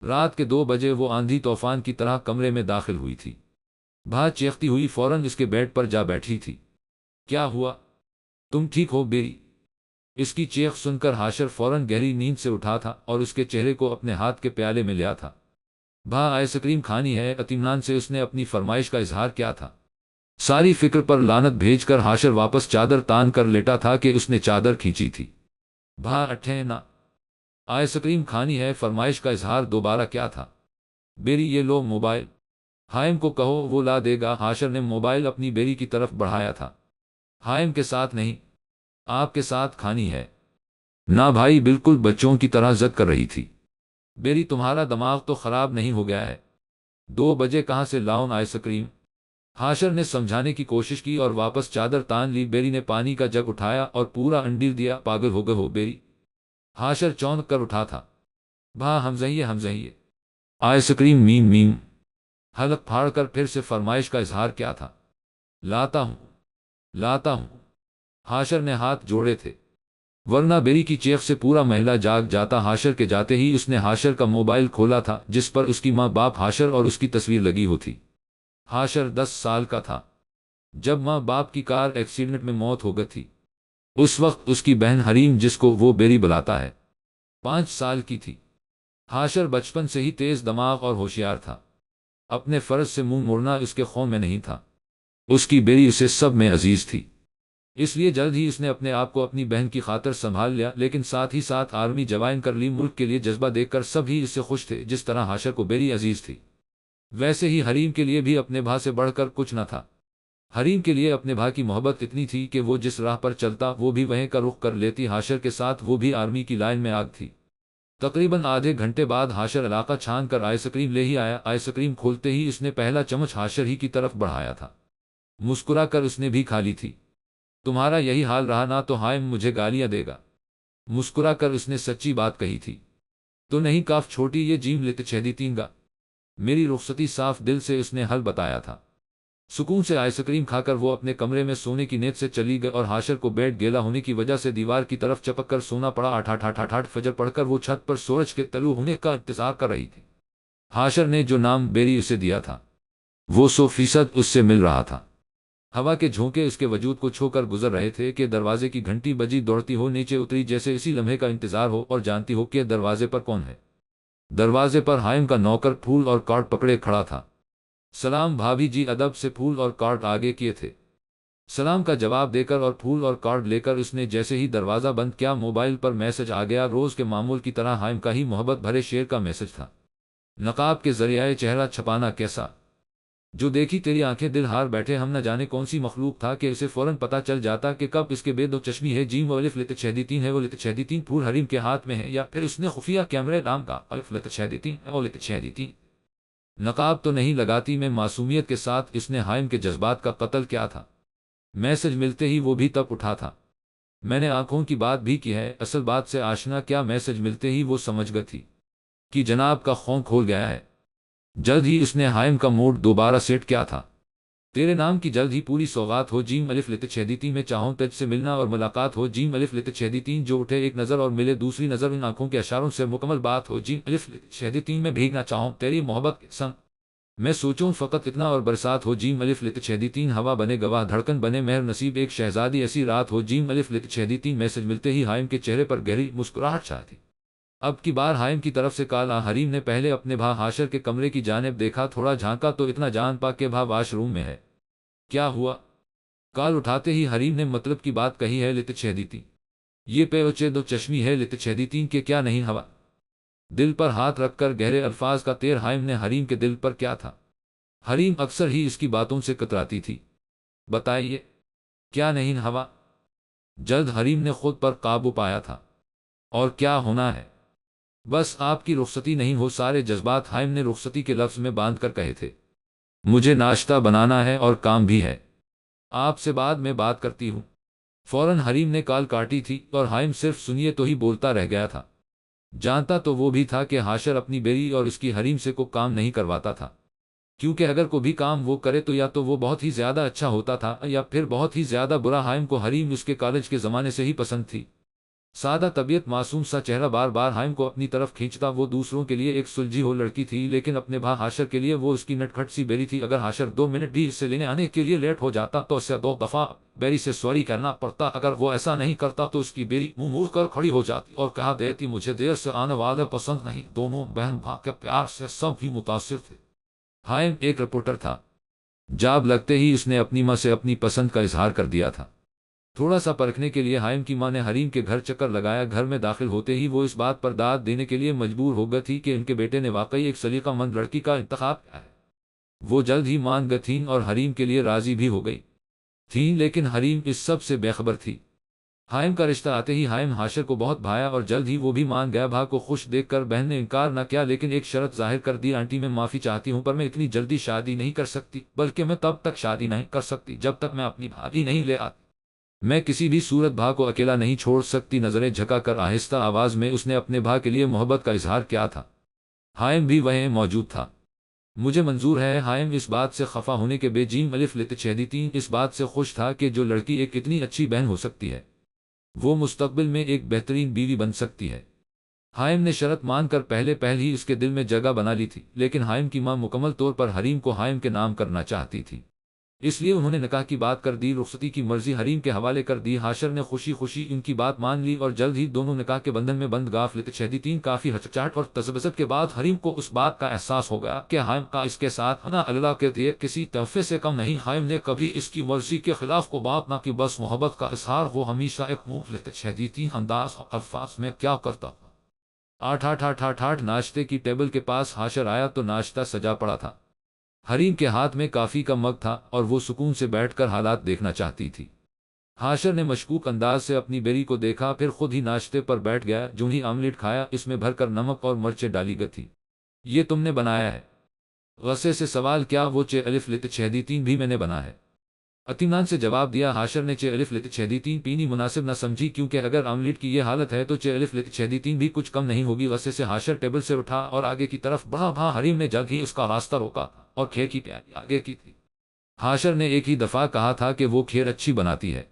رات کے 2 بجے وہ آندھی طوفان کی طرح کمرے میں داخل ہوئی تھی۔ بھا چیختی ہوئی فوراً اس کے بیڈ پر جا بیٹھی تھی۔ کیا ہوا؟ تم ٹھیک ہو بیری؟ اس کی چیخ سن کر حاشر فوراً گہری نیند سے اٹھا تھا اور اس کے چہرے کو اپنے ہاتھ کے پیالے میں لیا تھا۔ بھا آئس کریم کھانی ہے، اطمینان سے اس نے اپنی فرمائش کا اظہار کیا تھا۔ ساری فکر پر لعنت بھیج کر حاشر واپس چادر تان کر لیٹا تھا کہ اس نے چادر کھینچی تھی۔ بھا اٹھے نہ، آئس کریم کھانی ہے، فرمائش کا اظہار دوبارہ کیا تھا۔ بیری یہ لو موبائل، حائم کو کہو وہ لا دے گا۔ حاشر نے موبائل اپنی بیری کی طرف بڑھایا تھا۔ حائم کے ساتھ نہیں، آپ کے ساتھ کھانی ہے۔ نہ بھائی، بالکل بچوں کی طرح ضد کر رہی تھی۔ بیری تمہارا دماغ تو خراب نہیں ہو گیا ہے؟ 2 بجے کہاں سے لاؤں آئس کریم؟ حاشر نے سمجھانے کی کوشش کی اور واپس چادر تان لی۔ بیری نے پانی کا جگ اٹھایا اور پورا انڈیر دیا۔ پاگل ہو گئے ہو بیری؟ حاشر چونک کر اٹھا تھا۔ بھا ہمزہیے ہمزہیے، آئس کریم میم میم۔ حلق پھاڑ کر پھر سے فرمائش کا اظہار کیا تھا۔ لاتا ہوں، لاتا ہوں۔ حاشر نے ہاتھ جوڑے تھے، ورنہ بیری کی چیخ سے پورا محلہ جاگ جاتا۔ حاشر کے جاتے ہی اس نے حاشر کا موبائل کھولا تھا جس پر اس کی ماں باپ حاشر اور اس کی تصویر لگی ہوتی۔ حاشر 10 سال کا تھا جب ماں باپ کی کار ایکسیڈنٹ میں موت ہو گئی تھی۔ اس وقت اس کی بہن حریم، جس کو وہ بیری بلاتا ہے، 5 سال کی تھی۔ حاشر بچپن سے ہی تیز دماغ اور ہوشیار تھا۔ اپنے فرض سے منہ موڑنا اس کے خون میں نہیں تھا۔ اس کی بیری اسے سب میں عزیز تھی، اس لیے جلد ہی اس نے اپنے آپ کو اپنی بہن کی خاطر سنبھال لیا، لیکن ساتھ ہی ساتھ آرمی جوائن کر لی۔ ملک کے لیے جذبہ دیکھ کر سب ہی اس سے خوش تھے، جس طرح حاشر کو بیری عزیز تھی۔ ویسے ہی حریم کے لیے بھی اپنے بھا سے بڑھ کر کچھ نہ تھا۔ حریم کے لیے اپنے بھا کی محبت اتنی تھی کہ وہ جس راہ پر چلتا وہ بھی وہیں کا رخ کر لیتی۔ حاشر کے ساتھ وہ بھی آرمی کی لائن میں آگ تھی۔ تقریباً آدھے گھنٹے بعد حاشر علاقہ چھان کر آئس کریم لے ہی آیا۔ آئس کریم کھولتے ہی اس نے پہلا چمچ حاشر ہی کی طرف بڑھایا تھا۔ مسکرا کر اس نے بھی کھا لی تھی۔ تمہارا یہی حال رہا نا تو حائم مجھے گالیاں دے گا۔ مسکرا کر اس نے سچی بات کہی تھی۔ تو نہیں کاف چھوٹی یہ جیم لیتے چھیدی تین گا۔ میری رخصتی صاف دل سے اس نے حل بتایا تھا۔ سکون سے آئس کریم کھا کر وہ اپنے کمرے میں سونے کی نیت سے چلی گئی اور حاشر کو بیڈ گیلا ہونے کی وجہ سے دیوار کی طرف چپک کر سونا پڑا۔ 8 فجر پڑھ کر وہ چھت پر سورج کے طلوع ہونے کا انتظار کر رہی تھی۔ حاشر نے جو نام بیری اسے دیا تھا وہ 100% اس سے مل رہا تھا۔ ہوا کے جھونکے اس کے وجود کو چھو کر گزر رہے تھے کہ دروازے کی گھنٹی بجی، دوڑتی ہو نیچے اتری، جیسے اسی لمحے کا انتظار ہو اور جانتی ہو کہ دروازے پر کون ہے۔ دروازے پر حائم کا نوکر پھول اور کارڈ پکڑے کھڑا تھا۔ سلام بھابھی جی، ادب سے پھول اور کارڈ آگے کیے تھے۔ سلام کا جواب دے کر اور پھول اور کارڈ لے کر اس نے جیسے ہی دروازہ بند کیا، موبائل پر میسج آ گیا۔ روز کے معمول کی طرح حائم کا ہی محبت بھرے شعر کا میسج تھا۔ نقاب کے ذریعے چہرہ چھپانا کیسا، جو دیکھی تیری آنکھیں دل ہار بیٹھے۔ ہم نہ جانے کون سی مخلوق تھا کہ اسے فوراً پتہ چل جاتا کہ کب اس کے بے دو چشمی ہے۔ جیم و الف لت چھیدی تین ہے، وہ لت چھیدی تین پھول حریم کے ہاتھ میں ہے، یا پھر اس نے خفیہ کیمرے نام کا الف لت چھیدی تین ہے، وہ لت چھیدی تین۔ نقاب تو نہیں لگاتی میں، معصومیت کے ساتھ اس نے حائم کے جذبات کا قتل کیا تھا۔ میسج ملتے ہی وہ بھی تب اٹھا تھا۔ میں نے آنکھوں کی بات بھی کی ہے، اصل بات سے آشنا کیا۔ میسج ملتے ہی وہ سمجھ گئی تھی کہ جناب کا خون کھول گیا ہے۔ جلد ہی اس نے حائم کا موڈ دوبارہ سیٹ کیا تھا۔ تیرے نام کی جلد ہی پوری سوغات ہو، جیم الف لت چھیدی تین میں چاہوں تجھ سے ملنا اور ملاقات ہو، جیم الف لت چھیدی تین جو اٹھے ایک نظر اور ملے دوسری نظر، ان آنکھوں کے اشاروں سے مکمل بات ہو، جیم الف لت چھیدی تین میں بھیگنا چاہوں تیری محبت کے سنگ، میں سوچوں فقط اتنا اور برسات ہو، جیم الف لت چھیدی تین ہوا بنے گواہ دھڑکن بنے مہر نصیب ایک شہزادی ایسی رات ہو، جیم الف لت چھیدی تین۔ میسج ملتے ہی حائم کے چہرے پر گہری مسکراہٹ چھا تھی۔ اب کی بار حائم کی طرف سے کال آ۔ حریم نے پہلے اپنے بھا حاشر کے کمرے کی جانب دیکھا، تھوڑا جھانکا تو اتنا جان پا کہ بھا واش روم میں ہے۔ کیا ہوا؟ کال اٹھاتے ہی حریم نے مطلب کی بات کہی ہے، لت چھیدی تین یہ پے دو چشمی ہے، لت چھیدی تین کے کیا نہیں ہوا؟ دل پر ہاتھ رکھ کر گہرے الفاظ کا تیر حائم نے حریم کے دل پر کیا تھا۔ حریم اکثر ہی اس کی باتوں سے کتراتی تھی۔ بتائیے کیا نہیں ہوا؟ جلد حریم نے خود پر قابو پایا تھا۔ اور کیا ہونا ہے؟ بس آپ کی رخصتی نہیں ہو۔ سارے جذبات حائم نے رخصتی کے لفظ میں باندھ کر کہے تھے۔ مجھے ناشتہ بنانا ہے اور کام بھی ہے، آپ سے بعد میں بات کرتی ہوں۔ فوراً حریم نے کال کاٹی تھی اور حائم صرف سنیے تو ہی بولتا رہ گیا تھا۔ جانتا تو وہ بھی تھا کہ حاشر اپنی بیری اور اس کی حریم سے کو کام نہیں کرواتا تھا، کیونکہ اگر کو بھی کام وہ کرے تو یا تو وہ بہت ہی زیادہ اچھا ہوتا تھا یا پھر بہت ہی زیادہ برا۔ حائم کو حریم اس کے کالج کے زمانے سے ہی پسند تھی۔ سادہ طبیعت، معصوم سا چہرہ بار بار حائم کو اپنی طرف کھینچتا۔ وہ دوسروں کے لیے ایک سلجھی ہو لڑکی تھی، لیکن اپنے بھائی حاشر کے لیے وہ اس کی نٹکھٹ سی بیری تھی۔ اگر حاشر 2 منٹ بھی اسے لینے آنے کے لیے لیٹ ہو جاتا تو اسے 2 دفعہ بیری سے سوری کہنا پڑتا۔ اگر وہ ایسا نہیں کرتا تو اس کی بیری منہ موڑ کر کھڑی ہو جاتی اور کہا دیتی مجھے دیر سے آنے والے پسند نہیں۔ دونوں بہن بھائی کے پیار سے سب ہی متاثر تھے۔ حائم ایک رپورٹر تھا۔ جاب لگتے ہی اس نے اپنی ماں سے اپنی پسند کا اظہار کر دیا تھا۔ تھوڑا سا پرکھنے کے لیے حائم کی ماں نے حریم کے گھر چکر لگایا۔ گھر میں داخل ہوتے ہی وہ اس بات پر داد دینے کے لیے مجبور ہو گئی تھی کہ ان کے بیٹے نے واقعی ایک سلیقہ مند لڑکی کا انتخاب کیا ہے۔ وہ جلد ہی مان گئی تھیں اور حریم کے لیے راضی بھی ہو گئی تھیں، لیکن حریم اس سب سے بے خبر تھی۔ حائم کا رشتہ آتے ہی حائم حاشر کو بہت بھایا اور جلد ہی وہ بھی مان گیا۔ بھائی کو خوش دیکھ کر بہن نے انکار نہ کیا، لیکن ایک شرط ظاہر کر دی، آنٹی میں معافی چاہتی ہوں پر میں اتنی جلدی شادی نہیں کر سکتی، بلکہ میں تب تک شادی نہیں کر سکتی جب تک میں اپنی بھابھی نہیں لے آتی۔ میں کسی بھی صورت بھائی کو اکیلا نہیں چھوڑ سکتی۔ نظریں جھکا کر آہستہ آواز میں اس نے اپنے بھائی کے لیے محبت کا اظہار کیا تھا۔ حائم بھی وہیں موجود تھا۔ مجھے منظور ہے۔ حائم اس بات سے خفا ہونے کے بے جیم الف لت چھیدی تین اس بات سے خوش تھا کہ جو لڑکی ایک اتنی اچھی بہن ہو سکتی ہے وہ مستقبل میں ایک بہترین بیوی بن سکتی ہے۔ حائم نے شرط مان کر پہلے ہی اس کے دل میں جگہ بنا لی تھی، لیکن حائم کی ماں مکمل طور پر حریم کو حائم کے نام کرنا چاہتی تھی، اس لیے انہوں نے نکاح کی بات کر دی، رخصتی کی مرضی حریم کے حوالے کر دی۔ حاشر نے خوشی خوشی ان کی بات مان لی اور جلد ہی دونوں نکاح کے بندھن میں بند۔ غافلت شہدی کافی ہچکچاہٹ اور تذبذب کے بعد حریم کو اس بات کا احساس ہو گیا کہ حائم کا اس کے ساتھ ہونا اللہ کے دیے کسی تحفے سے کم نہیں۔ حائم نے کبھی اس کی مرضی کے خلاف کو بات نہ کی، بس محبت کا اظہار وہ ہمیشہ ایک مخلص شہدی انداز اور الفاظ میں کیا کرتا۔ آٹھ آٹھ آٹھ آٹھ آٹھ ناشتے کی ٹیبل کے پاس حاشر آیا تو ناشتہ سجا پڑا تھا۔ حریم کے ہاتھ میں کافی کا مگ تھا اور وہ سکون سے بیٹھ کر حالات دیکھنا چاہتی تھی۔ حاشر نے مشکوک انداز سے اپنی بیری کو دیکھا، پھر خود ہی ناشتے پر بیٹھ گیا۔ جو ہی آملیٹ کھایا اس میں بھر کر نمک اور مرچیں ڈالی گئی تھی۔ یہ تم نے بنایا ہے؟ غصے سے سوال کیا؟ وہ چ الف لت چھیدی تین بھی میں نے بنا ہے، اطمینان سے جواب دیا۔ حاشر نے چ الف لت چھیدی تین پینی مناسب نہ سمجھی، کیونکہ اگر آملیٹ کی یہ حالت ہے تو چ الف لت چھیدی تین بھی کچھ کم نہیں ہوگی۔ غصے سے حاشر ٹیبل سے اٹھا اور آگے کی طرف بڑھا۔ حریم نے جلد ہی اس کا راستہ روکا اور کھیر کی پیالی آگے کی تھی۔ حاشر نے ایک ہی دفعہ کہا تھا کہ وہ کھیر اچھی بناتی ہے،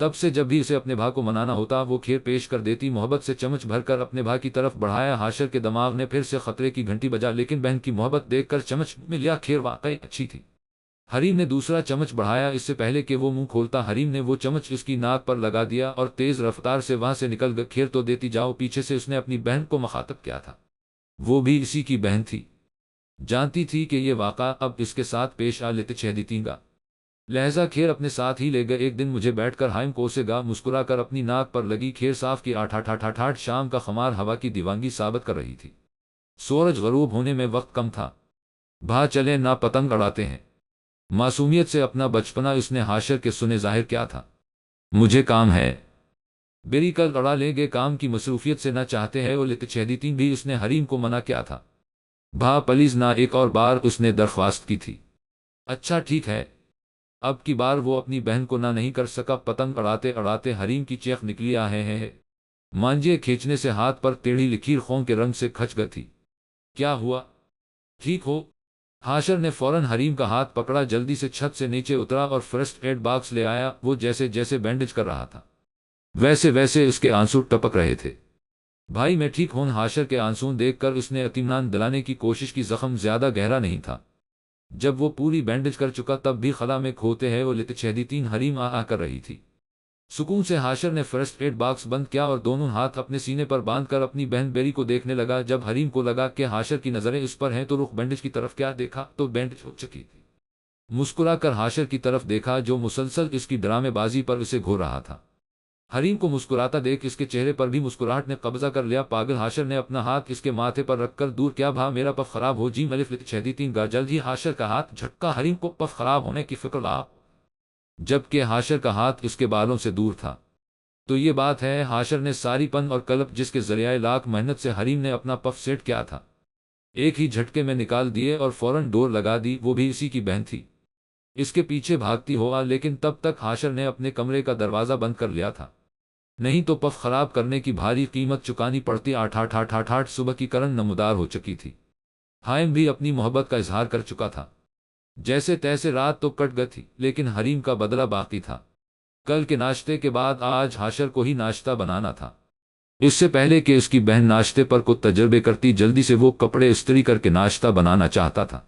تب سے جب بھی اسے اپنے بھائی کو منانا ہوتا وہ کھیر پیش کر دیتی۔ محبت سے چمچ بھر کر اپنے بھائی کی طرف بڑھایا۔ حاشر کے دماغ نے پھر سے خطرے کی گھنٹی بجا، لیکن بہن کی محبت دیکھ کر چمچ میں لیا۔ کھیر واقعی اچھی تھی۔ حریم نے دوسرا چمچ بڑھایا۔ اس سے پہلے کہ وہ منہ کھولتا حریم نے وہ چمچ اس کی ناک پر لگا دیا اور تیز رفتار سے وہاں سے نکل گئی۔ کھیر تو دیتی جاؤ۔ پیچھے سے اس نے اپنی بہن کو مخاطب کیا تھا، وہ بھی اسی کی بہن تھی، جانتی تھی کہ یہ واقعہ اب اس کے ساتھ پیش آ لیتے چھیدی تین گا لہذا کھیر اپنے ساتھ ہی لے گئے۔ ایک دن مجھے بیٹھ کر حائم کوسے گا، مسکرا کر اپنی ناک پر لگی کھیر صاف کی۔ آٹھ آٹھ آٹھ آٹھ آٹھ شام کا خمار ہوا کی دیوانگی ثابت کر رہی تھی۔ سورج غروب ہونے میں وقت کم تھا۔ بھا چلے نہ پتنگ اڑاتے ہیں۔ معصومیت سے اپنا بچپنا اس نے حاشر کے سنے ظاہر کیا تھا۔ مجھے کام ہے، بیری کل اڑا لیں گے، کام کی مصروفیت سے نہ چاہتے ہیں۔ لت چھیدی تین بھی اس نے حریم کو منع کیا تھا۔ بھا پلیز نہ، ایک اور بار اس نے درخواست کی تھی۔ اچھا ٹھیک ہے۔ اب کی بار وہ اپنی بہن کو نہ نہیں کر سکا۔ پتنگ اڑاتے اڑاتے حریم کی چیخ نکلی ہے۔ مانجے کھینچنے سے ہاتھ پر ٹیڑھی لکیر خون کے رنگ سے کھچ گئی تھی۔ کیا ہوا؟ ٹھیک ہو؟ حاشر نے فوراً حریم کا ہاتھ پکڑا، جلدی سے چھت سے نیچے اترا اور فرسٹ ایڈ باکس لے آیا۔ وہ جیسے جیسے بینڈیج کر رہا تھا ویسے ویسے اس کے آنسو ٹپک رہے تھے۔ بھائی میں ٹھیک ہوں۔ حاشر کے آنسو دیکھ کر اس نے اطمینان دلانے کی کوشش کی، زخم زیادہ گہرا نہیں تھا۔ جب وہ پوری بینڈیج کر چکا تب بھی خلا میں کھوتے ہیں وہ لت چھیدی تین حریم آ کر رہی تھی۔ سکون سے حاشر نے فرسٹ ایڈ باکس بند کیا اور دونوں ہاتھ اپنے سینے پر باندھ کر اپنی بہن بیری کو دیکھنے لگا۔ جب حریم کو لگا کہ حاشر کی نظریں اس پر ہیں تو رخ بینڈیج کی طرف کیا دیکھا تو بینڈیج ہو چکی تھی۔ مسکرا کر حاشر کی طرف دیکھا جو مسلسل اس کی ڈرامے بازی پر اسے گھور رہا تھا۔ حریم کو مسکراتا دیکھ اس کے چہرے پر بھی مسکراہٹ نے قبضہ کر لیا۔ پاگل! حاشر نے اپنا ہاتھ اس کے ماتھے پر رکھ کر دور کیا۔ بھا میرا پف خراب ہو جی الف لت چھیدی تین گا۔ جلد ہی حاشر کا ہاتھ جھٹکا، حریم کو پف خراب ہونے کی فکر لا، جبکہ حاشر کا ہاتھ اس کے بالوں سے دور تھا۔ تو یہ بات ہے۔ حاشر نے ساری پن اور قلب جس کے ذریعے لاکھ محنت سے حریم نے اپنا پف سیٹ کیا تھا ایک ہی جھٹکے میں نکال دیے اور فوراً ڈور لگا دی۔ وہ بھی اسی کی بہن تھی، اس کے پیچھے بھاگتی ہوا، لیکن تب تک حاشر نے اپنے کمرے کا دروازہ بند کر لیا تھا، نہیں تو پف خراب کرنے کی بھاری قیمت چکانی پڑتی۔ آٹھ آٹھ آٹھ آٹھ آٹھ صبح کی کرن نمودار ہو چکی تھی۔ حائم بھی اپنی محبت کا اظہار کر چکا تھا۔ جیسے تیسے رات تو کٹ گئی تھی، لیکن حریم کا بدلہ باقی تھا۔ کل کے ناشتے کے بعد آج حاشر کو ہی ناشتہ بنانا تھا۔ اس سے پہلے کہ اس کی بہن ناشتے پر کو تجربے کرتی جلدی سے وہ کپڑے استری کر کے ناشتہ بنانا چاہتا تھا۔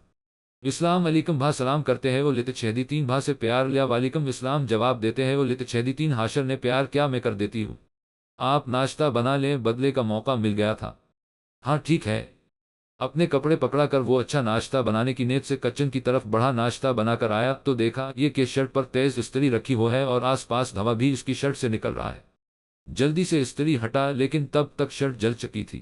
السلام علیکم بھا، سلام کرتے ہیں وہ لت چھیدی تین بھا سے پیار لیا۔ وعلیکم السلام جواب دیتے ہیں وہ لت چھیدی تین۔ حاشر نے پیار کیا میں کر دیتی ہوں، آپ ناشتہ بنا لیں، بدلے کا موقع مل گیا تھا۔ ہاں ٹھیک ہے۔ اپنے کپڑے پکڑا کر وہ اچھا ناشتہ بنانے کی نیت سے کچن کی طرف بڑھا۔ ناشتہ بنا کر آیا تو دیکھا یہ کہ شرٹ پر تیز استری رکھی ہو ہے اور آس پاس دھواں بھی اس کی شرٹ سے نکل رہا ہے۔ جلدی سے استری ہٹا لیکن تب تک شرٹ جل چکی تھی۔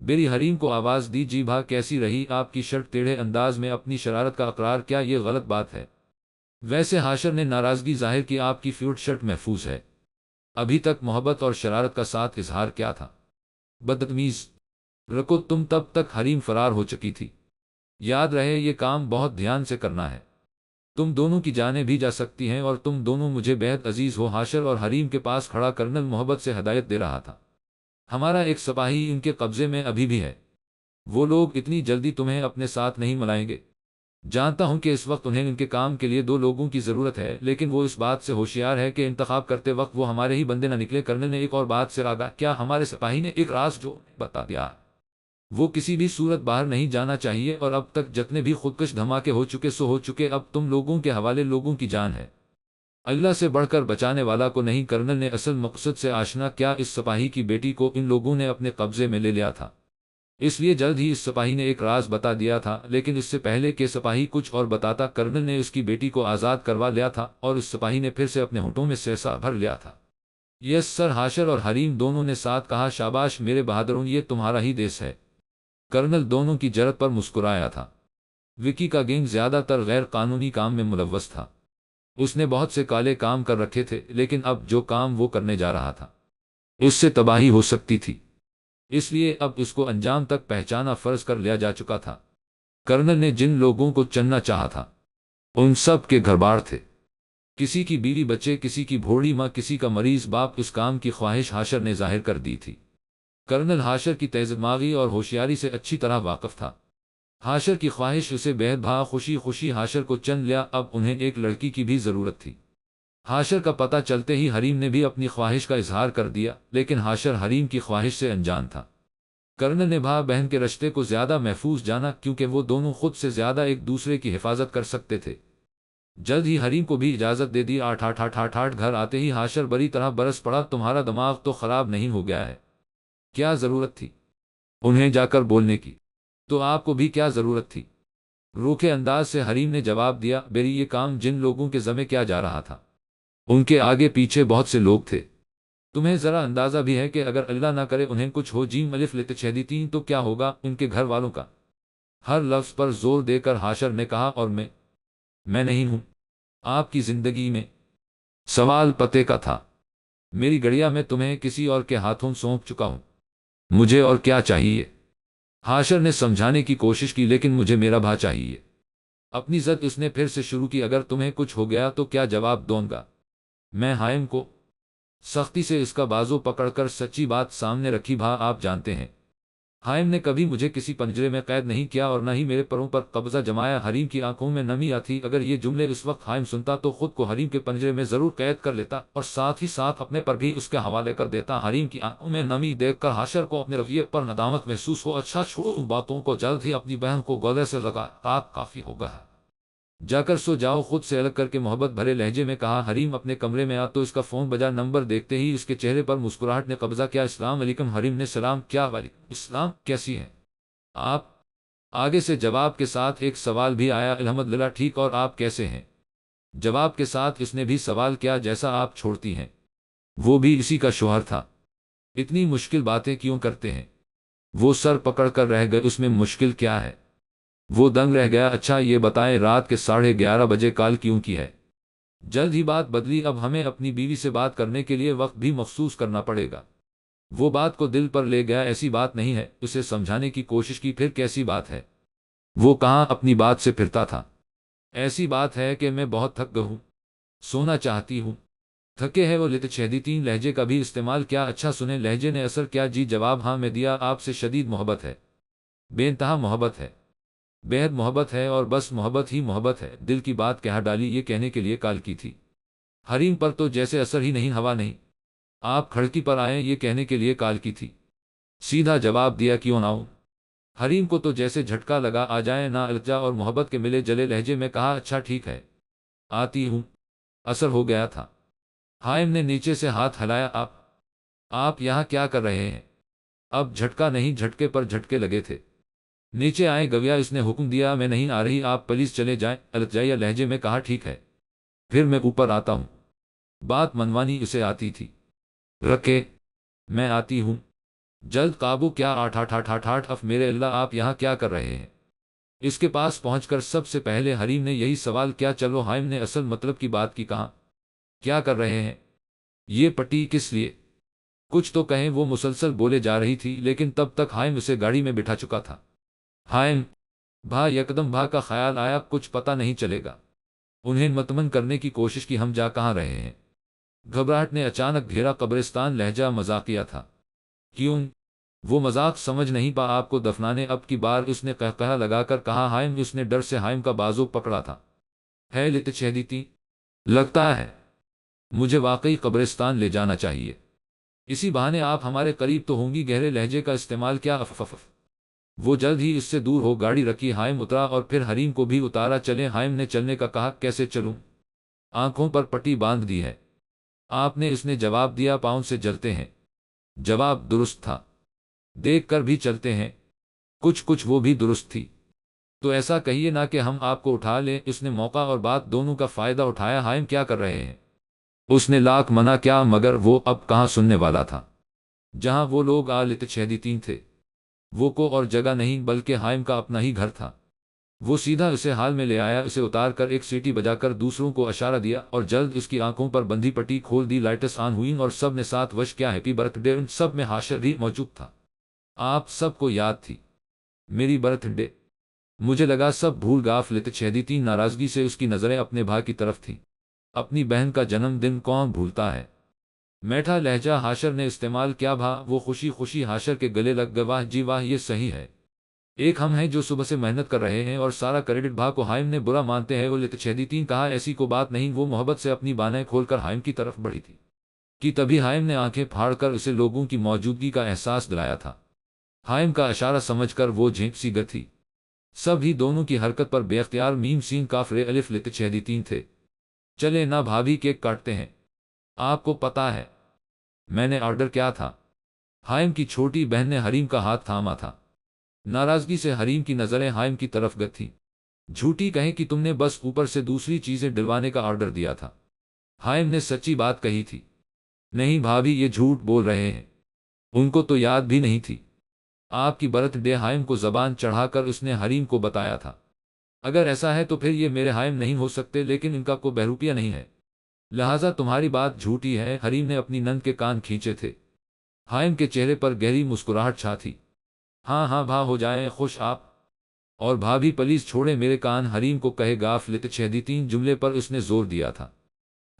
میری حریم کو آواز دی، جی بھا کیسی رہی آپ کی شرٹ؟ ٹیڑھے انداز میں اپنی شرارت کا اقرار کیا یہ غلط بات ہے؟ ویسے حاشر نے ناراضگی ظاہر کی، آپ کی فیوٹ شرٹ محفوظ ہے۔ ابھی تک محبت اور شرارت کا ساتھ اظہار کیا تھا؟ بدتمیز! رکو تم، تب تک حریم فرار ہو چکی تھی۔ یاد رہے یہ کام بہت دھیان سے کرنا ہے، تم دونوں کی جانیں بھی جا سکتی ہیں اور تم دونوں مجھے بہت عزیز ہو۔ حاشر اور حریم کے پاس کھڑا کرنل محبت سے ہدایت دے رہا تھا، ہمارا ایک سپاہی ان کے قبضے میں ابھی بھی ہے، وہ لوگ اتنی جلدی تمہیں اپنے ساتھ نہیں ملائیں گے۔ جانتا ہوں کہ اس وقت انہیں ان کے کام کے لیے 2 لوگوں کی ضرورت ہے، لیکن وہ اس بات سے ہوشیار ہے کہ انتخاب کرتے وقت وہ ہمارے ہی بندے نہ نکلے۔ کرنل نے ایک اور بات سے آگاہ کیا، ہمارے سپاہی نے ایک راز جو بتا دیا، وہ کسی بھی صورت باہر نہیں جانا چاہیے، اور اب تک جتنے بھی خودکش دھماکے ہو چکے سو ہو چکے، اب تم لوگوں کے حوالے لوگوں کی جان ہے، اللہ سے بڑھ کر بچانے والا کو نہیں۔ کرنل نے اصل مقصد سے آشنا کیا، اس سپاہی کی بیٹی کو ان لوگوں نے اپنے قبضے میں لے لیا تھا، اس لیے جلد ہی اس سپاہی نے ایک راز بتا دیا تھا، لیکن اس سے پہلے کہ سپاہی کچھ اور بتاتا کرنل نے اس کی بیٹی کو آزاد کروا لیا تھا، اور اس سپاہی نے پھر سے اپنے ہونٹوں میں سرسا بھر لیا تھا۔ یس سر، حاشر اور حریم دونوں نے ساتھ کہا۔ شاباش میرے بہادروں، یہ تمہارا ہی دیس ہے۔ کرنل دونوں کی جرت پر مسکرایا تھا۔ وکی کا گینگ زیادہ تر غیر قانونی کام میں ملوث تھا، اس نے بہت سے کالے کام کر رکھے تھے، لیکن اب جو کام وہ کرنے جا رہا تھا اس سے تباہی ہو سکتی تھی، اس لیے اب اس کو انجام تک پہنچانا فرض کر لیا جا چکا تھا۔ کرنل نے جن لوگوں کو چننا چاہا تھا ان سب کے گھر بار تھے، کسی کی بیوی بچے، کسی کی بھوڑی ماں، کسی کا مریض باپ۔ اس کام کی خواہش حاشر نے ظاہر کر دی تھی۔ کرنل حاشر کی تیز دماغی اور ہوشیاری سے اچھی طرح واقف تھا۔ حاشر کی خواہش اسے بے بھا خوشی خوشی حاشر کو چن لیا، اب انہیں ایک لڑکی کی بھی ضرورت تھی۔ حاشر کا پتہ چلتے ہی حریم نے بھی اپنی خواہش کا اظہار کر دیا، لیکن حاشر حریم کی خواہش سے انجان تھا۔ کرنل نے بھا بہن کے رشتے کو زیادہ محفوظ جانا، کیونکہ وہ دونوں خود سے زیادہ ایک دوسرے کی حفاظت کر سکتے تھے۔ جلد ہی حریم کو بھی اجازت دے دی۔ آٹھ آٹھ آٹھ آٹھ آٹھ گھر آتے ہی حاشر بری طرح برس پڑا، تمہارا دماغ تو خراب نہیں ہو گیا ہے؟ کیا ضرورت تھی انہیں جا کر بولنے کی؟ تو آپ کو بھی کیا ضرورت تھی؟ روکھے انداز سے حریم نے جواب دیا، بیری یہ کام جن لوگوں کے ذمہ کیا جا رہا تھا ان کے آگے پیچھے بہت سے لوگ تھے، تمہیں ذرا اندازہ بھی ہے کہ اگر اللہ نہ کرے انہیں کچھ ہو، جیم الف لت چھیدی تین، تو کیا ہوگا ان کے گھر والوں کا؟ ہر لفظ پر زور دے کر حاشر نے کہا، اور میں نہیں ہوں آپ کی زندگی میں؟ سوال پتے کا تھا، میری گڑیا میں تمہیں کسی اور کے ہاتھوں سونپ چکا ہوں، مجھے اور کیا چاہیے؟ حاشر نے سمجھانے کی کوشش کی، لیکن مجھے میرا بھا چاہیے۔ اپنی ضد اس نے پھر سے شروع کی، اگر تمہیں کچھ ہو گیا تو کیا جواب دوں گا میں؟ حائم کو سختی سے اس کا بازو پکڑ کر سچی بات سامنے رکھی، بھا آپ جانتے ہیں حائم نے کبھی مجھے کسی پنجرے میں قید نہیں کیا اور نہ ہی میرے پروں پر قبضہ جمایا۔ حریم کی آنکھوں میں نمی آتی، اگر یہ جملے اس وقت حائم سنتا تو خود کو حریم کے پنجرے میں ضرور قید کر لیتا اور ساتھ ہی ساتھ اپنے پر بھی اس کے حوالے کر دیتا۔ حریم کی آنکھوں میں نمی دیکھ کر حاشر کو اپنے رویے پر ندامت محسوس ہو۔ اچھا چھوڑو ان باتوں کو، جلد ہی اپنی بہن کو گلے سے لگا، رات کافی ہوگا، جا کر سو جاؤ، خود سے الگ کر کے محبت بھرے لہجے میں کہا۔ حریم اپنے کمرے میں آ تو اس کا فون بجا، نمبر دیکھتے ہی اس کے چہرے پر مسکراہٹ نے قبضہ کیا۔ السلام علیکم۔ حریم نے سلام کیا۔ وعلیکم السلام، کیسی ہیں آپ؟ آگے سے جواب کے ساتھ ایک سوال بھی آیا، الحمدللہ ٹھیک، اور آپ کیسے ہیں؟ جواب کے ساتھ اس نے بھی سوال کیا، جیسا آپ چھوڑتی ہیں؟ وہ بھی اسی کا شوہر تھا، اتنی مشکل باتیں کیوں کرتے ہیں؟ وہ سر پکڑ کر رہ گئے، اس میں مشکل کیا ہے؟ وہ دنگ رہ گیا۔ اچھا یہ بتائیں رات کے 11:30 بجے کال کیوں کی ہے؟ جلد ہی بات بدلی، اب ہمیں اپنی بیوی سے بات کرنے کے لیے وقت بھی مخصوص کرنا پڑے گا۔ وہ بات کو دل پر لے گیا، ایسی بات نہیں ہے، اسے سمجھانے کی کوشش کی، پھر کیسی بات ہے؟ وہ کہاں اپنی بات سے پھرتا تھا۔ ایسی بات ہے کہ میں بہت تھک گیا ہوں، سونا چاہتی ہوں۔ تھکے ہے وہ لت چھیدی تین، لہجے کا بھی استعمال کیا؟ اچھا سنیں لہجے نے اثر کیا؟ جی جواب ہاں میں دیا، آپ سے شدید محبت ہے، بے انتہا محبت ہے، بے حد محبت ہے، اور بس محبت ہی محبت ہے۔ دل کی بات کہہ ڈالی، یہ کہنے کے لیے کال کی تھی۔ حریم پر تو جیسے اثر ہی نہیں، ہوا نہیں، آپ کھڑکی پر آئے یہ کہنے کے لیے کال کی تھی؟ سیدھا جواب دیا کیوں نہ ہوں۔ حریم کو تو جیسے جھٹکا لگا آ جائے نہ الجا اور محبت کے ملے جلے لہجے میں کہا اچھا ٹھیک ہے آتی ہوں۔ اثر ہو گیا تھا۔ حائم نے نیچے سے ہاتھ ہلایا آپ یہاں کیا کر رہے ہیں؟ اب جھٹکا نہیں جھٹکے پر جھٹکے لگے تھے۔ نیچے آئے گویا اس نے حکم دیا میں نہیں آ رہی آپ پلیز چلے جائیں۔ الجائیہ لہجے میں کہا ٹھیک ہے پھر میں اوپر آتا ہوں۔ بات منوانی اسے آتی تھی۔ رکھے میں آتی ہوں جلد قابو کیا آٹھ آٹھ آٹھ آٹھ آٹھ اف میرے اللہ آپ یہاں کیا کر رہے ہیں؟ اس کے پاس پہنچ کر سب سے پہلے حریم نے یہی سوال کیا چلو حائم نے اصل مطلب کی بات کی کہا کیا کر رہے ہیں؟ یہ پٹی کس لیے؟ کچھ تو کہیں وہ مسلسل بولے جا رہی تھی لیکن تب تک حائم اسے گاڑی میں بٹھا چکا تھا۔ حائم بھا یکدم بھا کا خیال آیا کچھ پتہ نہیں چلے گا۔ انہیں مطمئن کرنے کی کوشش کی ہم جا کہاں رہے ہیں؟ گھبراہٹ نے اچانک گھیرا قبرستان لہجہ مذاقیہ تھا۔ کیوں؟ وہ مذاق سمجھ نہیں پا آپ کو دفنانے اب کی بار اس نے قہقہہ لگا کر کہا حائم اس نے ڈر سے حائم کا بازو پکڑا تھا۔ ہے لتچہدیتی لگتا ہے مجھے واقعی قبرستان لے جانا چاہیے۔ اسی بہانے آپ ہمارے قریب تو ہوں گی گہرے لہجے کا استعمال کیا اف۔ وہ جلد ہی اس سے دور ہو گاڑی رکھی حائم اترا اور پھر حریم کو بھی اتارا چلے حائم نے چلنے کا کہا کیسے چلوں؟ آنکھوں پر پٹی باندھ دی ہے آپ نے اس نے جواب دیا پاؤں سے جلتے ہیں۔ جواب درست تھا۔ دیکھ کر بھی چلتے ہیں کچھ وہ بھی درست تھی۔ تو ایسا کہیے نہ کہ ہم آپ کو اٹھا لیں۔ اس نے موقع اور بات دونوں کا فائدہ اٹھایا حائم کیا کر رہے ہیں؟ اس نے لاکھ منع کیا مگر وہ اب کہاں سننے والا تھا۔ جہاں وہ لوگ لتچہدیتین تھے وہ کو اور جگہ نہیں بلکہ حائم کا اپنا ہی گھر تھا۔ وہ سیدھا اسے حال میں لے آیا اسے اتار کر ایک سیٹی بجا کر دوسروں کو اشارہ دیا اور جلد اس کی آنکھوں پر بندھی پٹی کھول دی لائٹس آن ہوئیں اور سب نے ساتھ وش کیا ہیپی برتھ ڈے۔ ان سب میں حاشر بھی موجود تھا۔ آپ سب کو یاد تھی میری برتھ ڈے؟ مجھے لگا سب بھول گاف لتچہدیتین ناراضگی سے اس کی نظریں اپنے بھائی کی طرف تھیں۔ اپنی بہن کا جنم دن کون بھولتا ہے؟ میٹھا لہجہ حاشر نے استعمال کیا بھا وہ خوشی خوشی حاشر کے گلے لگ گئے واہ جی واہ یہ صحیح ہے۔ ایک ہم ہیں جو صبح سے محنت کر رہے ہیں اور سارا کریڈٹ بھا کو حائم نے برا مانتے ہیں۔ وہ لتچہدیتین کہا ایسی کو بات نہیں۔ وہ محبت سے اپنی بانہیں کھول کر حائم کی طرف بڑھی تھی کہ تبھی حائم نے آنکھیں پھاڑ کر اسے لوگوں کی موجودگی کا احساس دلایا تھا۔ حائم کا اشارہ سمجھ کر وہ جھینک سی گئی تھی۔ سب ہی دونوں کی حرکت پر بے اختیار میم سین کاف رے الف لتچہدیتین تھے۔ چلے نہ بھابھی کیک کاٹتے ہیں۔ آپ کو پتا ہے میں نے آرڈر کیا تھا؟ حائم کی چھوٹی بہن نے حریم کا ہاتھ تھاما تھا۔ ناراضگی سے حریم کی نظریں حائم کی طرف گئی تھیں۔ جھوٹی کہیں کہ تم نے بس اوپر سے دوسری چیزیں ڈلوانے کا آرڈر دیا تھا۔ حائم نے سچی بات کہی تھی۔ نہیں بھابھی یہ جھوٹ بول رہے ہیں ان کو تو یاد بھی نہیں تھی آپ کی برتھ ڈے۔ حائم کو زبان چڑھا کر اس نے حریم کو بتایا تھا۔ اگر ایسا ہے تو پھر یہ میرے حائم نہیں ہو سکتے لیکن ان کا کوئی بہروپیہ نہیں ہے لہٰذا تمہاری بات جھوٹی ہے۔ حریم نے اپنی نند کے کان کھینچے تھے۔ حائم کے چہرے پر گہری مسکراہٹ چھا تھی۔ ہاں ہاں بھا ہو جائیں خوش آپ اور بھابھی پلیز چھوڑے میرے کان۔ حریم کو کہے گاف لتچہدیتین جملے پر اس نے زور دیا تھا۔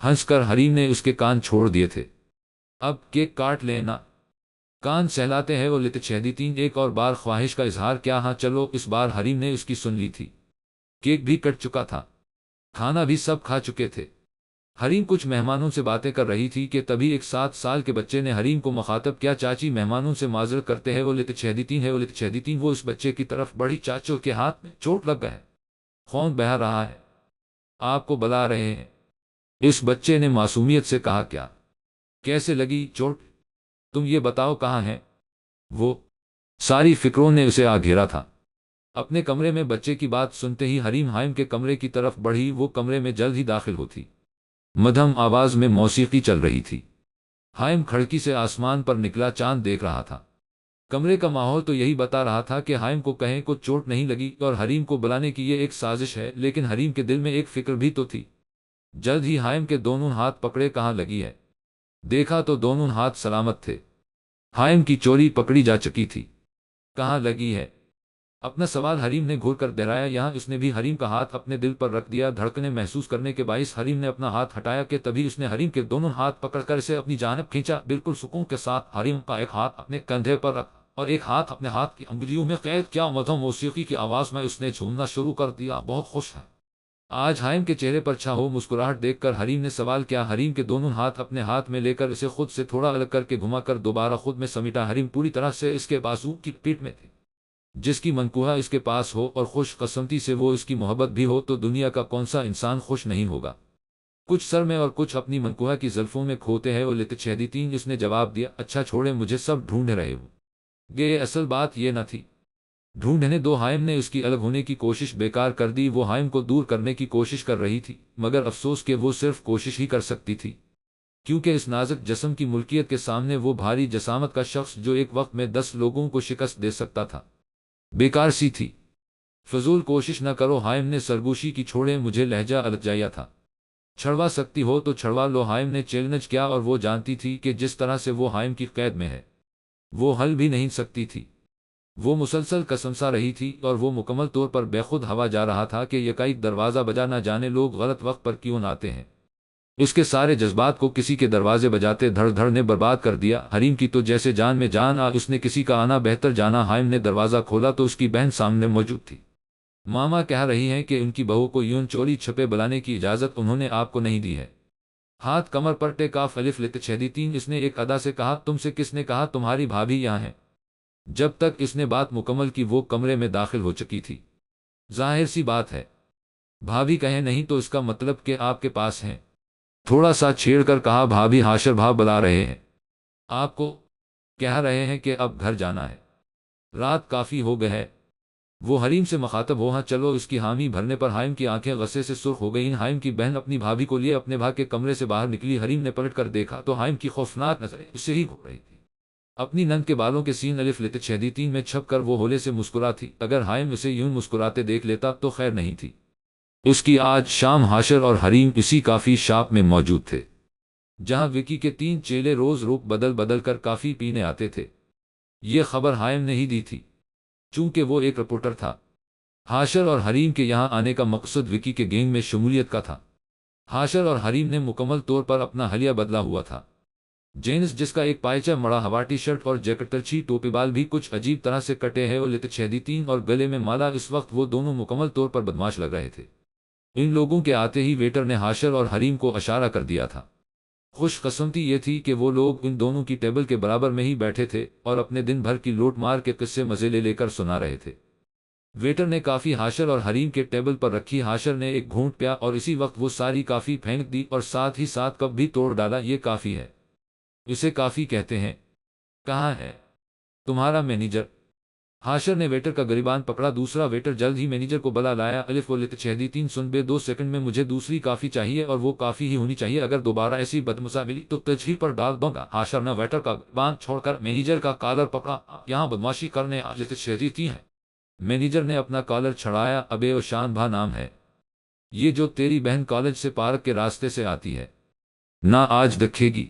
ہنس کر حریم نے اس کے کان چھوڑ دیے تھے۔ اب کیک کاٹ لینا کان سہلاتے ہیں وہ لتچہدیتین ایک اور بار خواہش کا اظہار کیا ہاں چلو۔ اس بار حریم نے اس کی سن لی تھی۔ کیک بھی کٹ چکا تھا کھانا بھی سب کھا چکے تھے۔ حریم کچھ مہمانوں سے باتیں کر رہی تھی کہ تبھی ایک 7 سال کے بچے نے حریم کو مخاطب کیا چاچی مہمانوں سے معذرت کرتے ہیں وہ لتچہدیتین ہے وہ لتچہدیتین۔ وہ اس بچے کی طرف بڑھی چاچو کے ہاتھ میں چوٹ لگ گئے خون بہہ رہا ہے آپ کو بلا رہے ہیں۔ اس بچے نے معصومیت سے کہا کیا کیسے لگی چوٹ تم یہ بتاؤ کہاں ہیں وہ؟ ساری فکروں نے اسے آ گھیرا تھا۔ اپنے کمرے میں بچے کی بات سنتے ہی حریم حائم کے کمرے کی طرف بڑھی۔ وہ کمرے میں جلد ہی داخل ہوتی۔ مدھم آواز میں موسیقی چل رہی تھی۔ حائم کھڑکی سے آسمان پر نکلا چاند دیکھ رہا تھا۔ کمرے کا ماحول تو یہی بتا رہا تھا کہ حائم کو کہیں کو چوٹ نہیں لگی اور حریم کو بلانے کی یہ ایک سازش ہے لیکن حریم کے دل میں ایک فکر بھی تو تھی۔ جلد ہی حائم کے دونوں ہاتھ پکڑے کہاں لگی ہے؟ دیکھا تو دونوں ہاتھ سلامت تھے۔ حائم کی چوری پکڑی جا چکی تھی۔ کہاں لگی ہے؟ اپنا سوال حریم نے گھور کر دہرایا۔ یہاں اس نے بھی حریم کا ہاتھ اپنے دل پر رکھ دیا۔ دھڑکنیں محسوس کرنے کے باعث حریم نے اپنا ہاتھ ہٹایا کہ تبھی اس نے حریم کے دونوں ہاتھ پکڑ کر اسے اپنی جانب کھینچا بالکل سکون کے ساتھ۔ حریم کا ایک ہاتھ اپنے کندھے پر رکھ اور ایک ہاتھ اپنے ہاتھ کی انگلیوں میں قید کیا۔ مدھم موسیقی کی آواز میں اس نے جھومنا شروع کر دیا۔ بہت خوش ہے آج حائم کے چہرے پر چھا ہو مسکراہٹ دیکھ کر حریم نے سوال کیا۔ حریم کے دونوں ہاتھ اپنے ہاتھ میں لے کر اسے خود سے تھوڑا الگ کر کے گھما کر دوبارہ خود میں سمیٹا۔ حریم پوری طرح سے اس کے بازو کی پیٹ میں تھے۔ جس کی منقوہ اس کے پاس ہو اور خوش قسمتی سے وہ اس کی محبت بھی ہو تو دنیا کا کون سا انسان خوش نہیں ہوگا۔ کچھ سر میں اور کچھ اپنی منقوہ کی زلفوں میں کھوتے ہیں۔ لتچہدیتین اس نے جواب دیا، اچھا چھوڑے، مجھے سب ڈھونڈ رہے ہو گے، اصل بات یہ نہ تھی ڈھونڈنے دو۔ حائم نے اس کی الگ ہونے کی کوشش بیکار کر دی۔ وہ حائم کو دور کرنے کی کوشش کر رہی تھی، مگر افسوس کہ وہ صرف کوشش ہی کر سکتی تھی، کیونکہ اس نازک جسم کی ملکیت کے سامنے وہ بھاری جسامت کا شخص جو ایک وقت میں 10 لوگوں کو شکست دے سکتا تھا بیکار سی تھی۔ فضول کوشش نہ کرو، حائم نے سرگوشی کی، چھوڑے، مجھے لہجہ الجھایا تھا، چھڑوا سکتی ہو تو چھڑوا لو۔ حائم نے چیلنج کیا اور وہ جانتی تھی کہ جس طرح سے وہ حائم کی قید میں ہے وہ ہل بھی نہیں سکتی تھی۔ وہ مسلسل کسمسا رہی تھی اور وہ مکمل طور پر بے خود ہوا جا رہا تھا کہ یکائک دروازہ بجا، نہ جانے لوگ غلط وقت پر کیوں آتے ہیں۔ اس کے سارے جذبات کو کسی کے دروازے بجاتے دھڑ دھڑ نے برباد کر دیا۔ حریم کی تو جیسے جان میں جان آ، اس نے کسی کا آنا بہتر جانا۔ حائم نے دروازہ کھولا تو اس کی بہن سامنے موجود تھی۔ ماما کہہ رہی ہیں کہ ان کی بہو کو یوں چوری چھپے بلانے کی اجازت انہوں نے آپ کو نہیں دی ہے۔ ہاتھ کمر پر ٹیکاف الف لتچہدیتین، اس نے ایک ادا سے کہا، تم سے کس نے کہا تمہاری بھابھی یہاں ہے؟ جب تک اس نے بات مکمل کی وہ کمرے میں داخل ہو چکی تھی۔ ظاہر سی بات ہے بھابھی کہیں نہیں تو اس کا مطلب کہ آپ کے پاس ہیں۔ تھوڑا سا چھیڑ کر کہا، بھابھی حاشر بھا بلا رہے ہیں آپ کو، کہہ رہے ہیں کہ اب گھر جانا ہے، رات کافی ہو گئے ہے۔ وہ حریم سے مخاطب ہو، ہاں چلو۔ اس کی حامی بھرنے پر حائم کی آنکھیں غصے سے سرخ ہو گئیں۔ حائم کی بہن اپنی بھابھی کو لیے اپنے بھا کے کمرے سے باہر نکلی۔ حریم نے پلٹ کر دیکھا تو حائم کی خوفناک نظریں اس سے ہی گھور رہی تھی۔ اپنی ننگ کے بالوں کے سین الف لتچہدیتین میں چھپ کر وہ ہولے سے مسکرا تھی۔ اگر حائم اسے یوں مسکراتے دیکھ لیتا تو خیر نہیں تھی۔ اس کی آج شام حاشر اور حریم اسی کافی شاپ میں موجود تھے جہاں وکی کے 3 چیلے روز روک بدل بدل کر کافی پینے آتے تھے۔ یہ خبر حائم نے ہی دی تھی، چونکہ وہ ایک رپورٹر تھا۔ حاشر اور حریم کے یہاں آنے کا مقصد وکی کے گینگ میں شمولیت کا تھا۔ حاشر اور حریم نے مکمل طور پر اپنا حلیہ بدلا ہوا تھا۔ جینس جس کا ایک پائچہ مڑا ہوا ٹی شرٹ اور جیکٹ، ترچھی ٹوپی، بال بھی کچھ عجیب طرح سے کٹے ہیں اور لتچہدیتین اور گلے میں مالا۔ اس وقت وہ دونوں مکمل طور پر بدماش لگ رہے تھے۔ ان لوگوں کے آتے ہی ویٹر نے حاشر اور حریم کو اشارہ کر دیا تھا۔ خوش قسمتی یہ تھی کہ وہ لوگ ان دونوں کی ٹیبل کے برابر میں ہی بیٹھے تھے اور اپنے دن بھر کی لوٹ مار کے قصے مزے لے لے کر سنا رہے تھے۔ ویٹر نے کافی حاشر اور حریم کے ٹیبل پر رکھی۔ حاشر نے ایک گھونٹ پیا اور اسی وقت وہ ساری کافی پھینک دی اور ساتھ ہی ساتھ کپ بھی توڑ ڈالا۔ یہ کافی ہے، اسے کافی کہتے ہیں۔ کہاں ہے تمہارا مینیجر؟ حاشر نے ویٹر کا گریبان پکڑا۔ دوسرا ویٹر جلد ہی مینیجر کو بلا لایا۔ الف و لتچہدیتین، سن بے، 2 سیکنڈ میں مجھے دوسری کافی چاہیے اور وہ کافی ہی ہونی چاہیے۔ اگر دوبارہ ایسی بدمزہ ملی تو تجھیل پر ڈال دوں گا۔ حاشر نے ویٹر کا گریبان چھوڑ کر مینیجر کا کالر پکڑا۔ یہاں بدماشی کرنے لتچہدیتین ہے۔ مینیجر نے اپنا کالر چھڑایا۔ ابے او شان بھا نام ہے یہ، جو تیری بہن کالج سے پارک کے راستے سے آتی ہے نہ آج دکھے گی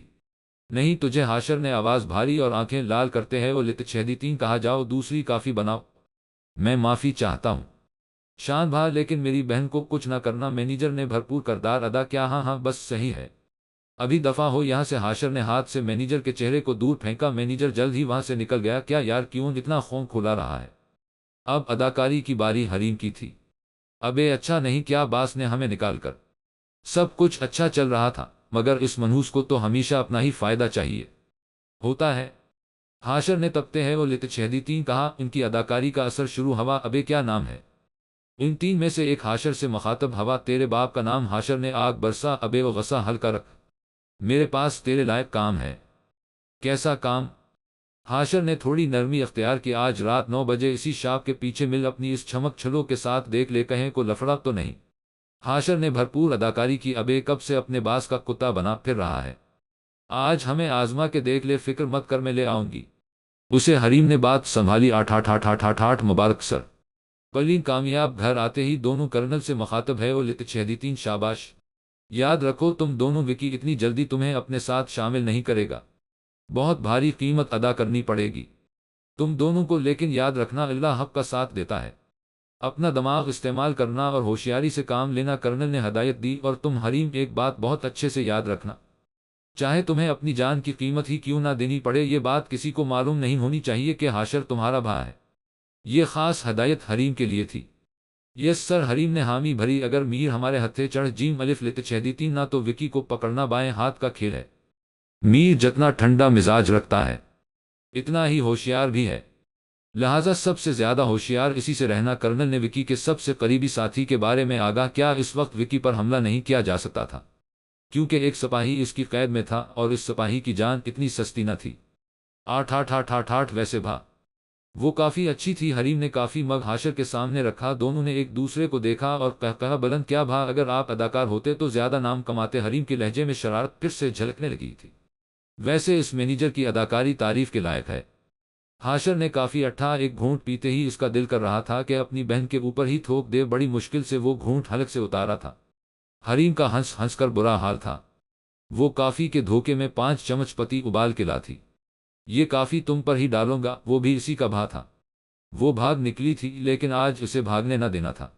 نہیں تجھے۔ حاشر نے آواز بھاری اور آنکھیں لال کرتے ہیں اور لتچہدیتین، کہا جاؤ دوسری کافی بناؤ۔ میں معافی چاہتا ہوں شان بھا، لیکن میری بہن کو کچھ نہ کرنا۔ مینیجر نے بھرپور کردار ادا کیا۔ ہاں ہاں بس صحیح ہے، ابھی دفعہ ہو یہاں سے۔ حاشر نے ہاتھ سے مینیجر کے چہرے کو دور پھینکا۔ مینیجر جلد ہی وہاں سے نکل گیا۔ کیا یار، کیوں اتنا خون کھلا رہا ہے؟ اب اداکاری کی باری حریم کی تھی۔ ابے اچھا نہیں کیا باس نے ہمیں نکال کر؟ سب کچھ اچھا چل رہا تھا، مگر اس منحوس کو تو ہمیشہ اپنا ہی فائدہ چاہیے ہوتا ہے۔ حاشر نے تپتے ہیں اور لتچہدیتین، کہا ان کی اداکاری کا اثر شروع ہوا۔ ابے کیا نام ہے ان 3 میں سے ایک حاشر سے مخاطب ہوا۔ تیرے باپ کا نام؟ حاشر نے آگ برسا۔ ابے وہ غصہ ہلکا رکھ، میرے پاس تیرے لائق کام ہے۔ کیسا کام؟ حاشر نے تھوڑی نرمی اختیار کی۔ آج رات 9 بجے اسی شاپ کے پیچھے مل، اپنی اس چمک چھلو کے ساتھ دیکھ لے، کہیں کو لفڑا تو نہیں؟ حاشر نے بھرپور اداکاری کی۔ ابے کب سے اپنے باس کا کتا بنا پھر رہا ہے؟ آج ہمیں آزما کے دیکھ لے، فکر مت کر، میں لے آؤں گی اسے۔ حریم نے بات سنبھالی۔ 8 مبارک سر۔ پلین کامیاب۔ گھر آتے ہی دونوں کرنل سے مخاطب ہے اور لتچہدیتین، شاباش، یاد رکھو تم دونوں، وکی اتنی جلدی تمہیں اپنے ساتھ شامل نہیں کرے گا، بہت بھاری قیمت ادا کرنی پڑے گی تم دونوں کو، لیکن یاد رکھنا اللہ حق کا ساتھ دیتا ہے، اپنا دماغ استعمال کرنا اور ہوشیاری سے کام لینا۔ کرنل نے ہدایت دی۔ اور تم حریم، ایک بات بہت اچھے سے یاد رکھنا، چاہے تمہیں اپنی جان کی قیمت ہی کیوں نہ دینی پڑے، یہ بات کسی کو معلوم نہیں ہونی چاہیے کہ حاشر تمہارا بھا ہے۔ یہ خاص ہدایت حریم کے لیے تھی۔ یس سر، حریم نے حامی بھری۔ اگر میر ہمارے ہتھے چڑھ جیم الف لت چھیدیتی نہ تو وکی کو پکڑنا بائیں ہاتھ کا کھیل ہے۔ میر جتنا ٹھنڈا مزاج رکھتا ہے اتنا ہی ہوشیار بھی ہے، لہذا سب سے زیادہ ہوشیار اسی سے رہنا۔ کرنل نے وکی کے سب سے قریبی ساتھی کے بارے میں آگاہ کیا۔ اس وقت وکی پر حملہ نہیں کیا جا سکتا تھا کیونکہ ایک سپاہی اس کی قید میں تھا اور اس سپاہی کی جان اتنی سستی نہ تھی۔ آٹھ آٹھ آٹھ آٹھ آٹھ ویسے بھا وہ کافی اچھی تھی۔ حریم نے کافی مگ حاشر کے سامنے رکھا، دونوں نے ایک دوسرے کو دیکھا اور کہا بلند کیا بھا، اگر آپ اداکار ہوتے تو زیادہ نام کماتے۔ حریم کے لہجے میں شرارت پھر سے جھلکنے لگی تھی۔ ویسے اس مینیجر کی اداکاری تعریف کے لائق ہے۔ حاشر نے کافی اٹھا، ایک گھونٹ پیتے ہی اس کا دل کر رہا تھا کہ اپنی بہن کے اوپر ہی تھوک دے۔ بڑی مشکل سے وہ گھونٹ حلق سے اتارا تھا۔ حریم کا ہنس ہنس کر برا حال تھا۔ وہ کافی کے دھوکے میں 5 چمچ پتی ابال کے لا تھی۔ یہ کافی تم پر ہی ڈالوں گا، وہ بھی اسی کا بھا تھا۔ وہ بھاگ نکلی تھی لیکن آج اسے بھاگنے نہ دینا تھا۔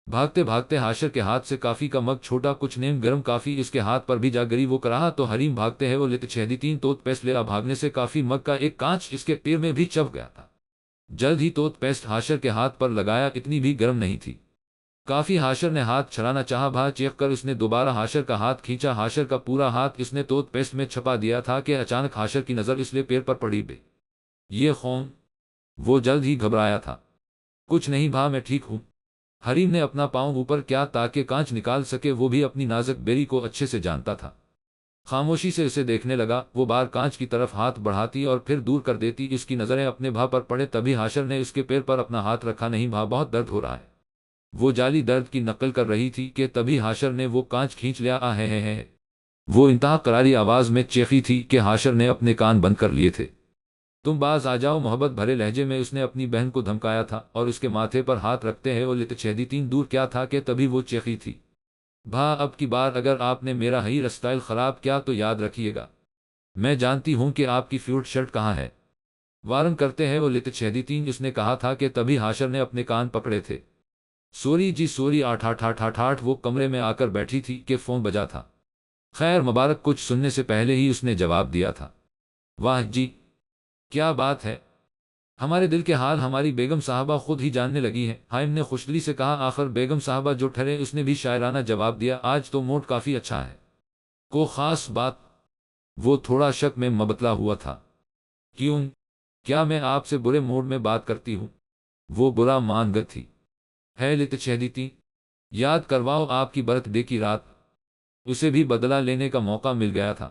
بھاگتے بھاگتے حاشر کے ہاتھ سے کافی کا مگ چھوٹا، کچھ نیم گرم کافی اس کے ہاتھ پر بھی جا گری۔ وہ کراہا تو حریم بھاگتے ہیں وہ لیتے چھیدی تین ٹوت پیسٹ لے آ۔ بھاگنے سے کافی مگ کا ایک کانچ اس کے پیر میں بھی چبھ گیا تھا۔ جلد ہی ٹوت پیسٹ حاشر کے ہاتھ پر لگایا، اتنی بھی گرم نہیں تھی۔ کافی حاشر نے ہاتھ چھڑانا چاہا، بھا چیخ کر اس نے دوبارہ حاشر کا ہاتھ کھینچا۔ حاشر کا پورا ہاتھ اس نے ٹوت پیسٹ میں چھپا دیا تھا کہ اچانک حاشر کی نظر اس لے پیر پر پڑی۔ بے یہ خون! وہ جلد ہی گھبرایا تھا۔ کچھ نہیں بھا، میں ٹھیک ہوں۔ حریم نے اپنا پاؤں اوپر کیا تاکہ کانچ نکال سکے، وہ بھی اپنی نازک بیری کو اچھے سے جانتا تھا۔ خاموشی سے اسے دیکھنے لگا، وہ بار کانچ کی طرف ہاتھ بڑھاتی اور پھر دور کر دیتی۔ اس کی نظریں اپنے بھا پر پڑے تبھی حاشر نے اس کے پیر پر اپنا ہاتھ رکھا۔ نہیں بھا، بہت درد ہو رہا ہے۔ وہ جعلی درد کی نقل کر رہی تھی کہ تبھی حاشر نے وہ کانچ کھینچ لیا۔ ہے وہ انتہا قراری آواز میں چیخی تھی کہ حاشر نے اپنے کان بند کر لیے تھے۔ تم باز آ جاؤ، محبت بھرے لہجے میں اس نے اپنی بہن کو دھمکایا تھا اور اس کے ماتھے پر ہاتھ رکھتے ہیں وہ لیتے چھیدی تین دور کیا تھا کہ تبھی وہ چیخی تھی، بھا اب کی بار اگر آپ نے میرا ہیئر اسٹائل خراب کیا تو یاد رکھیے گا، میں جانتی ہوں کہ آپ کی فیوٹ شرٹ کہاں ہے۔ وارن کرتے ہیں وہ لیتے چھیدی تین اس نے کہا تھا کہ تبھی حاشر نے اپنے کان پکڑے تھے۔ سوری جی سوری۔ آٹھ آٹھ آٹھ آٹھ آٹھ وہ کمرے میں آ کر بیٹھی تھی کہ فون بجا تھا۔ خیر مبارک، کچھ سننے سے پہلے ہی اس نے جواب دیا تھا۔ واہ جی، کیا بات ہے، ہمارے دل کے حال ہماری بیگم صاحبہ خود ہی جاننے لگی ہیں۔ حائم نے خوشدلی سے کہا، آخر بیگم صاحبہ جو ٹھہرے۔ اس نے بھی شاعرانہ جواب دیا، آج تو موڈ کافی اچھا ہے۔ کو خاص بات؟ وہ تھوڑا شک میں مبتلا ہوا تھا۔ کیوں؟ کیا میں آپ سے برے موڈ میں بات کرتی ہوں؟ وہ برا مان گئی تھی۔ ہے لیتے چھیدیتی، یاد کرواؤ آپ کی برتھ ڈے کی رات، اسے بھی بدلہ لینے کا موقع مل گیا تھا۔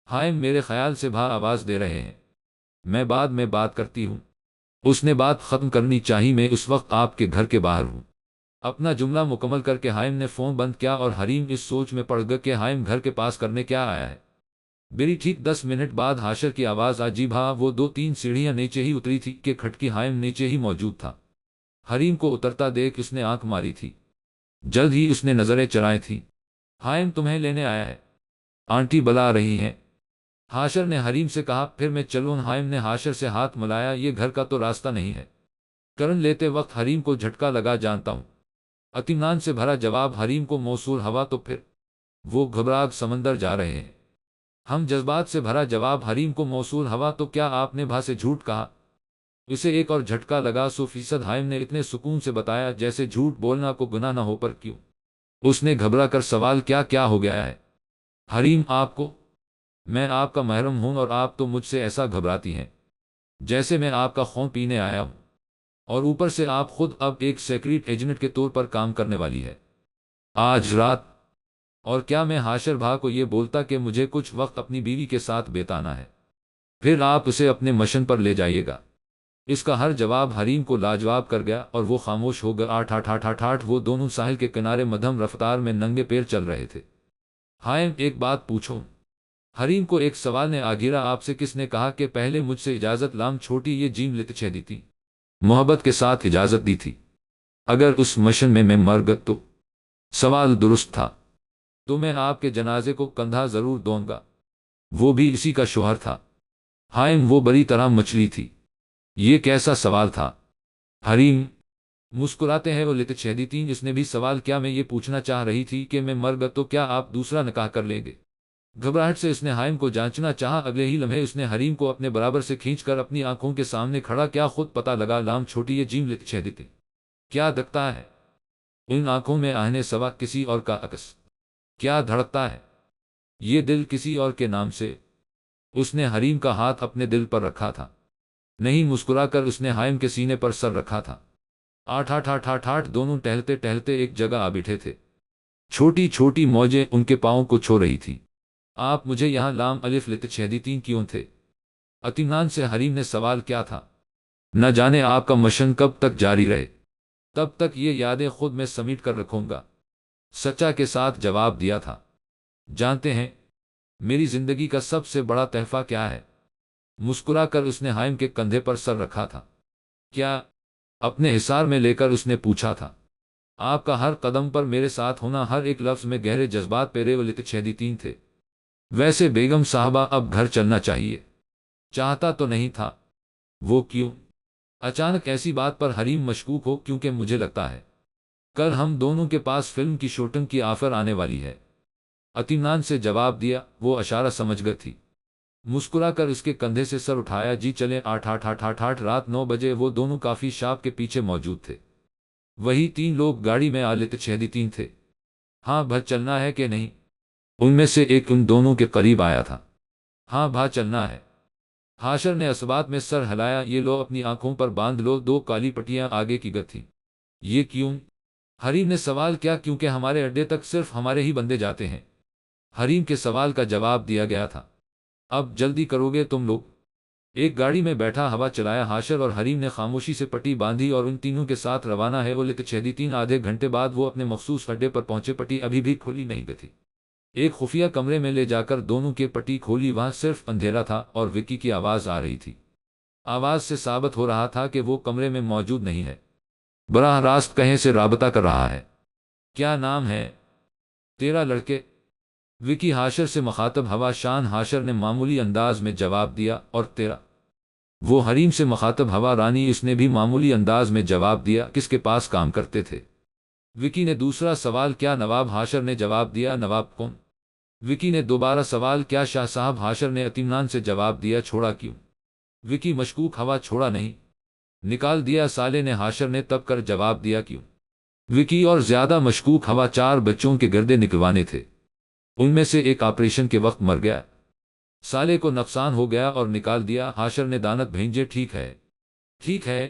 حائم میرے خیال سے بھا آواز دے رہے ہیں، میں بعد میں بات کرتی ہوں۔ اس نے بات ختم کرنی چاہی، میں اس وقت آپ کے گھر کے باہر ہوں۔ اپنا جملہ مکمل کر کے حائم نے فون بند کیا اور حریم اس سوچ میں پڑ گیا کہ حائم گھر کے پاس کرنے کیا آیا ہے۔ میری ٹھیک 10 منٹ بعد حاشر کی آواز آ، جی بھا۔ وہ 2-3 سیڑھیاں نیچے ہی اتری تھی کہ کھٹکی حائم نیچے ہی موجود تھا۔ حریم کو اترتا دیکھ اس نے آنکھ ماری تھی، جلد ہی اس نے نظریں چرائی تھیں۔ حائم تمہیں لینے آیا ہے، آنٹی بلا رہی ہیں، حاشر نے حریم سے کہا۔ پھر میں چلوں؟ حائم نے حاشر سے ہاتھ ملایا، یہ گھر کا تو راستہ نہیں ہے۔ کرن لیتے وقت حریم کو جھٹکا لگا، جانتا ہوں، اطمینان سے بھرا جواب حریم کو موصول ہوا تو پھر وہ گھبراہٹ سمندر جا رہے ہیں۔ ہم جذبات سے بھرا جواب حریم کو موصول ہوا تو کیا آپ نے بھا سے جھوٹ کہا؟ اسے ایک اور جھٹکا لگا، 100% حائم نے اتنے سکون سے بتایا جیسے جھوٹ بولنا کو گناہ نہ ہو، پر کیوں؟ اس نے گھبرا کر سوال کیا ہو گیا ہے؟ حریم آپ کو، میں آپ کا محرم ہوں اور آپ تو مجھ سے ایسا گھبراتی ہیں جیسے میں آپ کا خون پینے آیا ہوں، اور اوپر سے آپ خود اب ایک سیکریٹ ایجنٹ کے طور پر کام کرنے والی ہے آج رات۔ اور کیا میں حاشر بھا کو یہ بولتا کہ مجھے کچھ وقت اپنی بیوی کے ساتھ بتانا ہے، پھر آپ اسے اپنے مشن پر لے جائیے گا؟ اس کا ہر جواب حریم کو لاجواب کر گیا اور وہ خاموش ہو گیا۔ آٹھ آٹھ آٹھ آٹھ آٹھ وہ دونوں ساحل کے کنارے مدھم رفتار میں ننگے پیر چل رہے تھے۔ حائم ایک بات پوچھوں؟ حریم کو ایک سوال نے آگھیرا، آپ سے کس نے کہا کہ پہلے مجھ سے اجازت لام چھوٹی یہ جیم لیتے چھیدی تھی؟ محبت کے ساتھ اجازت دی تھی۔ اگر اس مشن میں مر گیا تو؟ سوال درست تھا، تو میں آپ کے جنازے کو کندھا ضرور دوں گا، وہ بھی اسی کا شوہر تھا۔ حائم وہ بری طرح مچلی تھی، یہ کیسا سوال تھا؟ حریم مسکراتے ہیں وہ لیتے چھیدی تین، اس نے بھی سوال کیا؟ میں یہ پوچھنا چاہ رہی تھی کہ میں مر گیا تو کیا آپ دوسرا نکاح کر لیں گے؟ گھبراہٹ سے اس نے حائم کو جانچنا چاہا، اگلے ہی لمحے اس نے حریم کو اپنے برابر سے کھینچ کر اپنی آنکھوں کے سامنے کھڑا کیا۔ خود پتہ لگا لام چھوٹی یہ جیم لیتے چھیدی تھی، کیا دکھتا ہے؟ ان آنکھوں میں آہنے سوا کسی اور کا عکس کیا دھڑکتا ہے؟ یہ دل کسی اور کے نام سے؟ اس نے حریم کا ہاتھ اپنے دل پر رکھا تھا، نہیں مسکرا کر اس نے حائم کے سینے پر سر رکھا تھا۔ آٹھ آٹھ آٹھ آٹھ آٹھ دونوں ٹہلتے ٹہلتے ایک جگہ آ بیٹھے تھے۔ چھوٹی چھوٹی موجیں ان کے پاؤں کو چھو رہی تھی۔ آپ مجھے یہاں لام الف لت چھیدی تین کیوں تھے؟ اطمینان سے حریم نے سوال کیا تھا۔ نہ جانے آپ کا مشن کب تک جاری رہے، تب تک یہ یادیں خود میں سمیٹ کر رکھوں گا، سچا کے ساتھ جواب دیا تھا۔ جانتے ہیں میری زندگی کا سب سے بڑا تحفہ کیا ہے؟ مسکرا کر اس نے حائم کے کندھے پر سر رکھا تھا۔ کیا؟ اپنے حصار میں لے کر اس نے پوچھا تھا۔ آپ کا ہر قدم پر میرے ساتھ ہونا، ہر ایک لفظ میں گہرے جذبات پیرے ولت چھیدی تین تھے۔ ویسے بیگم صاحبہ اب گھر چلنا چاہیے۔ چاہتا تو نہیں تھا۔ وہ کیوں؟ اچانک ایسی بات پر حریم مشکوک ہو، کیونکہ مجھے لگتا ہے کل ہم دونوں کے پاس فلم کی شوٹنگ کی آفر آنے والی ہے۔ اطمینان سے جواب دیا۔ وہ اشارہ سمجھ گئی تھی۔ مسکرا کر اس کے کندھے سے سر اٹھایا۔ جی چلیں۔ آٹھ آٹھ آٹھ آٹھ آٹھ رات 9 بجے وہ دونوں کافی شاپ کے پیچھے موجود تھے۔ وہی 3 لوگ گاڑی میں آلت چھیدی تین تھے۔ ہاں بھا چلنا ہے کہ نہیں؟ ان میں سے ایک ان دونوں کے قریب آیا تھا۔ ہاں بھا چلنا ہے۔ حاشر نے اسبات میں سر ہلایا۔ یہ لو اپنی آنکھوں پر باندھ لو۔ 2 کالی پٹیاں آگے کی گئی تھیں۔ یہ کیوں؟ حریم نے سوال کیا۔ کیونکہ ہمارے اڈے تک صرف ہمارے ہی بندے جاتے ہیں۔ حریم کے سوال کا جواب دیا گیا تھا۔ اب جلدی کرو گے تم لوگ؟ ایک گاڑی میں بیٹھا ہوا چلایا حاشر اور حریم نے خاموشی سے پٹی باندھی اور ان تینوں کے ساتھ روانہ ہے وہ لت چھیدی تین۔ آدھے گھنٹے بعد وہ اپنے مخصوص اڈے پر پہنچے۔ پٹی ابھی بھی کھولی نہیں گئی تھی۔ ایک خفیہ کمرے میں لے جا کر دونوں کی پٹی کھولی۔ وہاں صرف اندھیرا تھا اور وکی کی آواز آ رہی تھی۔ آواز سے ثابت ہو رہا تھا کہ وہ کمرے میں موجود نہیں ہے، براہ راست کہیں سے رابطہ کر رہا ہے۔ کیا نام ہے تیرا لڑکے؟ وکی حاشر سے مخاطب ہوا۔ شان حاشر نے معمولی انداز میں جواب دیا۔ اور تیرا؟ وہ حریم سے مخاطب ہوا۔ رانی اس نے بھی معمولی انداز میں جواب دیا۔ کس کے پاس کام کرتے تھے؟ وکی نے دوسرا سوال کیا؟ نواب حاشر نے جواب دیا۔ نواب کون؟ وکی نے دوبارہ سوال کیا۔ شاہ صاحب حاشر نے اطمینان سے جواب دیا۔ چھوڑا کیوں؟ وکی مشکوک ہوا۔ چھوڑا نہیں، نکال دیا۔ سالے نے حاشر نے تب کر جواب دیا۔ کیوں؟ وکی اور زیادہ مشکوک ہوا۔ 4 بچوں کے گردے نکلوانے تھے، ان میں سے ایک آپریشن کے وقت مر گیا، سالے کو نقصان ہو گیا اور نکال دیا۔ حاشر نے دانت بھینجے۔ ٹھیک ہے ٹھیک ہے،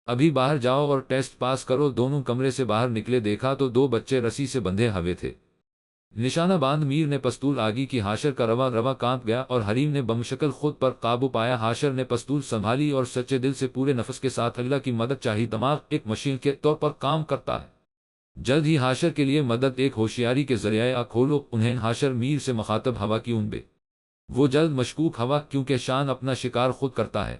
ابھی باہر جاؤ اور ٹیسٹ پاس کرو۔ دونوں کمرے سے باہر نکلے، دیکھا تو 2 بچے رسی سے بندھے ہوئے تھے۔ نشانہ باندھ میر نے پستول آگی کی۔ حاشر کا روا روا کانپ گیا اور حریم نے بمشکل خود پر قابو پایا۔ حاشر نے پستول سنبھالی اور سچے دل سے پورے نفس کے ساتھ اللہ کی مدد چاہی۔ دماغ ایک مشین کے طور پر کام کرتا ہے، جلد ہی حاشر کے لیے مدد ایک ہوشیاری کے ذریعے کھولو انہیں۔ حاشر میر سے مخاطب ہوا کی ان بے وہ جلد مشکوک ہوا، کیونکہ شان اپنا شکار خود کرتا ہے،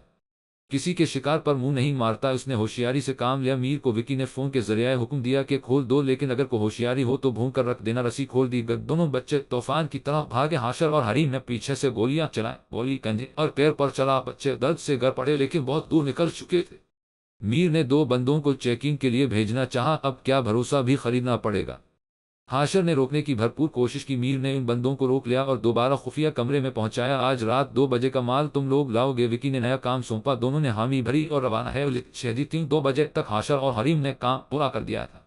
کسی کے شکار پر منہ نہیں مارتا۔ اس نے ہوشیاری سے کام لیا۔ میر کو وکی نے فون کے ذریعے حکم دیا کہ کھول دو، لیکن اگر کو ہوشیاری ہو تو بھون کر رکھ دینا۔ رسی کھول دی گئی۔ دونوں بچے طوفان کی طرح بھاگے۔ حاشر اور حریم نے پیچھے سے گولیاں چلائیں۔ گولی کندھے اور پیر پر چلا۔ بچے درد سے گر پڑے لیکن بہت دور نکل چکے تھے۔ میر نے 2 بندوں کو چیکنگ کے لیے بھیجنا چاہا۔ اب کیا بھروسہ بھی خریدنا پڑے گا۔ حاشر نے روکنے کی بھرپور کوشش کی۔ میر نے ان بندوں کو روک لیا اور دوبارہ خفیہ کمرے میں پہنچایا۔ آج رات 2 بجے کا مال تم لوگ لاؤ گے، وکی نے نیا کام سونپا۔ دونوں نے حامی بھری اور روانہ ہے چھیدی تین۔ 2 بجے تک حاشر اور حریم نے کام پورا کر دیا تھا۔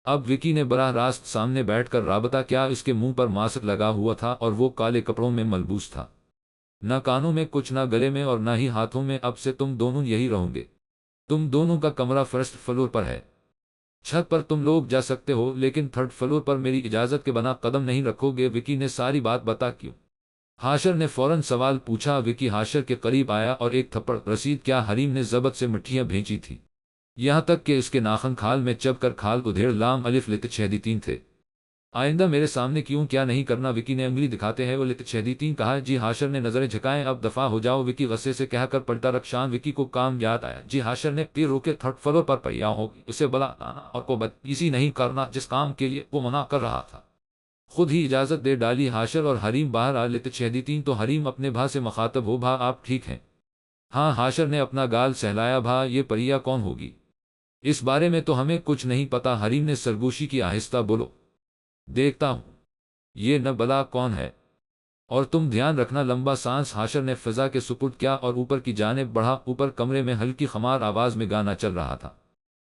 اب وکی نے براہ راست سامنے بیٹھ کر رابطہ کیا۔ اس کے منہ پر ماسک لگا ہوا تھا اور وہ کالے کپڑوں میں ملبوس تھا، نہ کانوں میں کچھ، نہ گلے میں اور نہ ہی ہاتھوں میں۔ اب سے تم دونوں یہی رہو گے۔ تم دونوں کا کمرہ فرسٹ فلور پر ہے، چھت پر تم لوگ جا سکتے ہو، لیکن 3rd فلور پر میری اجازت کے بنا قدم نہیں رکھو گے۔ وکی نے ساری بات بتا۔ کیوں؟ حاشر نے فوراً سوال پوچھا۔ وکی حاشر کے قریب آیا اور ایک تھپڑ رسید کیا؟ حریم نے ضبط سے مٹھیاں بھینچی تھی، یہاں تک کہ اس کے ناخن کھال میں چب کر کھال ادھیڑ لام الف لت چھیدی تین تھے۔ آئندہ میرے سامنے کیوں کیا نہیں کرنا؟ وکی نے انگلی دکھاتے ہیں وہ لت چھیدی تین کہا۔ جی حاشر نے نظریں جھکائیں۔ اب دفاع ہو جاؤ، وکی غصے سے کہہ کر پلٹا رکھ۔ شان وکی کو کام یاد آیا۔ جی حاشر نے پیر روکے۔ 3rd فلور پر پیا ہوگی، اسے بلانا اور کو بدتمیزی نہیں کرنا جس کام کے لیے وہ منع کر رہا تھا۔ خود ہی اجازت دے ڈالی۔ حاشر اور حریم باہر آ لت چھیدی تین تو حریم اپنے بھا سے مخاطب ہو۔ بھا آپ ٹھیک ہیں؟ ہاں۔ حاشر نے اپنا گال سہلایا۔ بھا یہ پریا کون ہوگی؟ اس بارے میں تو ہمیں کچھ نہیں پتا۔ حریم نے سرگوشی کی۔ آہستہ بولو، دیکھتا ہوں یہ نہ بلا کون ہے، اور تم دھیان رکھنا۔ لمبا سانس حاشر نے فضا کے سپرد کیا اور اوپر کی جانب بڑھا۔ اوپر کمرے میں ہلکی خمار آواز میں گانا چل رہا تھا۔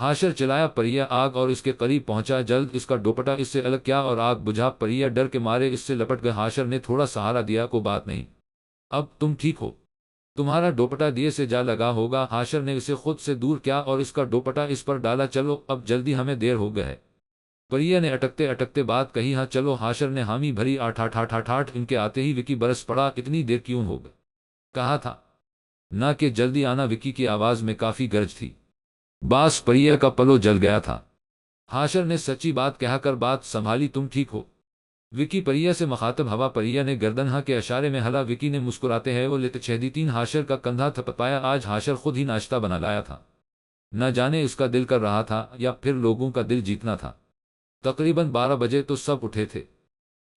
حاشر چلایا، پریا آگ اور اس کے قریب پہنچا، جلد اس کا دوپٹہ اس سے الگ کیا اور آگ بجھا۔ پریا ڈر کے مارے اس سے لپٹ گئے۔ حاشر نے تھوڑا سہارا دیا، کو بات نہیں، اب تم ٹھیک ہو، تمہارا دوپٹہ دیے سے جا لگا ہوگا۔ حاشر نے اسے خود سے دور کیا اور اس کا دوپٹہ اس پر ڈالا۔ چلو اب جلدی، ہمیں دیر ہو گئی ہے، پریا نے اٹکتے اٹکتے بات کہی۔ ہاں چلو، حاشر نے حامی بھری۔ آٹھ آٹھ آٹھ آٹھ آٹھ، ان کے آتے ہی وکی برس پڑا۔ اتنی دیر کیوں ہو گئی؟ کہا تھا نہ کہ جلدی آنا۔ وکی کی آواز میں کافی گرج تھی۔ باس پریا کا پلو جل گیا تھا۔ حاشر نے سچی بات کہہ کر بات سنبھالی، تم ٹھیک ہو؟ وکی پریا سے مخاطب ہوا۔ پریا نے گردن ہاں کے اشارے میں ہلا۔ وکی نے مسکراتے ہیں وہ لتچھیدی حاشر کا کندھا تھپتایا۔ آج حاشر خود ہی ناشتہ بنا لایا تھا، نہ جانے اس کا دل کر رہا تھا یا پھر لوگوں کا دل جیتنا تھا۔ تقریباً 12 بجے تو سب اٹھے تھے۔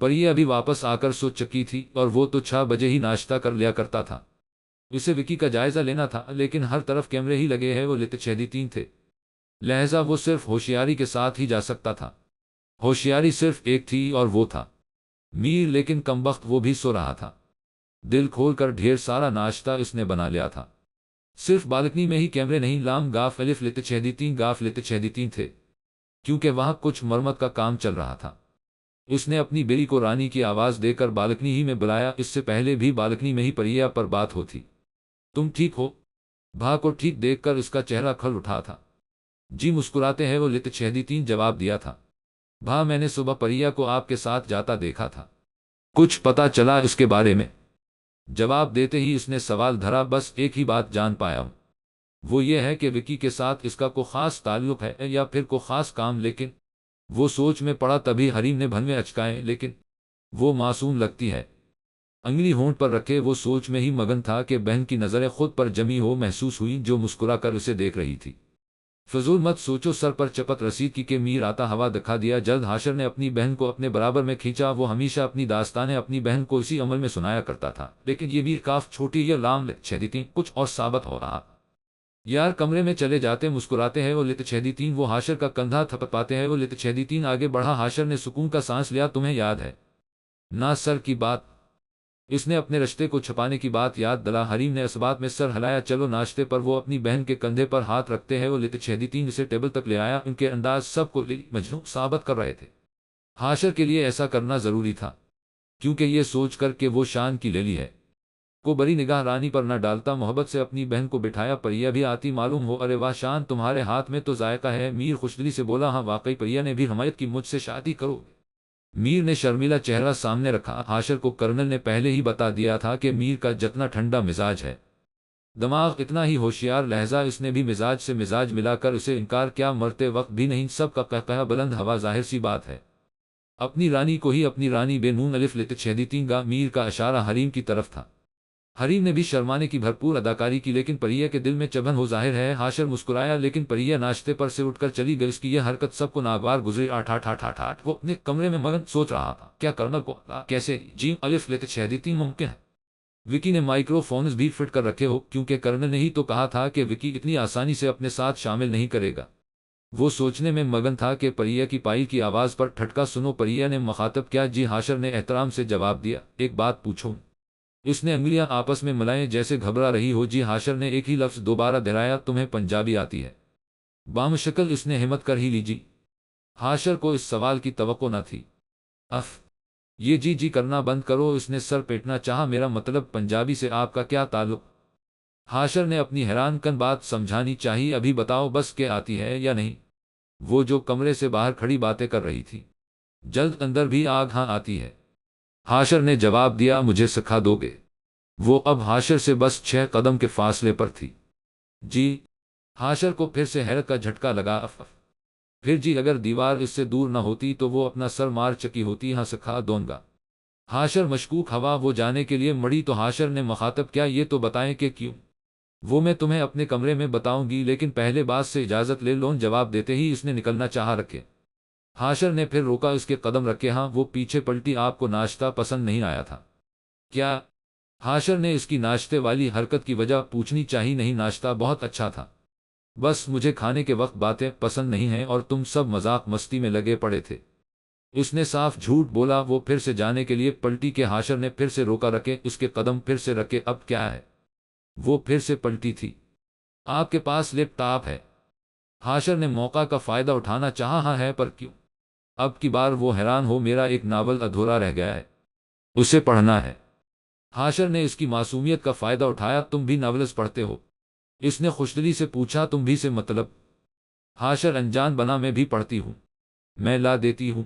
پریا بھی واپس آ کر سو چکی تھی اور وہ تو 6 بجے ہی ناشتہ کر لیا کرتا تھا۔ اسے وکی کا جائزہ لینا تھا، لیکن ہر طرف کیمرے ہی لگے ہیں۔ وہ لتچھیدی تھے، لہذا وہ صرف ہوشیاری کے ساتھ ہی جا سکتا تھا۔ ہوشیاری صرف ایک تھی اور وہ تھا میر، لیکن کمبخت وہ بھی سو رہا تھا۔ دل کھول کر ڈھیر سارا ناشتہ اس نے بنا لیا تھا۔ صرف بالکنی میں ہی کیمرے نہیں، لام گاف الف لتچھیدی گاف لتچھیدی تھے، کیونکہ وہاں کچھ مرمت کا کام چل رہا تھا۔ اس نے اپنی بیری کو رانی کی آواز دے کر بالکنی ہی میں بلایا۔ اس سے پہلے بھی بالکنی میں ہی پریا پر بات ہوتی۔ تم ٹھیک ہو؟ بھا کو ٹھیک دیکھ کر اس کا چہرہ کھل اٹھا تھا۔ جی، مسکراتے ہیں وہ لتچھیدی جواب دیا تھا۔ بھا، میں نے صبح پریا کو آپ کے ساتھ جاتا دیکھا تھا، کچھ پتا چلا اس کے بارے میں؟ جواب دیتے ہی اس نے سوال دھرا۔ بس ایک ہی بات جان پایا ہوں، وہ یہ ہے کہ وکی کے ساتھ اس کا کوئی خاص تعلق ہے یا پھر کوئی خاص کام۔ لیکن وہ سوچ میں پڑا، تبھی حریم نے بھنویں اچکائے۔ لیکن وہ معصوم لگتی ہے، انگلی ہونٹ پر رکھے وہ سوچ میں ہی مگن تھا کہ بہن کی نظریں خود پر جمی ہو محسوس ہوئی، جو مسکرا کر اسے دیکھ رہی تھی۔ فضول مت سوچو، سر پر چپت رسید کی کہ میر آتا ہوا دکھا دیا۔ جلد حاشر نے اپنی بہن کو اپنے برابر میں کھینچا۔ وہ ہمیشہ اپنی داستانیں اپنی بہن کو اسی عمل میں سنایا کرتا تھا، لیکن یہ میر کاف چھوٹی یا لام لتچھیدی کچھ اور ثابت ہو رہا۔ یار، کمرے میں چلے جاتے، مسکراتے ہیں وہ لتچھیدی وہ حاشر کا کندھا تھپتاتے ہیں وہ لتچھیدی آگے بڑھا۔ حاشر نے سکون کا سانس لیا۔ تمہیں یاد ہے نا سر کی بات؟ اس نے اپنے رشتے کو چھپانے کی بات یاد دلا۔ حریم نے اس بات میں سر ہلایا۔ چلو ناشتے پر وہ اپنی بہن کے کندھے پر ہاتھ رکھتے ہیں وہ لتچھیدی اسے ٹیبل تک لے آیا۔ ان کے انداز سب کو مجنون ثابت کر رہے تھے۔ حاشر کے لیے ایسا کرنا ضروری تھا، کیونکہ یہ سوچ کر کہ وہ شان کی لیلی ہے، کو بڑی نگاہ رانی پر نہ ڈالتا، محبت سے اپنی بہن کو بٹھایا۔ پریا بھی آتی معلوم ہو۔ ارے واہ شان، تمہارے ہاتھ میں تو ذائقہ ہے، میر خوشدلی سے بولا۔ ہاں واقعی پریا نے بھی حمایت کی، مجھ سے شادی کرو گے؟ میر نے شرمیلا چہرہ سامنے رکھا۔ حاشر کو کرنل نے پہلے ہی بتا دیا تھا کہ میر کا جتنا ٹھنڈا مزاج ہے، دماغ اتنا ہی ہوشیار، لہذا اس نے بھی مزاج سے مزاج ملا کر اسے انکار کیا۔ مرتے وقت بھی نہیں، سب کا قہقہہ بلند ہوا، ظاہر سی بات ہے اپنی رانی کو ہی اپنی رانی بے نون الف لتچھیدی گا۔ میر کا اشارہ حریم کی طرف تھا۔ حریم نے بھی شرمانے کی بھرپور اداکاری کی، لیکن پریا کے دل میں چبھن ہو ظاہر ہے۔ حاشر مسکرایا، لیکن پریا ناشتے پر سے اٹھ کر چلی گئی۔ اس کی یہ حرکت سب کو ناگوار گزری۔ آٹھ آٹھ آٹھ آٹھ آٹھ، وہ اپنے کمرے میں مگن سوچ رہا تھا، کیا کرنل کو کیسے جیم الف لتچھیدی ممکن ہے؟ وکی نے مائکرو فونز بھی فٹ کر رکھے ہو، کیونکہ کرنل نے ہی تو کہا تھا کہ وکی اتنی آسانی سے اپنے ساتھ شامل نہیں کرے گا۔ وہ سوچنے میں مگن تھا کہ پریا کی پائی کی آواز پر ٹھٹکا سنو۔ پریا نے مخاطب کیا؟ جی۔ حاشر نے احترام سے جواب دیا، ایک بات پوچھوں؟ اس نے انگلیاں آپس میں ملائیں جیسے گھبرا رہی ہو۔ جی۔ حاشر نے ایک ہی لفظ دوبارہ دہرایا، تمہیں پنجابی آتی ہے؟ بامشکل اس نے ہمت کر ہی لی۔ جی۔ حاشر کو اس سوال کی توقع نہ تھی۔ یہ جی جی کرنا بند کرو، اس نے سر پیٹنا چاہا۔ میرا مطلب پنجابی سے آپ کا کیا تعلق؟ حاشر نے اپنی حیران کن بات سمجھانی چاہی۔ ابھی بتاؤ بس کہ آتی ہے یا نہیں؟ وہ جو کمرے سے باہر کھڑی باتیں کر رہی تھی، جلد اندر بھی آگ ہاں آتی ہے، حاشر نے جواب دیا۔ مجھے سکھا دو گے؟ وہ اب حاشر سے بس 6 قدم کے فاصلے پر تھی۔ جی۔ حاشر کو پھر سے حیرت کا جھٹکا لگا۔ پھر جی، اگر دیوار اس سے دور نہ ہوتی تو وہ اپنا سر مار چکی ہوتی۔ ہاں سکھا دوں گا۔ حاشر مشکوک ہوا، وہ جانے کے لیے مڑی تو حاشر نے مخاطب کیا، یہ تو بتائیں کہ کیوں؟ وہ میں تمہیں اپنے کمرے میں بتاؤں گی، لیکن پہلے بات سے اجازت لے لو۔ جواب دیتے ہی اس نے نکلنا چاہا رکھے۔ حاشر نے پھر روکا، اس کے قدم رکھے۔ ہاں وہ پیچھے پلٹی۔ آپ کو ناشتہ پسند نہیں آیا تھا کیا؟ حاشر نے اس کی ناشتے والی حرکت کی وجہ پوچھنی چاہی۔ نہیں، ناشتہ بہت اچھا تھا، بس مجھے کھانے کے وقت باتیں پسند نہیں ہیں اور تم سب مذاق مستی میں لگے پڑے تھے۔ اس نے صاف جھوٹ بولا۔ وہ پھر سے جانے کے لیے پلٹی کہ حاشر نے پھر سے روکا، رکھے اس کے قدم پھر سے رکھے۔ اب کیا ہے؟ وہ پھر سے پلٹی تھی۔ آپ کے پاس لیپ ٹاپ ہے؟ حاشر نے موقع کا فائدہ اٹھانا چاہا ہے پر کیوں؟ اب کی بار وہ حیران ہو میرا ایک ناول ادھورا رہ گیا ہے، اسے پڑھنا ہے۔ حاشر نے اس کی معصومیت کا فائدہ اٹھایا، تم بھی ناولز پڑھتے ہو؟ اس نے خوشدلی سے پوچھا، تم بھی سے مطلب؟ حاشر انجان بنا، میں بھی پڑھتی ہوں، میں لا دیتی ہوں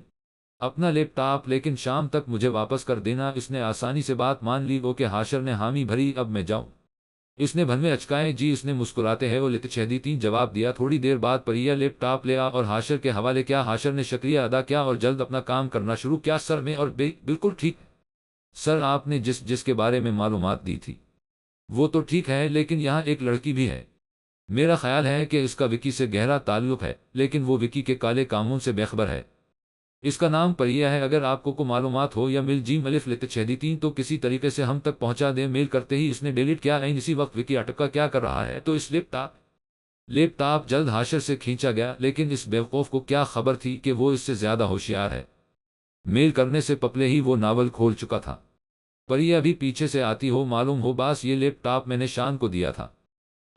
اپنا لیپ ٹاپ، لیکن شام تک مجھے واپس کر دینا۔ اس نے آسانی سے بات مان لی۔ وہ کہ حاشر نے حامی بھری، اب میں جاؤں؟ اس نے بھنویں اچکائے، جی۔ اس نے مسکراتے ہے وہ لتچہدیتین جواب دیا۔ تھوڑی دیر بعد پریا لیپ ٹاپ لے آ اور حاشر کے حوالے کیا۔ حاشر نے شکریہ ادا کیا اور جلد اپنا کام کرنا شروع کیا۔ سر میں اور بالکل ٹھیک سر، آپ نے جس کے بارے میں معلومات دی تھی وہ تو ٹھیک ہے، لیکن یہاں ایک لڑکی بھی ہے۔ میرا خیال ہے کہ اس کا وکی سے گہرا تعلق ہے، لیکن وہ وکی کے کالے کاموں سے بے خبر ہے۔ اس کا نام پریا ہے، اگر آپ کو معلومات ہو یا مل جیم الف لتچہدیتین تو کسی طریقے سے ہم تک پہنچا دیں۔ میل کرتے ہی اس نے ڈیلیٹ کیا۔ اسی وقت وکی اٹکا کیا کر رہا ہے تو اس لیپ ٹاپ جلد حاشر سے کھینچا گیا، لیکن اس بیوقوف کو کیا خبر تھی کہ وہ اس سے زیادہ ہوشیار ہے۔ میل کرنے سے پہلے ہی وہ ناول کھول چکا تھا۔ پریا بھی پیچھے سے آتی ہو، معلوم ہو باس یہ لیپ ٹاپ میں نے شان کو دیا تھا۔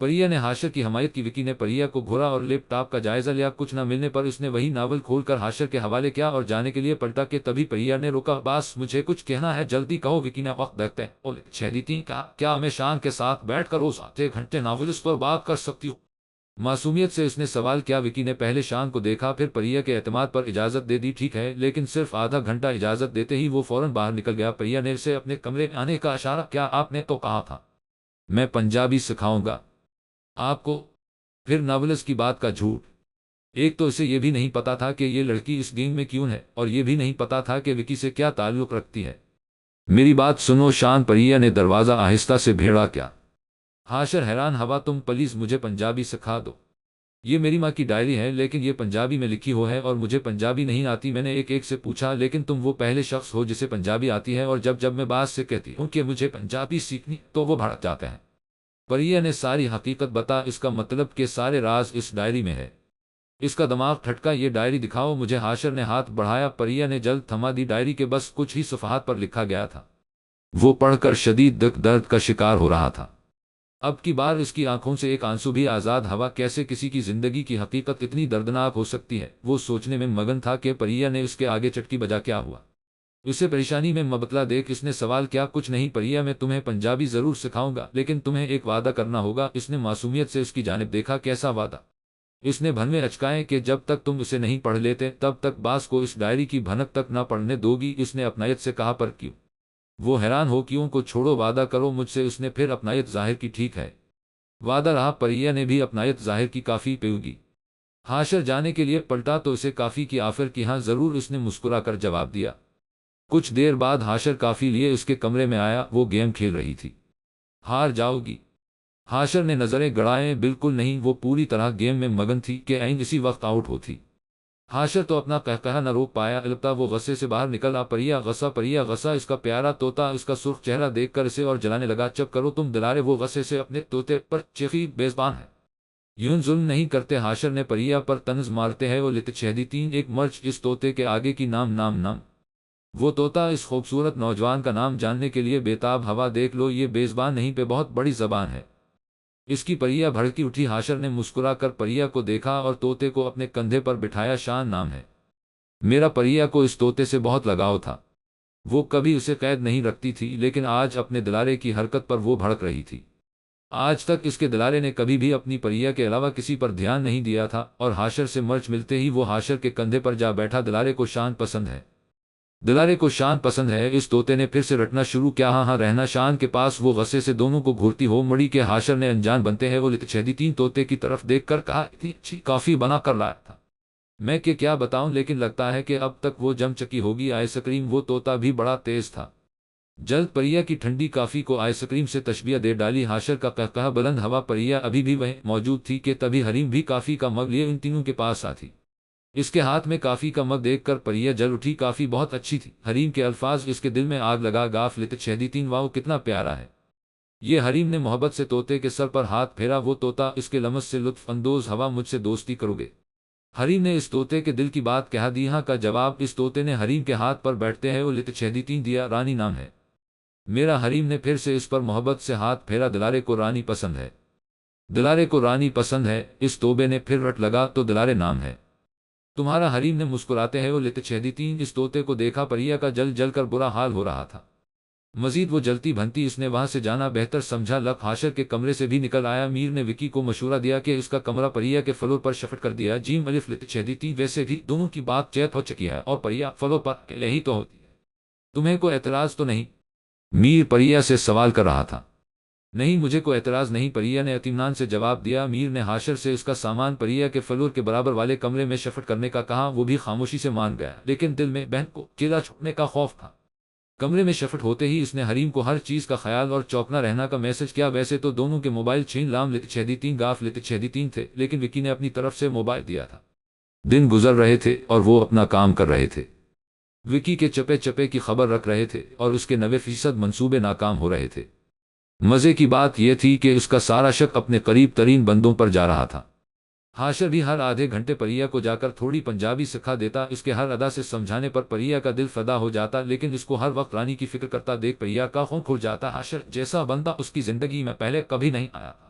پریا نے حاشر کی حمایت کی۔ وکی نے پریا کو گھورا اور لیپ ٹاپ کا جائزہ لیا۔ کچھ نہ ملنے پر اس نے وہی ناول کھول کر حاشر کے حوالے کیا اور جانے کے لیے پلٹا کہ تبھی پریا نے روکا۔ باس مجھے کچھ کہنا ہے، جلدی کہو۔ وکی نے وقت دیکھتے ہیں لتچہدیتین کہا، کیا میں شان کے ساتھ بیٹھ کر روز آدھے گھنٹے ناولس پر بات کر سکتی ہوں؟ معصومیت سے اس نے سوال کیا۔ وکی نے پہلے شان کو دیکھا، پھر پریا کے اعتماد پر اجازت دے دی۔ ٹھیک ہے، لیکن صرف آدھا گھنٹہ۔ اجازت دیتے ہی وہ فوراً باہر نکل گیا۔ پریا نے اسے اپنے کمرے میں آنے کا اشارہ کیا۔ آپ نے تو کہا تھا میں پنجابی سکھاؤں گا آپ کو، پھر ناولس کی بات کا جھوٹ۔ ایک تو اسے یہ بھی نہیں پتا تھا کہ یہ لڑکی اس گینگ میں کیوں ہے، اور یہ بھی نہیں پتا تھا کہ وکی سے کیا تعلق رکھتی ہے۔ میری بات سنو شان، پریا نے دروازہ آہستہ سے بھیڑا۔ کیا؟ حاشر حیران ہوا، تم پلیز مجھے پنجابی سکھا دو۔ یہ میری ماں کی ڈائری ہے، لیکن یہ پنجابی میں لکھی ہو ہے اور مجھے پنجابی نہیں آتی۔ میں نے ایک سے پوچھا، لیکن تم وہ پہلے شخص ہو جسے پنجابی آتی ہے، اور جب میں باس سے کہتی ہوں کہ مجھے پنجابی سیکھنی تو وہ بھڑک جاتے ہیں۔ پریا نے ساری حقیقت بتا، اس کا مطلب کہ سارے راز اس ڈائری میں ہے۔ اس کا دماغ ٹھٹکا۔ یہ ڈائری دکھاؤ مجھے۔ حاشر نے ہاتھ بڑھایا، پریا نے جلد تھما دی۔ ڈائری کے بس کچھ ہی صفحات پر لکھا گیا تھا۔ وہ پڑھ کر شدید درد کا شکار ہو رہا تھا۔ اب کی بار اس کی آنکھوں سے ایک آنسو بھی آزاد ہوا۔ کیسے کسی کی زندگی کی حقیقت اتنی دردناک ہو سکتی ہے؟ وہ سوچنے میں مگن تھا کہ پریا نے اس کے آگے چٹکی بجا۔ کیا ہوا؟ اسے پریشانی میں مبتلا دیکھ اس نے سوال کیا۔ کچھ نہیں پریا، میں تمہیں پنجابی ضرور سکھاؤں گا، لیکن تمہیں ایک وعدہ کرنا ہوگا۔ اس نے معصومیت سے اس کی جانب دیکھا۔ کیسا وعدہ؟ اس نے بھنویں اچکائے کہ جب تک تم اسے نہیں پڑھ لیتے تب تک باس کو اس ڈائری کی بھنک تک نہ پڑھنے دو گی۔ اس نے اپنائیت سے کہا، پر کیوں؟ وہ حیران ہو، کیوں کو چھوڑو، وعدہ کرو مجھ سے۔ اس نے پھر اپنائیت ظاہر کی۔ ٹھیک ہے، وعدہ رہا۔ پریا نے بھی اپنائیت ظاہر کی۔ کافی پیوگی؟ حاشر جانے کے لیے پلٹا تو اسے کافی کی آفر کی۔ ہاں ضرور، اس نے مسکرا کر جواب دیا۔ کچھ دیر بعد حاشر کافی لیے اس کے کمرے میں آیا۔ وہ گیم کھیل رہی تھی۔ ہار جاؤ گی؟ حاشر نے نظریں گڑائیں۔ بالکل نہیں، وہ پوری طرح گیم میں مگن تھی کہ عین اسی وقت آؤٹ ہوتی۔ حاشر تو اپنا قہقہہ نہ روک پایا، البتہ وہ غصے سے باہر نکل آ۔ پریا غصہ، پریا غصہ، اس کا پیارا طوطا اس کا سرخ چہرہ دیکھ کر اسے اور جلانے لگا۔ چپ کرو تم دلارے، وہ غصے سے اپنے طوطے پر چیخی، بیزبان ہے، یوں ظلم نہیں کرتے۔ حاشر نے پریا پر طنز مارتے ہے وہ لتچہدیتین ایک مرچ اس طوطے کے آگے کی نام۔ وہ طوطا اس خوبصورت نوجوان کا نام جاننے کے لیے بےتاب ہوا۔ دیکھ لو، یہ بیزبان نہیں پہ بہت بڑی زبان ہے اس کی۔ پریا بھڑکی اٹھی۔ حاشر نے مسکرا کر پریا کو دیکھا اور طوطے کو اپنے کندھے پر بٹھایا۔ شان نام ہے میرا۔ پریا کو اس طوطے سے بہت لگاؤ تھا۔ وہ کبھی اسے قید نہیں رکھتی تھی، لیکن آج اپنے دلارے کی حرکت پر وہ بھڑک رہی تھی۔ آج تک اس کے دلارے نے کبھی بھی اپنی پریا کے علاوہ کسی پر دھیان نہیں دیا تھا، اور حاشر سے مرچ ملتے ہی وہ حاشر کے کندھے پر جا بیٹھا۔ دلارے کو شان پسند ہے، دلارے کو شان پسند ہے۔ اس طوطے نے پھر سے رٹنا شروع کیا۔ ہاں رہنا شان کے پاس۔ وہ غصے سے دونوں کو گھورتی ہو مڑی کہ حاشر نے انجان بنتے ہیں وہ لتچہدیتین طوطے کی طرف دیکھ کر کہا، اتنی اچھی کافی بنا کر لایا تھا میں کہ کیا بتاؤں، لیکن لگتا ہے کہ اب تک وہ جم چکی ہوگی آئس کریم۔ وہ طوطا بھی بڑا تیز تھا۔ جلد پریا کی ٹھنڈی کافی کو آئس کریم سے تشبیہ دے ڈالی۔ حاشر کا قہقہہ بلند ہوا۔ پریا ابھی بھی وہیں موجود تھی کہ تبھی حریم بھی کافی کا مگ لیے ان تینوں کے پاس آتی۔ اس کے ہاتھ میں کافی کا مگ دیکھ کر پریا جل اٹھی۔ کافی بہت اچھی تھی۔ حریم کے الفاظ اس کے دل میں آگ لگا۔ گاف لتچہدیتین، واؤ کتنا پیارا ہے یہ۔ حریم نے محبت سے طوطے کے سر پر ہاتھ پھیرا۔ وہ طوطا اس کے لمس سے لطف اندوز ہوا۔ مجھ سے دوستی کرو گے؟ حریم نے اس طوطے کے دل کی بات کہہ دی۔ ہاں کا جواب اس طوطے نے حریم کے ہاتھ پر بیٹھتے ہیں وہ لتچہدیتین دیا۔ رانی نام ہے میرا۔ حریم نے پھر سے اس پر محبت سے ہاتھ پھیرا۔ دلارے کو رانی پسند ہے؟ دلارے کو رانی پسند ہے، اس توبے نے پھر رٹ لگا تو دلارے نام ہے تمہارا۔ حریم نے مسکراتے ہیں وہ لتچھیدی اس طوطے کو دیکھا، پریا کا جل جل کر برا حال ہو رہا تھا۔ مزید وہ جلتی بھنتی اس نے وہاں سے جانا بہتر سمجھا۔ لق حاشر کے کمرے سے بھی نکل آیا۔ میر نے وکی کو مشورہ دیا کہ اس کا کمرہ پریا کے فلور پر شفٹ کر دیا۔ جیم الف لتچھیدی ویسے بھی دونوں کی بات چیت ہو چکی ہے اور پریا فلور پر اکیلے ہی تو ہوتی ہے، تمہیں کوئی اعتراض تو نہیں؟ میر پریا سے سوال کر رہا تھا۔ نہیں، مجھے کوئی اعتراض نہیں، پریا نے اطمینان سے جواب دیا۔ میر نے حاشر سے اس کا سامان پریا کے فلور کے برابر والے کمرے میں شفٹ کرنے کا کہا، وہ بھی خاموشی سے مان گیا، لیکن دل میں بہن کو اکیلا چھوڑنے کا خوف تھا۔ کمرے میں شفٹ ہوتے ہی اس نے حریم کو ہر چیز کا خیال اور چوکنا رہنا کا میسج کیا۔ ویسے تو دونوں کے موبائل چھین لام لتچھیدی گاف لتچھیدی تھے، لیکن وکی نے اپنی طرف سے موبائل دیا تھا۔ دن گزر رہے تھے اور وہ اپنا کام کر رہے تھے، وکی کے چپے چپے کی خبر رکھ رہے تھے اور اس کے 90% منصوبے ناکام ہو رہے تھے۔ مزے کی بات یہ تھی کہ اس کا سارا شک اپنے قریب ترین بندوں پر جا رہا تھا۔ حاشر بھی ہر آدھے گھنٹے پریا کو جا کر تھوڑی پنجابی سکھا دیتا، اس کے ہر ادا سے سمجھانے پر پریا کا دل فدا ہو جاتا، لیکن اس کو ہر وقت رانی کی فکر کرتا دیکھ پریا کا خون کھل جاتا۔ حاشر جیسا بندہ اس کی زندگی میں پہلے کبھی نہیں آیا تھا۔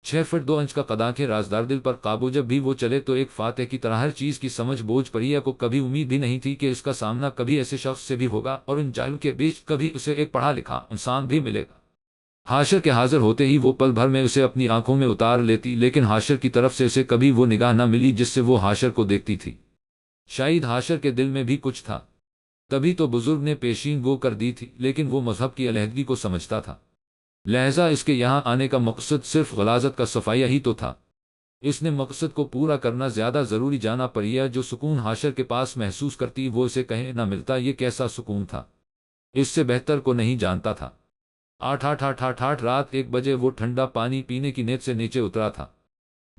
6 فٹ 2 انچ کا قدانکھیں رازدار دل پر قابو، جب بھی وہ چلے تو ایک فاتح کی طرح ہر چیز کی سمجھ بوجھ۔ پریا کو کبھی امید بھی نہیں تھی کہ اس کا سامنا کبھی ایسے شخص سے بھی ہوگا اور ان جاہلوں کے بیچ کبھی اسے ایک پڑھا لکھا انسان بھی ملے گا۔ حاشر کے حاضر ہوتے ہی وہ پل بھر میں اسے اپنی آنکھوں میں اتار لیتی، لیکن حاشر کی طرف سے اسے کبھی وہ نگاہ نہ ملی جس سے وہ حاشر کو دیکھتی تھی۔ شاید حاشر کے دل میں بھی کچھ تھا، تبھی تو بزرگ نے پیشین گو کر دی تھی، لیکن وہ مذہب کی علیحدگی کو سمجھتا تھا، لہذا اس کے یہاں آنے کا مقصد صرف غلاظت کا صفائیہ ہی تو تھا۔ اس نے مقصد کو پورا کرنا زیادہ ضروری جانا۔ پریا جو سکون حاشر کے پاس محسوس کرتی وہ اسے کہیں نہ ملتا۔ یہ کیسا سکون تھا، اس سے بہتر کو نہیں جانتا تھا۔ 8 رات 1 بجے وہ ٹھنڈا پانی پینے کی نیت سے نیچے اترا تھا۔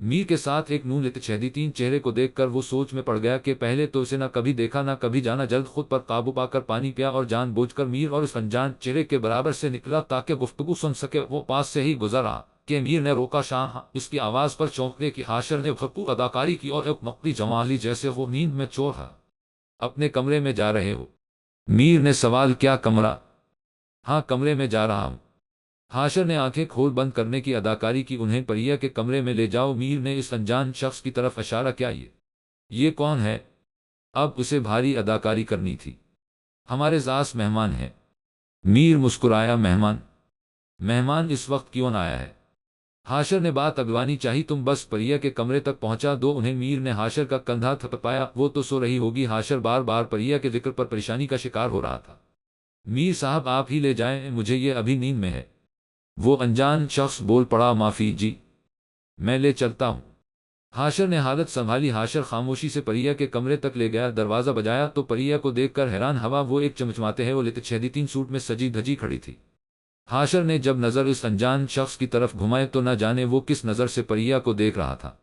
میر کے ساتھ ایک نون لتچھیدی چہرے کو دیکھ کر وہ سوچ میں پڑ گیا کہ پہلے تو اسے نہ کبھی دیکھا نہ کبھی جانا۔ جلد خود پر قابو پا کر پانی پیا اور جان بوجھ کر میر اور اس انجان چہرے کے برابر سے نکلا تاکہ گفتگو سن سکے۔ وہ پاس سے ہی گزرا کہ میر نے روکا، شاہ اس کی آواز پر چونکنے کی۔ حاشر نے بھرپور اداکاری کی اور ایک نقلی جمالی جیسے وہ نیند میں چور ہے۔ اپنے کمرے میں جا رہے ہو؟ میر نے سوال کیا۔ کمرہ؟ ہاں، کمرے میں جا رہا ہوں۔ حاشر نے آنکھیں کھول بند کرنے کی اداکاری کی۔ انہیں پریا کے کمرے میں لے جاؤ۔ میر نے اس انجان شخص کی طرف اشارہ کیا۔ یہ کون ہے؟ اب اسے بھاری اداکاری کرنی تھی۔ ہمارے خاص مہمان ہیں۔ میر مسکرایا۔ مہمان؟ مہمان اس وقت کیوں آیا ہے؟ حاشر نے بات اگوانی چاہی۔ تم بس پریا کے کمرے تک پہنچا دو انہیں۔ میر نے حاشر کا کندھا تھپایا۔ وہ تو سو رہی ہوگی۔ حاشر بار بار پریا کے ذکر پر پریشانی کا شکار ہو رہا تھا۔ میر صاحب آپ ہی لے جائیں، مجھے یہ ابھی نیند میں ہے۔ وہ انجان شخص بول پڑا۔ معافی جی، میں لے چلتا ہوں۔ حاشر نے حالت سنبھالی۔ حاشر خاموشی سے پریا کے کمرے تک لے گیا۔ دروازہ بجایا تو پریا کو دیکھ کر حیران ہوا۔ وہ ایک چمچماتے ہیں وہ لتچھیدی سوٹ میں سجی دھجی کھڑی تھی۔ حاشر نے جب نظر اس انجان شخص کی طرف گھمائے تو نہ جانے وہ کس نظر سے پریا کو دیکھ رہا تھا۔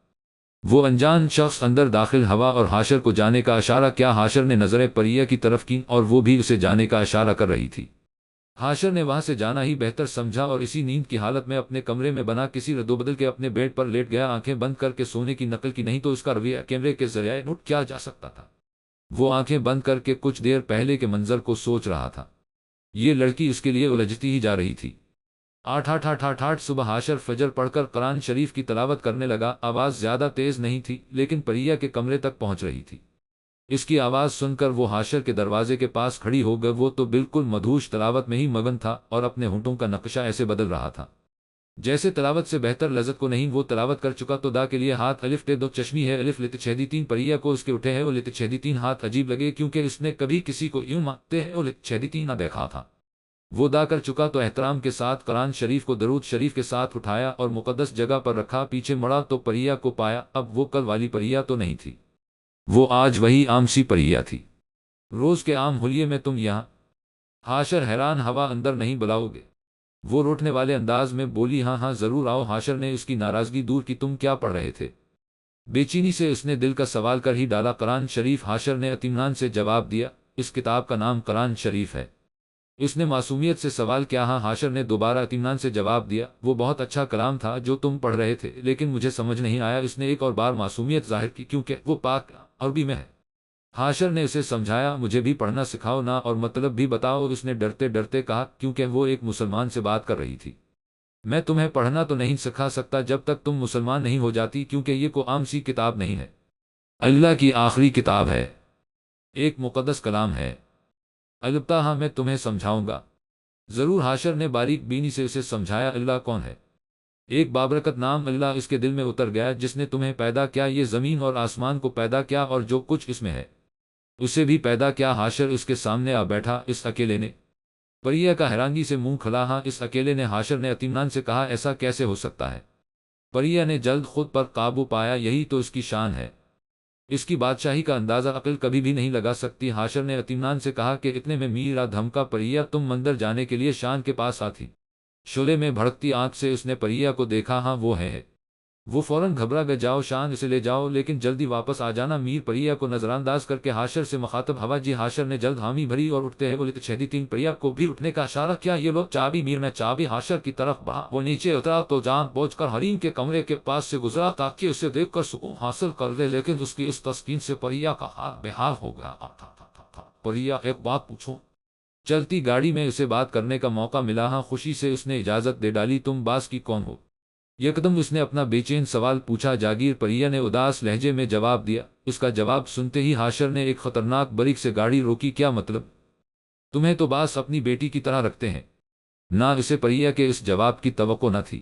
وہ انجان شخص اندر داخل ہوا اور حاشر کو جانے کا اشارہ کیا۔ حاشر نے نظریں پریا کی طرف کیں اور وہ بھی اسے جانے کا اشارہ کر رہی تھی۔ حاشر نے وہاں سے جانا ہی بہتر سمجھا اور اسی نیند کی حالت میں اپنے کمرے میں بنا کسی ردوبدل کے اپنے بیڈ پر لیٹ گیا۔ آنکھیں بند کر کے سونے کی نقل کی، نہیں تو اس کا رویہ کیمرے کے ذریعے نوٹ کیا جا سکتا تھا۔ وہ آنکھیں بند کر کے کچھ دیر پہلے کے منظر کو سوچ رہا تھا۔ یہ لڑکی اس کے لیے الجھتی ہی جا رہی تھی۔ 8 صبح حاشر فجر پڑھ کر قرآن شریف کی تلاوت کرنے لگا۔ آواز زیادہ تیز نہیں تھی، لیکن پریا کے کمرے تک پہنچ رہی تھی۔ اس کی آواز سن کر وہ حاشر کے دروازے کے پاس کھڑی ہو گئی۔ وہ تو بالکل مدہوش تلاوت میں ہی مگن تھا اور اپنے ہونٹوں کا نقشہ ایسے بدل رہا تھا جیسے تلاوت سے بہتر لذت کو نہیں وہ تلاوت کر چکا۔ تو دا کے لیے ہاتھ الف ٹے دو چشمی ہے الف لتچھیدی پریا کو اس کے اٹھے ہے وہ لتچھیدی ہاتھ عجیب لگے، کیونکہ اس نے کبھی کسی کو یوں مانگتے ہیں وہ لتچھیدی نہ دیکھا تھا۔ وہ دا کر چکا تو احترام کے ساتھ قرآن شریف کو درود شریف کے ساتھ اٹھایا اور مقدس جگہ پر رکھا۔ پیچھے مڑا تو پریا کو پایا۔ اب وہ کل والی پریا تو نہیں تھی، وہ آج وہی عام سی پریا تھی۔ روز کے عام حلیے میں تم یہاں؟ حاشر حیران ہوا۔ اندر نہیں بلاؤ گے؟ وہ روٹنے والے انداز میں بولی۔ ہاں ہاں ضرور آؤ۔ حاشر نے اس کی ناراضگی دور کی۔ تم کیا پڑھ رہے تھے؟ بے چینی سے اس نے دل کا سوال کر ہی ڈالا۔ قرآن شریف۔ حاشر نے اطمینان سے جواب دیا۔ اس کتاب کا نام قرآن شریف ہے؟ اس نے معصومیت سے سوال کیا۔ ہاں، حاشر نے دوبارہ اطمینان سے جواب دیا۔ وہ بہت اچھا کلام تھا جو تم پڑھ رہے تھے، لیکن مجھے سمجھ نہیں آیا۔ اس نے ایک اور بار معصومیت ظاہر کی، کیونکہ وہ پاک عربی میں ہے۔ حاشر نے اسے سمجھایا، مجھے بھی پڑھنا سکھاؤ نا، اور مطلب بھی بتاؤ۔ اس نے ڈرتے ڈرتے کہا، کیونکہ وہ ایک مسلمان سے بات کر رہی تھی۔ میں تمہیں پڑھنا تو نہیں سکھا سکتا جب تک تم مسلمان نہیں ہو جاتی، کیونکہ یہ کوئی عام سی کتاب نہیں ہے، اللہ کی آخری کتاب ہے، ایک مقدس کلام ہے۔ البتہ ہاں، میں تمہیں سمجھاؤں گا ضرور۔ حاشر نے باریک بینی سے اسے سمجھایا، اللہ کون ہے؟ ایک بابرکت نام اللہ اس کے دل میں اتر گیا، جس نے تمہیں پیدا کیا، یہ زمین اور آسمان کو پیدا کیا اور جو کچھ اس میں ہے، اسے بھی پیدا کیا۔ حاشر اس کے سامنے آ بیٹھا، اس اکیلے نے۔ پریا کا حیرانگی سے منہ کھلا، ہاں اس اکیلے نے؟ حاشر نے اطمینان سے کہا، ایسا کیسے ہو سکتا ہے؟ پریا نے جلد خود پر قابو پایا، یہی تو اس کی شان ہے، اس کی بادشاہی کا اندازہ عقل کبھی بھی نہیں لگا سکتی۔ حاشر نے اطمینان سے کہا کہ اتنے میں میرا دھمکا، پریا تم مندر جانے کے لیے شان کے پاس آتی۔ شعلے میں بھڑکتی آنکھ سے اس نے پریا کو دیکھا، ہاں وہ ہے۔ وہ فوراً گھبرا گیا، جاؤ شان، اسے لے جاؤ، لیکن جلدی واپس آ جانا۔ میر پریا کو نظر انداز کر کے حاشر سے مخاطب ہوا، جی۔ حاشر نے جلد حامی بھری اور اٹھتے ہیں بولے چھیدی تین پریا کو بھی اٹھنے کا اشارہ کیا، یہ لوگ چابی۔ میر نے چابی حاشر کی طرف بڑھا، وہ نیچے اترا تو جان بوجھ کر حریم کے کمرے کے پاس سے گزرا تاکہ اسے دیکھ کر سکون حاصل کر لے، لیکن اس کی اس تسکین سے پریا کا حال بے حال ہو گیا۔ پریا، ایک بات پوچھوں؟ چلتی گاڑی میں اسے بات کرنے کا موقع ملا، ہاں خوشی سے اس نے اجازت دے ڈالی، تم باز کی کون ہو؟ یکدم اس نے اپنا بے چین سوال پوچھا، جاگیر؟ پریا نے اداس لہجے میں جواب دیا۔ اس کا جواب سنتے ہی حاشر نے ایک خطرناک بریک سے گاڑی روکی، کیا مطلب؟ تمہیں تو باس اپنی بیٹی کی طرح رکھتے ہیں نہ؟ اسے پریا کے اس جواب کی توقع نہ تھی۔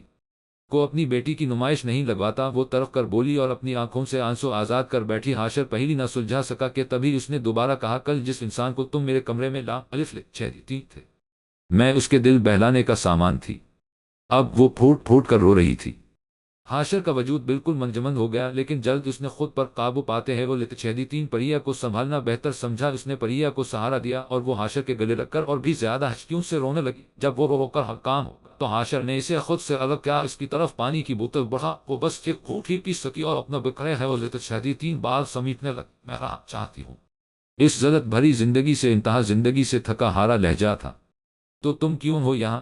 کو اپنی بیٹی کی نمائش نہیں لگواتا، وہ ترق کر بولی اور اپنی آنکھوں سے آنسو آزاد کر بیٹھی۔ حاشر پہلی نہ سلجھا سکا کہ تبھی اس نے دوبارہ کہا، کل جس انسان کو تم میرے کمرے میں چھیدتی تھے، میں اس کے دل بہلانے کا سامان تھی۔ اب وہ پھوٹ پھوٹ کر رو رہی تھی۔ حاشر کا وجود بالکل منجمد ہو گیا، لیکن جلد اس نے خود پر قابو پاتے ہیں وہ چھیدی پریا کو سنبھالنا بہتر سمجھا۔ اس نے پریا کو سہارا دیا اور وہ حاشر کے گلے رکھ کر اور بھی زیادہ ہچکیوں سے رونے لگی۔ جب وہ رو کر حکام ہو تو حاشر نے اسے خود سے الگ کیا، اس کی طرف پانی کی بوتل بڑھا، وہ بس ایک گھونٹ ہی پی سکی اور اپنا بکھرے ہے وہ چھیدی بال سمیٹنے لگ، میں راہ چاہتی ہوں۔ اس ذلت بھری زندگی سے، انتہا زندگی سے تھکا ہارا لہجہ تھا۔ تو تم کیوں ہو یہاں؟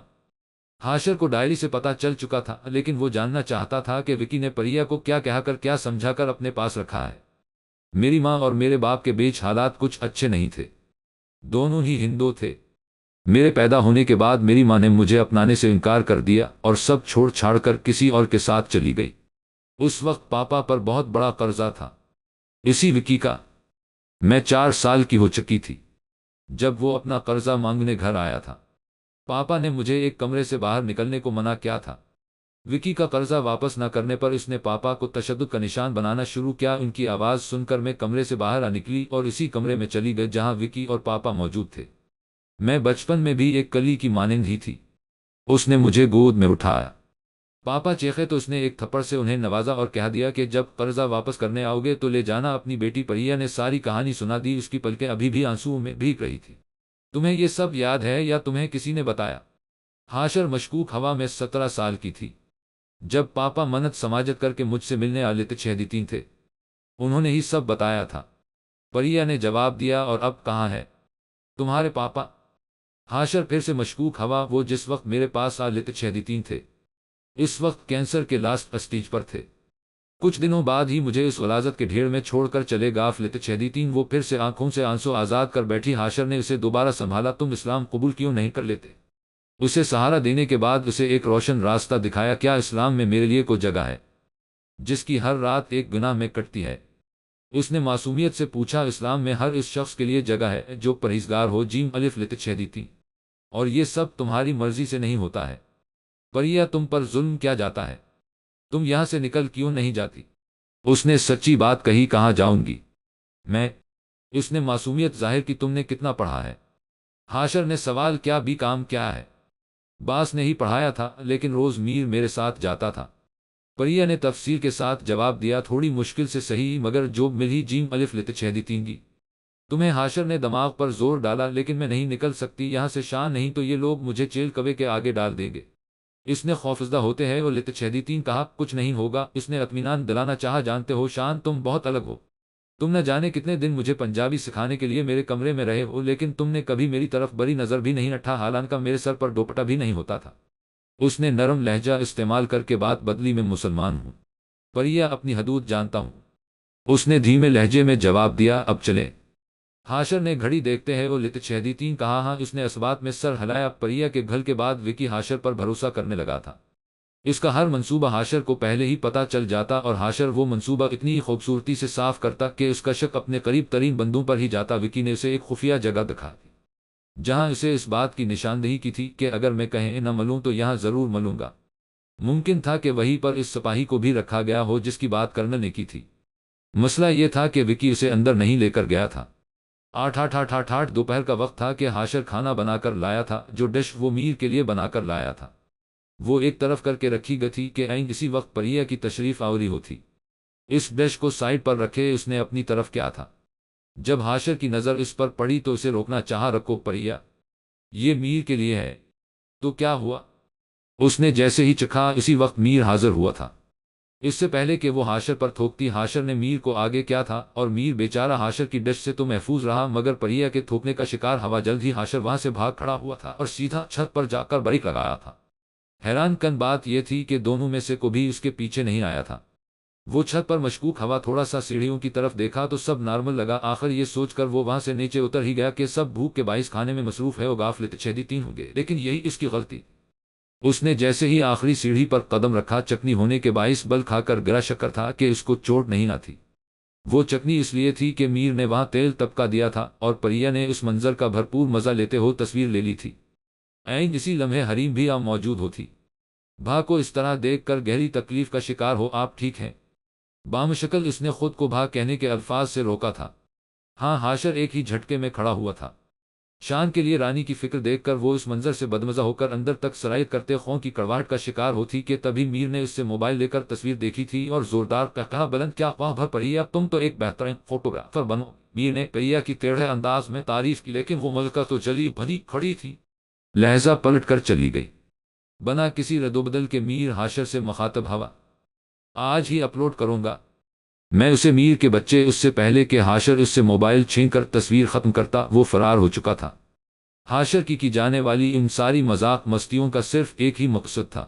حاشر کو ڈائری سے پتا چل چکا تھا، لیکن وہ جاننا چاہتا تھا کہ وکی نے پریا کو کیا کہا کر، کیا سمجھا کر اپنے پاس رکھا ہے۔ میری ماں اور میرے باپ کے بیچ حالات کچھ اچھے نہیں تھے، دونوں ہی ہندو تھے۔ میرے پیدا ہونے کے بعد میری ماں نے مجھے اپنانے سے انکار کر دیا اور سب چھوڑ چھاڑ کر کسی اور کے ساتھ چلی گئی۔ اس وقت پاپا پر بہت بڑا قرضہ تھا، اسی وکی کا۔ میں 4 سال کی ہو چکی تھی جب وہ اپنا قرضہ مانگنے گھر آیا تھا۔ پاپا نے مجھے ایک کمرے سے باہر نکلنے کو منع کیا تھا۔ وکی کا قرضہ واپس نہ کرنے پر اس نے پاپا کو تشدد کا نشان بنانا شروع کیا۔ ان کی آواز سن کر میں کمرے سے باہر آ نکلی اور اسی کمرے میں چلی گئی جہاں وکی اور پاپا موجود تھے۔ میں بچپن میں بھی ایک کلی کی مانند ہی تھی۔ اس نے مجھے گود میں اٹھایا، پاپا چیخے تو اس نے ایک تھپڑ سے انہیں نوازا اور کہہ دیا کہ جب قرضہ واپس کرنے آؤ گے تو لے جانا اپنی بیٹی۔ پریا نے ساری کہانی سنا دی، اس کی پلکیں ابھی بھی آنسوؤں میں بھیگ رہی تھی۔ تمہیں یہ سب یاد ہے یا تمہیں کسی نے بتایا؟ حاشر مشکوک ہوا، میں 17 سال کی تھی جب پاپا منت سماجت کر کے مجھ سے ملنے آلے چھیدی تھے، انہوں نے ہی سب بتایا تھا، پریا نے جواب دیا۔ اور اب کہاں ہے تمہارے پاپا؟ حاشر پھر سے مشکوک ہوا، وہ جس وقت میرے پاس آلے چھیدی تھے اس وقت کینسر کے لاسٹ اسٹیج پر تھے۔ کچھ دنوں بعد ہی مجھے اس غلاظت کے ڈھیر میں چھوڑ کر چلے گا۔ چھیدی وہ پھر سے آنکھوں سے آنسو آزاد کر بیٹھی۔ حاشر نے اسے دوبارہ سنبھالا، تم اسلام قبول کیوں نہیں کر لیتے؟ اسے سہارا دینے کے بعد اسے ایک روشن راستہ دکھایا، کیا اسلام میں میرے لیے کوئی جگہ ہے جس کی ہر رات ایک گناہ میں کٹتی ہے؟ اس نے معصومیت سے پوچھا، اسلام میں ہر اس شخص کے لیے جگہ ہے جو پرہیزگار ہو۔ چھیدی اور یہ سب تمہاری مرضی سے نہیں ہوتا ہے۔ پریا، تم پر ظلم کیا جاتا ہے، تم یہاں سے نکل کیوں نہیں جاتی؟ اس نے سچی بات کہی، کہاں جاؤں گی میں؟ اس نے معصومیت ظاہر کی، تم نے کتنا پڑھا ہے؟ حاشر نے سوال کیا، بھی کام کیا ہے؟ باس نے ہی پڑھایا تھا، لیکن روز میر میرے ساتھ جاتا تھا۔ پریا نے تفصیل کے ساتھ جواب دیا، تھوڑی مشکل سے صحیح مگر جو مل ہی چھیدی گی۔ تمہیں؟ حاشر نے دماغ پر زور ڈالا، لیکن میں نہیں نکل سکتی یہاں سے شان، نہیں تو یہ لوگ مجھے چیل کوے کے آگے ڈال دیں گے۔ اس نے خوفزدہ ہوتے ہیں وہ چھیدی کہا، کچھ نہیں ہوگا۔ اس نے اطمینان دلانا چاہا، جانتے ہو شان، تم بہت الگ ہو۔ تم نہ جانے کتنے دن مجھے پنجابی سکھانے کے لیے میرے کمرے میں رہے ہو، لیکن تم نے کبھی میری طرف بری نظر بھی نہیں رکھا، حالانکہ میرے سر پر دوپٹہ بھی نہیں ہوتا تھا۔ اس نے نرم لہجہ استعمال کر کے بات بدلی، میں مسلمان ہوں پریا، اپنی حدود جانتا ہوں۔ اس نے دھیمے لہجے میں جواب دیا، اب چلیں۔ حاشر نے گھڑی دیکھتے ہیں وہ چھیدی کہا، ہاں۔ اس نے اسبات میں سر ہلایا۔ پریا کے گھر کے بعد وکی حاشر پر بھروسہ کرنے لگا تھا۔ اس کا ہر منصوبہ حاشر کو پہلے ہی پتہ چل جاتا اور حاشر وہ منصوبہ اتنی خوبصورتی سے صاف کرتا کہ اس کا شک اپنے قریب ترین بندوں پر ہی جاتا۔ وکی نے اسے ایک خفیہ جگہ دکھا جہاں اسے اس بات کی نشاندہی کی تھی کہ اگر میں کہیں نہ ملوں تو یہاں ضرور ملوں گا۔ ممکن تھا کہ وہیں پر اس سپاہی کو بھی رکھا گیا ہو جس کی بات کرنل نے کی تھی۔ مسئلہ یہ تھا کہ وکی اسے اندر نہیں لے کر گیا تھا۔ 8 دوپہر کا وقت تھا کہ حاشر کھانا بنا کر لایا تھا، جو ڈش وہ میر کے لیے بنا کر لایا تھا وہ ایک طرف کر کے رکھی گئی تھی کہ عین اسی وقت پریا کی تشریف آوری ہوتی۔ اس ڈش کو سائڈ پر رکھے اس نے اپنی طرف کیا تھا۔ جب حاشر کی نظر اس پر پڑی تو اسے روکنا چاہا۔ رکو پریا، یہ میر کے لیے ہے۔ تو کیا ہوا؟ اس نے جیسے ہی چکھا اسی وقت میر حاضر ہوا تھا۔ اس سے پہلے کہ وہ حاشر پر تھوکتی، حاشر نے میر کو آگے کیا تھا اور میر بیچارہ حاشر کی ڈش سے تو محفوظ رہا، مگر پریا کے تھوکنے کا شکار ہوا جلد ہی حاشر وہاں سے بھاگ کھڑا ہوا تھا اور سیدھا چھت پر جا کر بریک لگایا تھا۔ حیران کن بات یہ تھی کہ دونوں میں سے کوئی بھی اس کے پیچھے نہیں آیا تھا۔ وہ چھت پر مشکوک ہوا، تھوڑا سا سیڑھیوں کی طرف دیکھا تو سب نارمل لگا۔ آخر یہ سوچ کر وہ وہاں سے نیچے اتر ہی گیا کہ سب بھوک کے باعث کھانے میں مصروف ہے اور غافلت چھیدی تین ہو گئے، لیکن یہی اس کی غلطی۔ اس نے جیسے ہی آخری سیڑھی پر قدم رکھا، چکنی ہونے کے باعث بل کھا کر گرا۔ شکر تھا کہ اس کو چوٹ نہیں آتی۔ وہ چکنی اس لیے تھی کہ میر نے وہاں تیل طبقہ دیا تھا اور پریا نے اس منظر کا بھرپور مزہ لیتے ہو تصویر لے لی تھی۔ عین اسی لمحے حریم بھی موجود ہوتی۔ بھا کو اس طرح دیکھ کر گہری تکلیف کا شکار ہو، آپ ٹھیک ہیں؟ بامشکل اس نے خود کو بھا کہنے کے الفاظ سے روکا تھا۔ ہاں، حاشر ایک ہی جھٹکے میں کھڑا ہوا تھا۔ شان کے لیے رانی کی فکر دیکھ کر وہ اس منظر سے بدمزہ ہو کر اندر تک سرایت کرتے خون کی کڑواہٹ کا شکار ہوتی کہ تبھی میر نے اس سے موبائل لے کر تصویر دیکھی تھی اور زوردار کہا بلند کیا واہ بھر پریا، تم تو ایک بہترین فوٹوگرافر بنو۔ میر نے پریا کی ٹیڑھے انداز میں تعریف کی، لیکن وہ ملکہ تو جلی بھری کھڑی تھی، لہجہ پلٹ کر چلی گئی۔ بنا کسی ردوبدل کے میر حاشر سے مخاطب ہوا، آج ہی اپلوڈ کروں گا میں اسے۔ میر کے بچے اس سے پہلے کہ حاشر اس سے موبائل چھین کر تصویر ختم کرتا وہ فرار ہو چکا تھا۔ حاشر کی جانے والی ان ساری مذاق مستیوں کا صرف ایک ہی مقصد تھا،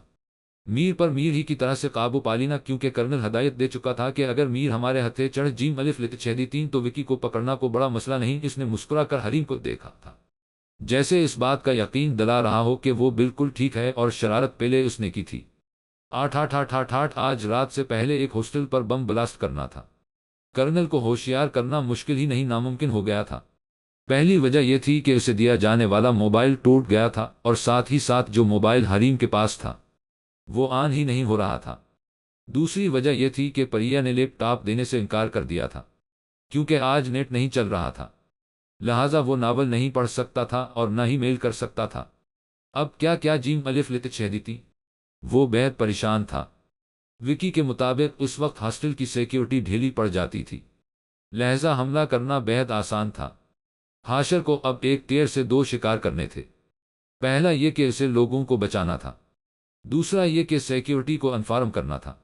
میر پر میر ہی کی طرح سے قابو پالینا، کیونکہ کرنل ہدایت دے چکا تھا کہ اگر میر ہمارے ہتھے چڑھ جیم الف لت چھیدی تین تو وکی کو پکڑنا کو بڑا مسئلہ نہیں۔ اس نے مسکرا کر حریم کو دیکھا تھا، جیسے اس بات کا یقین دلا رہا ہو کہ وہ بالکل ٹھیک ہے، اور شرارت پہلے اس نے کی تھی۔ 8 آج رات سے پہلے ایک ہاسٹل پر بم بلاسٹ کرنا تھا۔ کرنل کو ہوشیار کرنا مشکل ہی نہیں ناممکن ہو گیا تھا۔ پہلی وجہ یہ تھی کہ اسے دیا جانے والا موبائل ٹوٹ گیا تھا، اور ساتھ ہی ساتھ جو موبائل حریم کے پاس تھا وہ آن ہی نہیں ہو رہا تھا۔ دوسری وجہ یہ تھی کہ پریا نے لیپ ٹاپ دینے سے انکار کر دیا تھا، کیونکہ آج نیٹ نہیں چل رہا تھا، لہٰذا وہ ناول نہیں پڑھ سکتا تھا اور نہ ہی میل کر سکتا تھا۔ اب کیا کیا جیم الف لت چھیدی تھی؟ وہ بہت پریشان تھا۔ وکی کے مطابق اس وقت ہاسٹل کی سیکیورٹی ڈھیلی پڑ جاتی تھی، لہذا حملہ کرنا بہت آسان تھا۔ حاشر کو اب ایک تیر سے دو شکار کرنے تھے، پہلا یہ کہ اسے لوگوں کو بچانا تھا، دوسرا یہ کہ سیکیورٹی کو انفارم کرنا تھا۔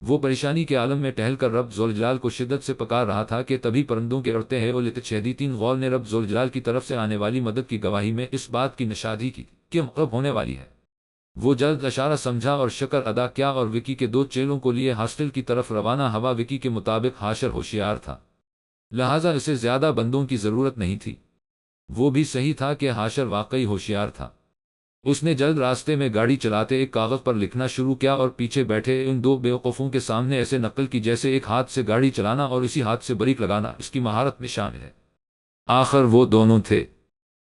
وہ پریشانی کے عالم میں ٹہل کر رب ذوالجلال کو شدت سے پکار رہا تھا کہ تبھی پرندوں کے اڑتے ہیں لت چھیدی تین غول نے رب ذوالجلال کی طرف سے آنے والی مدد کی گواہی میں اس بات کی نشاندہی کی کہ مغرب ہونے والی ہے۔ وہ جلد اشارہ سمجھا اور شکر ادا کیا اور وکی کے دو چیلوں کو لیے ہاسٹل کی طرف روانہ ہوا۔ وکی کے مطابق حاشر ہوشیار تھا، لہٰذا اسے زیادہ بندوں کی ضرورت نہیں تھی۔ وہ بھی صحیح تھا کہ حاشر واقعی ہوشیار تھا۔ اس نے جلد راستے میں گاڑی چلاتے ایک کاغذ پر لکھنا شروع کیا اور پیچھے بیٹھے ان دو بیوقوفوں کے سامنے ایسے نقل کی جیسے ایک ہاتھ سے گاڑی چلانا اور اسی ہاتھ سے بریک لگانا اس کی مہارت میں شامل ہے۔ آخر وہ دونوں تھے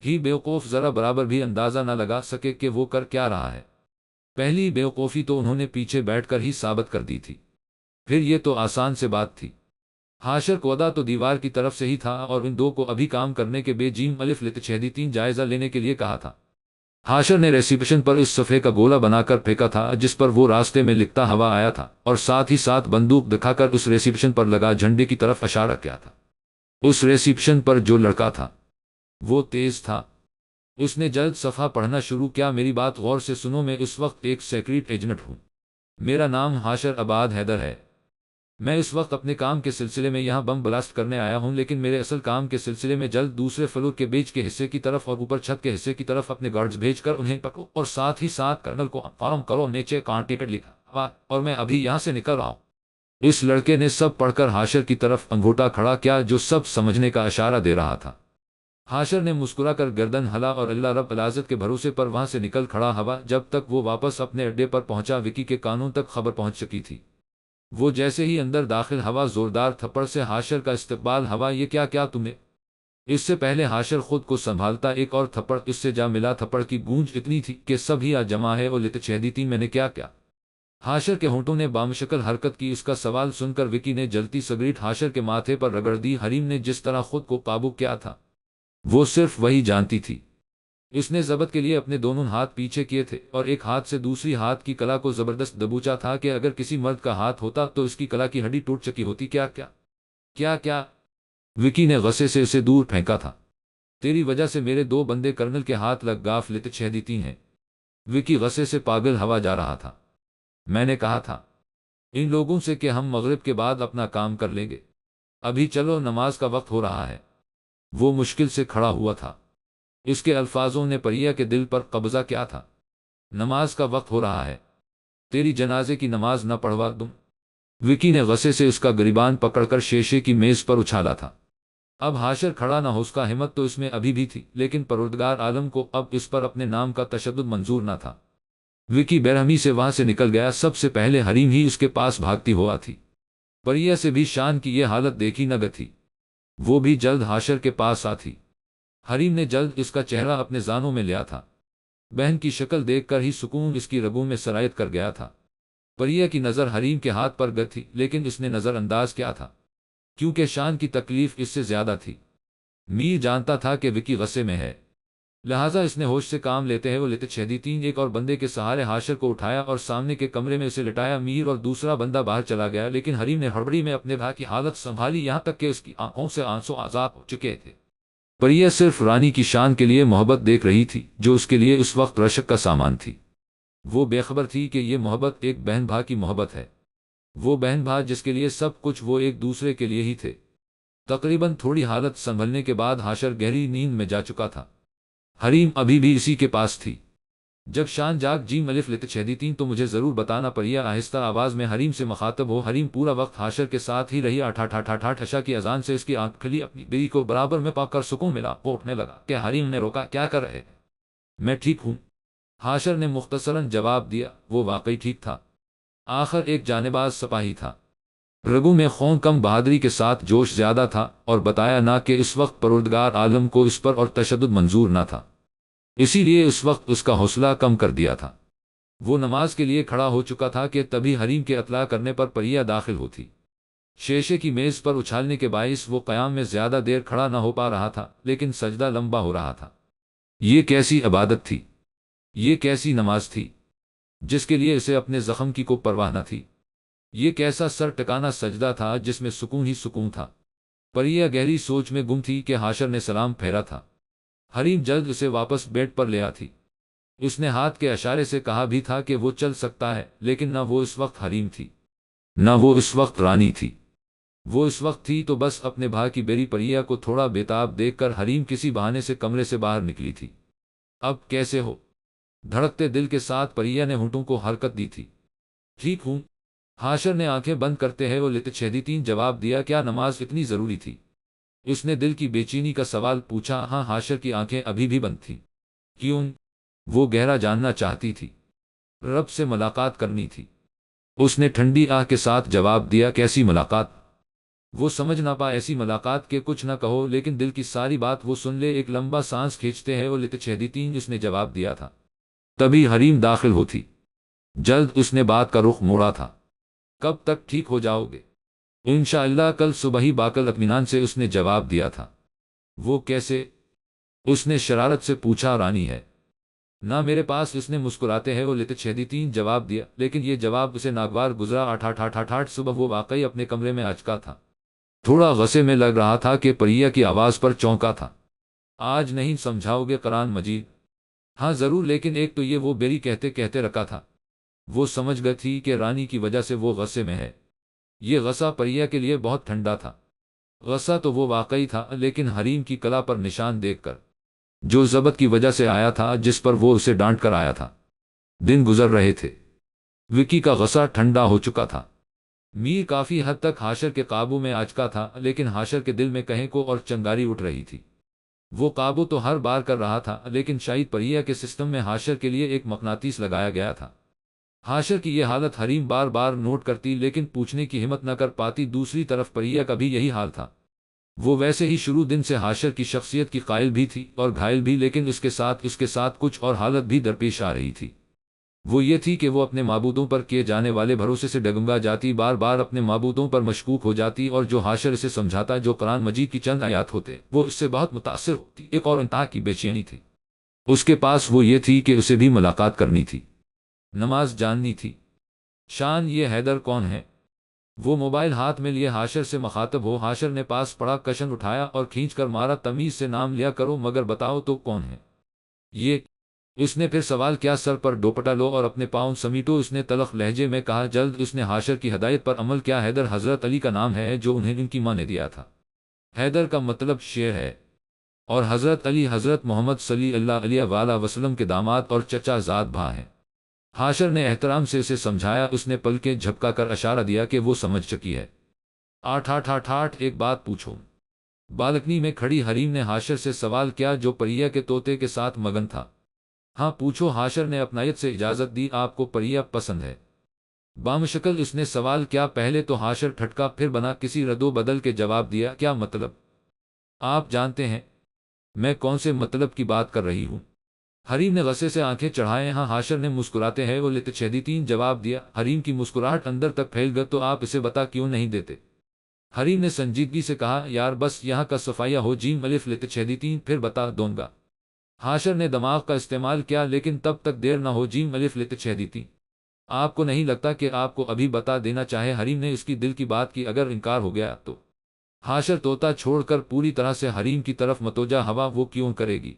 ہی بیوقوف، ذرا برابر بھی اندازہ نہ لگا سکے کہ وہ کر کیا رہا ہے۔ پہلی بیوقوفی تو انہوں نے پیچھے بیٹھ کر ہی ثابت کر دی تھی، پھر یہ تو آسان سے بات تھی۔ حاشر کو ادا تو دیوار کی طرف سے ہی تھا اور ان دو کو ابھی کام کرنے کے بے جیم الف لت چھیدی تین جائزہ لینے کے لیے کہا تھا۔ حاشر نے ریسیپشن پر اس صفحے کا گولا بنا کر پھینکا تھا جس پر وہ راستے میں لکھتا ہوا آیا تھا، اور ساتھ ہی ساتھ بندوق دکھا کر اس ریسیپشن پر لگا جھنڈے کی طرف اشارہ کیا تھا۔ اس ریسیپشن پر جو لڑکا تھا وہ تیز تھا۔ اس نے جلد صفحہ پڑھنا شروع کیا۔ میری بات غور سے سنو، میں اس وقت ایک سیکریٹ ایجنٹ ہوں، میرا نام حاشر عباد حیدر ہے۔ میں اس وقت اپنے کام کے سلسلے میں یہاں بم بلاسٹ کرنے آیا ہوں، لیکن میرے اصل کام کے سلسلے میں جلد دوسرے فلور کے بیچ کے حصے کی طرف اور اوپر چھت کے حصے کی طرف اپنے گارڈز بھیج کر انہیں پکڑو، اور ساتھ ہی ساتھ کرنل کو انفارم کرو۔ نیچے کانٹیکٹ لکھا ہوا اور میں ابھی یہاں سے نکل رہا ہوں۔ اس لڑکے نے سب پڑھ کر حاشر کی طرف انگوٹھا کھڑا کیا جو سب سمجھنے کا اشارہ دے رہا تھا۔ حاشر نے مسکرا کر گردن ہلا اور اللہ رب العزت کے بھروسے پر وہاں سے نکل کھڑا ہوا۔ جب تک وہ واپس اپنے اڈے پر پہنچا وکی کے کانوں تک خبر پہنچ چکی تھی۔ وہ جیسے ہی اندر داخل ہوا زوردار تھپڑ سے حاشر کا استقبال ہوا۔ یہ کیا تم نے؟ اس سے پہلے حاشر خود کو سنبھالتا ایک اور تھپڑ اس سے جا ملا۔ تھپڑ کی گونج اتنی تھی کہ سب ہی آ جمع ہے اور لت چھیدی میں نے کیا حاشر کے ہونٹوں نے بامشکل حرکت کی۔ اس کا سوال سن کر وکی نے جلتی سگریٹ حاشر کے ماتھے پر رگڑ دی۔ حریم نے جس طرح خود کو قابو کیا تھا وہ صرف وہی جانتی تھی۔ اس نے ضبط کے لیے اپنے دونوں ہاتھ پیچھے کیے تھے اور ایک ہاتھ سے دوسری ہاتھ کی کلا کو زبردست دبوچا تھا کہ اگر کسی مرد کا ہاتھ ہوتا تو اس کی کلا کی ہڈی ٹوٹ چکی ہوتی۔ کیا وکی نے غصے سے اسے دور پھینکا تھا۔ تیری وجہ سے میرے 2 بندے کرنل کے ہاتھ لگ گاف لت چھیدی ہیں۔ وکی غصے سے پاگل ہوا جا رہا تھا۔ میں نے کہا تھا ان لوگوں سے کہ ہم مغرب کے بعد اپنا کام کر لیں گے۔ ابھی چلو، نماز کا وقت ہو رہا ہے۔ وہ مشکل سے کھڑا ہوا تھا۔ اس کے الفاظوں نے پریا کے دل پر قبضہ کیا تھا۔ نماز کا وقت ہو رہا ہے، تیری جنازے کی نماز نہ پڑھوا دوں؟ وکی نے غصے سے اس کا گریبان پکڑ کر شیشے کی میز پر اچھالا تھا۔ اب حاشر کھڑا نہ ہو، اس کا ہمت تو اس میں ابھی بھی تھی، لیکن پروردگار عالم کو اب اس پر اپنے نام کا تشدد منظور نہ تھا۔ وکی برہمی سے وہاں سے نکل گیا۔ سب سے پہلے حریم ہی اس کے پاس بھاگتی ہوا تھی۔ پریا سے بھی شان کی یہ حالت دیکھی نہ گئی تھی۔ وہ بھی جلد حاشر کے پاس آتی۔ حریم نے جلد اس کا چہرہ اپنے زانوں میں لیا تھا۔ بہن کی شکل دیکھ کر ہی سکون اس کی رگوں میں سرایت کر گیا تھا۔ پریا کی نظر حریم کے ہاتھ پر گئی تھی، لیکن اس نے نظر انداز کیا تھا کیونکہ شان کی تکلیف اس سے زیادہ تھی۔ میر جانتا تھا کہ وکی غصے میں ہے، لہٰذا اس نے ہوش سے کام لیتے ہیں وہ لت چھیدی ایک اور بندے کے سہارے حاشر کو اٹھایا اور سامنے کے کمرے میں اسے لٹایا۔ میر اور دوسرا بندہ باہر چلا گیا، لیکن حریم نے ہڑبڑی میں اپنے بھائی کی حالت سنبھالی، یہاں تک کہ اس کی آنکھوں سے آنسو آزاد ہو چکے تھے۔ پریا صرف رانی کی شان کے لیے محبت دیکھ رہی تھی، جو اس کے لیے اس وقت رشک کا سامان تھی۔ وہ بے خبر تھی کہ یہ محبت ایک بہن بھائی کی محبت ہے، وہ بہن بھائی جس کے لیے سب کچھ وہ ایک دوسرے کے لیے ہی تھے۔ تقریباً تھوڑی حالت سنبھلنے کے بعد حاشر گہری نیند میں جا چکا تھا۔ حریم ابھی بھی اسی کے پاس تھی۔ جب شان جاگ جی ملف لت چھیدی تو مجھے ضرور بتانا، پریا آہستہ آواز میں حریم سے مخاطب ہو۔ حریم پورا وقت حاشر کے ساتھ ہی رہی۔ ٹھٹا کی اذان سے اس کی آنکھ کھلی، اپنی بیوی کو برابر میں پا کر سکون ملا۔ وہ اٹھنے لگا کہ حریم نے روکا، کیا کر رہے؟ میں ٹھیک ہوں، حاشر نے مختصراً جواب دیا۔ وہ واقعی ٹھیک تھا، آخر ایک جانباز سپاہی تھا۔ رگوں میں خون کم، بہادری کے ساتھ جوش زیادہ تھا، اور بتایا نہ کہ اس وقت پروردگار عالم کو اس پر اور تشدد منظور نہ تھا، اسی لیے اس وقت اس کا حوصلہ کم کر دیا تھا۔ وہ نماز کے لیے کھڑا ہو چکا تھا کہ تبھی حریم کے اطلاع کرنے پر پریا داخل ہوتی۔ شیشے کی میز پر اچھالنے کے باعث وہ قیام میں زیادہ دیر کھڑا نہ ہو پا رہا تھا، لیکن سجدہ لمبا ہو رہا تھا۔ یہ کیسی عبادت تھی، یہ کیسی نماز تھی جس کے لیے اسے اپنے زخم کی کوئی پرواہ نہ تھی؟ یہ کیسا سر ٹکانا سجدہ تھا جس میں سکون ہی سکون تھا؟ پریا گہری سوچ میں گم تھی کہ حاشر نے سلام پھیرا تھا۔ حریم جلد اسے واپس بیڈ پر لے آتی۔ اس نے ہاتھ کے اشارے سے کہا بھی تھا کہ وہ چل سکتا ہے، لیکن نہ وہ اس وقت حریم تھی، نہ وہ اس وقت رانی تھی۔ وہ اس وقت تھی تو بس اپنے بھائی کی بیری۔ پریا کو تھوڑا بےتاب دیکھ کر حریم کسی بہانے سے کمرے سے باہر نکلی تھی۔ اب کیسے ہو؟ دھڑکتے دل کے ساتھ پریا نے ہونٹوں کو حرکت دی تھی۔ ٹھیک ہوں، حاشر نے آنکھیں بند کرتے ہیں وہ لت چھیدی جواب دیا۔ کیا نماز اتنی ضروری تھی؟ اس نے دل کی بے چینی کا سوال پوچھا۔ ہاں، حاشر کی آنکھیں ابھی بھی بند تھیں۔ کیوں؟ وہ گہرا جاننا چاہتی تھی، رب سے ملاقات کرنی تھی۔ اس نے ٹھنڈی آہ کے ساتھ جواب دیا۔ کیسی ملاقات؟ وہ سمجھ نہ پا۔ ایسی ملاقات کے کچھ نہ کہو، لیکن دل کی ساری بات وہ سن لے۔ ایک لمبا سانس کھینچتے ہیں وہ لت چھیدی اس نے جواب دیا تھا۔ تبھی حریم داخل ہوتی۔ جلد اس نے بات کا رخ موڑا تھا۔ کب تک ٹھیک ہو جاؤ گے؟ انشاءاللہ کل صبح ہی، باقل اطمینان سے اس نے جواب دیا تھا۔ وہ کیسے؟ اس نے شرارت سے پوچھا۔ رانی ہے نہ میرے پاس، اس نے مسکراتے ہیں وہ لت چھیدی جواب دیا، لیکن یہ جواب اسے ناگوار گزرا۔ صبح وہ واقعی اپنے کمرے میں آچکا تھا۔ تھوڑا غصے میں لگ رہا تھا کہ پریا کی آواز پر چونکا تھا۔ آج نہیں سمجھاؤ گے قرآن مجید؟ ہاں ضرور، لیکن ایک تو یہ وہ بیری کہتے کہتے رکھا تھا۔ وہ سمجھ گئی تھی کہ رانی کی وجہ سے وہ غصے میں ہے۔ یہ غصہ پریا کے لیے بہت ٹھنڈا تھا۔ غصہ تو وہ واقعی تھا، لیکن حریم کی کلا پر نشان دیکھ کر، جو ضبط کی وجہ سے آیا تھا، جس پر وہ اسے ڈانٹ کر آیا تھا۔ دن گزر رہے تھے، وکی کا غصہ ٹھنڈا ہو چکا تھا۔ میر کافی حد تک حاشر کے قابو میں آچکا تھا، لیکن حاشر کے دل میں کہیں کو اور چنگاری اٹھ رہی تھی۔ وہ قابو تو ہر بار کر رہا تھا، لیکن شاید پریا کے سسٹم میں حاشر کے لیے ایک مقناطیس لگایا گیا تھا۔ حاشر کی یہ حالت حریم بار بار نوٹ کرتی لیکن پوچھنے کی ہمت نہ کر پاتی۔ دوسری طرف پریا کا بھی یہی حال تھا۔ وہ ویسے ہی شروع دن سے حاشر کی شخصیت کی قائل بھی تھی اور گھائل بھی، لیکن اس کے ساتھ کچھ اور حالت بھی درپیش آ رہی تھی۔ وہ یہ تھی کہ وہ اپنے معبودوں پر کیے جانے والے بھروسے سے ڈگمگا جاتی، بار بار اپنے معبودوں پر مشکوک ہو جاتی، اور جو حاشر اسے سمجھاتا جو قرآن مجید کی چند آیات ہوتے وہ اس سے بہت متاثر ہوتی۔ ایک اور انتہا کی بے چینی تھی اس کے پاس، وہ یہ تھی کہ اسے بھی ملاقات کرنی تھی، نماز جاننی تھی۔ شان، یہ حیدر کون ہے؟ وہ موبائل ہاتھ میں لیے حاشر سے مخاطب ہو۔ حاشر نے پاس پڑا کشن اٹھایا اور کھینچ کر مارا، تمیز سے نام لیا کرو، مگر بتاؤ تو کون ہے یہ؟ اس نے پھر سوال کیا، سر پر دوپٹہ لو اور اپنے پاؤں سمیٹو، اس نے تلخ لہجے میں کہا۔ جلد اس نے حاشر کی ہدایت پر عمل کیا۔ حیدر حضرت علی کا نام ہے جو انہیں ان کی ماں نے دیا تھا۔ حیدر کا مطلب شیر ہے، اور حضرت علی حضرت محمد صلی اللہ علیہ وآلہ وسلم کے داماد اور چچا زاد بھائی ہیں۔ حاشر نے احترام سے اسے سمجھایا۔ اس نے پلکیں جھپکا کر اشارہ دیا کہ وہ سمجھ چکی ہے۔ آٹھ آٹھ آٹھ آٹھ، ایک بات پوچھو؟ بالکنی میں کھڑی حریم نے حاشر سے سوال کیا جو پریا کے طوطے کے ساتھ مگن تھا۔ ہاں پوچھو، حاشر نے اپنائیت سے اجازت دی۔ آپ کو پریا پسند ہے؟ بامشکل اس نے سوال کیا۔ پہلے تو حاشر ٹھٹکا، پھر بنا کسی رد و بدل کے جواب دیا، کیا مطلب؟ آپ جانتے ہیں میں کون سے مطلب کی بات کر رہی ہوں؟ حریم نے غصے سے آنکھیں چڑھائے۔ ہاں، حاشر نے مسکراتے ہیں وہ لتشدیدین جواب دیا۔ حریم کی مسکراہٹ اندر تک پھیل گئی، تو آپ اسے بتا کیوں نہیں دیتے؟ حریم نے سنجیدگی سے کہا، یار بس یہاں کا صفائیہ ہو، جیم الف لتشدیدین، پھر بتا دوں گا۔ حاشر نے دماغ کا استعمال کیا، لیکن تب تک دیر نہ ہو، جیم الف لتشدیدین۔ آپ کو نہیں لگتا کہ آپ کو ابھی بتا دینا چاہے؟ حریم نے اس کی دل کی بات کی، اگر انکار ہو گیا تو؟ حاشر طوطا چھوڑ کر پوری طرح سے حریم کی طرف متوجہ ہوا، وہ کیوں کرے گی؟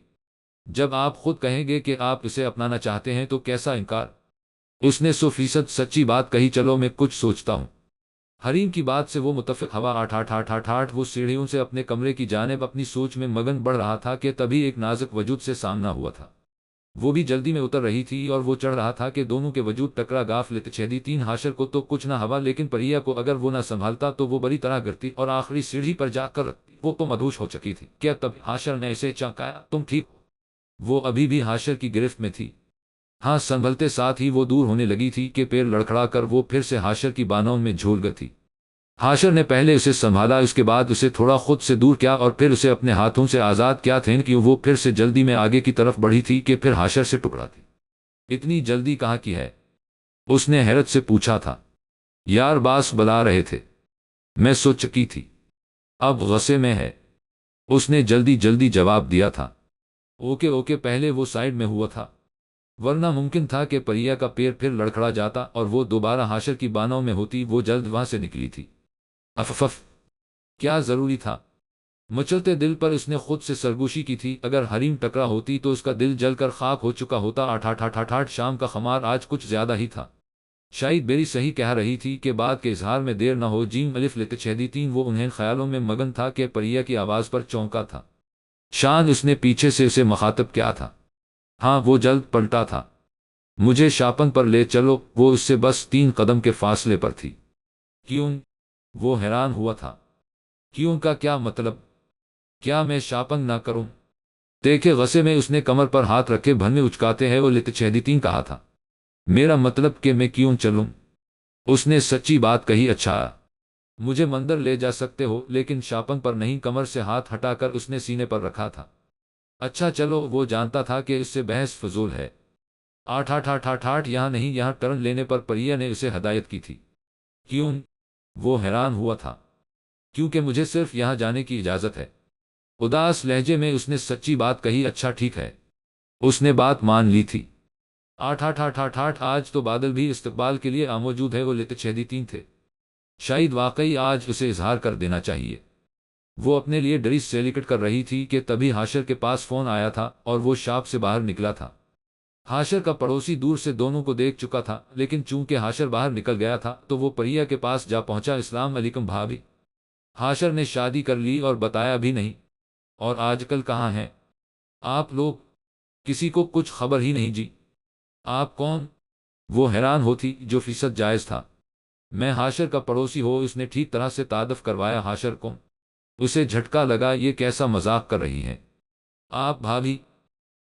جب آپ خود کہیں گے کہ آپ اسے اپنانا چاہتے ہیں تو کیسا انکار؟ اس نے 100% سچی بات کہی، چلو میں کچھ سوچتا ہوں۔ حریم کی بات سے وہ متفق ہوا۔ آٹھ آٹھ آٹھ آٹھ آٹھ، وہ سیڑھیوں سے اپنے کمرے کی جانب اپنی سوچ میں مگن بڑھ رہا تھا کہ تبھی ایک نازک وجود سے سامنا ہوا تھا۔ وہ بھی جلدی میں اتر رہی تھی اور وہ چڑھ رہا تھا کہ دونوں کے وجود ٹکرا۔ گاف لتشدیدین، حاشر کو تو کچھ نہ ہوا، لیکن پریا کو اگر وہ نہ سنبھالتا تو وہ بری طرح گرتی اور آخری سیڑھی پر جا کر رکھتی۔ وہ تو مدہوش ہو چکی تھی۔ کیا تب حاشر نے اسے چونکایا، تم ٹھیک ہو؟ وہ ابھی بھی حاشر کی گرفت میں تھی۔ ہاں، سنبھلتے ساتھ ہی وہ دور ہونے لگی تھی کہ پیر لڑکھڑا کر وہ پھر سے حاشر کی بانوں میں جھول گئی تھی۔ حاشر نے پہلے اسے سنبھالا، اس کے بعد اسے تھوڑا خود سے دور کیا اور پھر اسے اپنے ہاتھوں سے آزاد کیا۔ تھین کہ وہ پھر سے جلدی میں آگے کی طرف بڑھی تھی کہ پھر حاشر سے ٹکرا تھی۔ اتنی جلدی کہاں کی ہے؟ اس نے حیرت سے پوچھا تھا۔ یار باس بلا رہے تھے، میں سو چکی تھی، اب غصے میں ہے، اس نے جلدی جلدی جواب دیا تھا۔ اوکے اوکے، پہلے وہ سائیڈ میں ہوا تھا، ورنہ ممکن تھا کہ پریا کا پیر پھر لڑکھڑا جاتا اور وہ دوبارہ حاشر کی بانوں میں ہوتی۔ وہ جلد وہاں سے نکلی تھی۔ افف، کیا ضروری تھا؟ مچلتے دل پر اس نے خود سے سرگوشی کی تھی، اگر حریم ٹکرا ہوتی تو اس کا دل جل کر خاک ہو چکا ہوتا۔ آٹھ آٹھ آٹھ آٹھ آٹھ، شام کا خمار آج کچھ زیادہ ہی تھا۔ شاید بیری صحیح کہہ رہی تھی کہ بات کے اظہار میں دیر نہ ہو، جیم الف لتشدیدین۔ وہ انہیں خیالوں میں مگن تھا کہ پریا کی آواز پر چونکا تھا۔ شان، اس نے پیچھے سے اسے مخاطب کیا تھا۔ ہاں، وہ جلد پلٹا تھا۔ مجھے شاپن پر لے چلو، وہ اس سے بس 3 قدم کے فاصلے پر تھی۔ کیوں؟ وہ حیران ہوا تھا۔ کیوں کا کیا مطلب؟ کیا میں شاپنگ نہ کروں؟ دیکھے غصے میں اس نے کمر پر ہاتھ رکھے بھنویں اچکاتے ہیں وہ لتشدیدین کہا تھا۔ میرا مطلب کہ میں کیوں چلوں؟ اس نے سچی بات کہی۔ اچھا، مجھے مندر لے جا سکتے ہو، لیکن شاپنگ پر نہیں۔ کمر سے ہاتھ ہٹا کر اس نے سینے پر رکھا تھا۔ اچھا چلو، وہ جانتا تھا کہ اس سے بحث فضول ہے۔ آٹھ آٹھ آٹھ آٹھ آٹھ، یہاں نہیں، یہاں ٹرن لینے پر پریا نے اسے ہدایت کی تھی۔ کیوں؟ وہ حیران ہوا تھا۔ کیونکہ مجھے صرف یہاں جانے کی اجازت ہے۔ اداس لہجے میں اس نے سچی بات کہی۔ اچھا ٹھیک ہے، اس نے بات مان لی تھی۔ آٹھ آٹھ آٹھ آٹھ آٹھ، آج تو بادل بھی استقبال کے لیے موجود ہے، وہ لتشدیدین تھے۔ شاید واقعی آج اسے اظہار کر دینا چاہیے۔ وہ اپنے لیے ڈریس سیلیکٹ کر رہی تھی کہ تبھی حاشر کے پاس فون آیا تھا اور وہ شاپ سے باہر نکلا تھا۔ حاشر کا پڑوسی دور سے دونوں کو دیکھ چکا تھا، لیکن چونکہ حاشر باہر نکل گیا تھا تو وہ پریا کے پاس جا پہنچا۔ السلام علیکم بھابھی، حاشر نے شادی کر لی اور بتایا بھی نہیں، اور آج کل کہاں ہیں آپ لوگ؟ کسی کو کچھ خبر ہی نہیں جی۔ آپ کون؟ وہ حیران ہوتی، جو فیصد جائز تھا۔ میں حاشر کا پڑوسی ہو، اس نے ٹھیک طرح سے تعارف کروایا۔ حاشر کو اسے جھٹکا لگا، یہ کیسا مذاق کر رہی ہیں؟ آپ بھابھی؟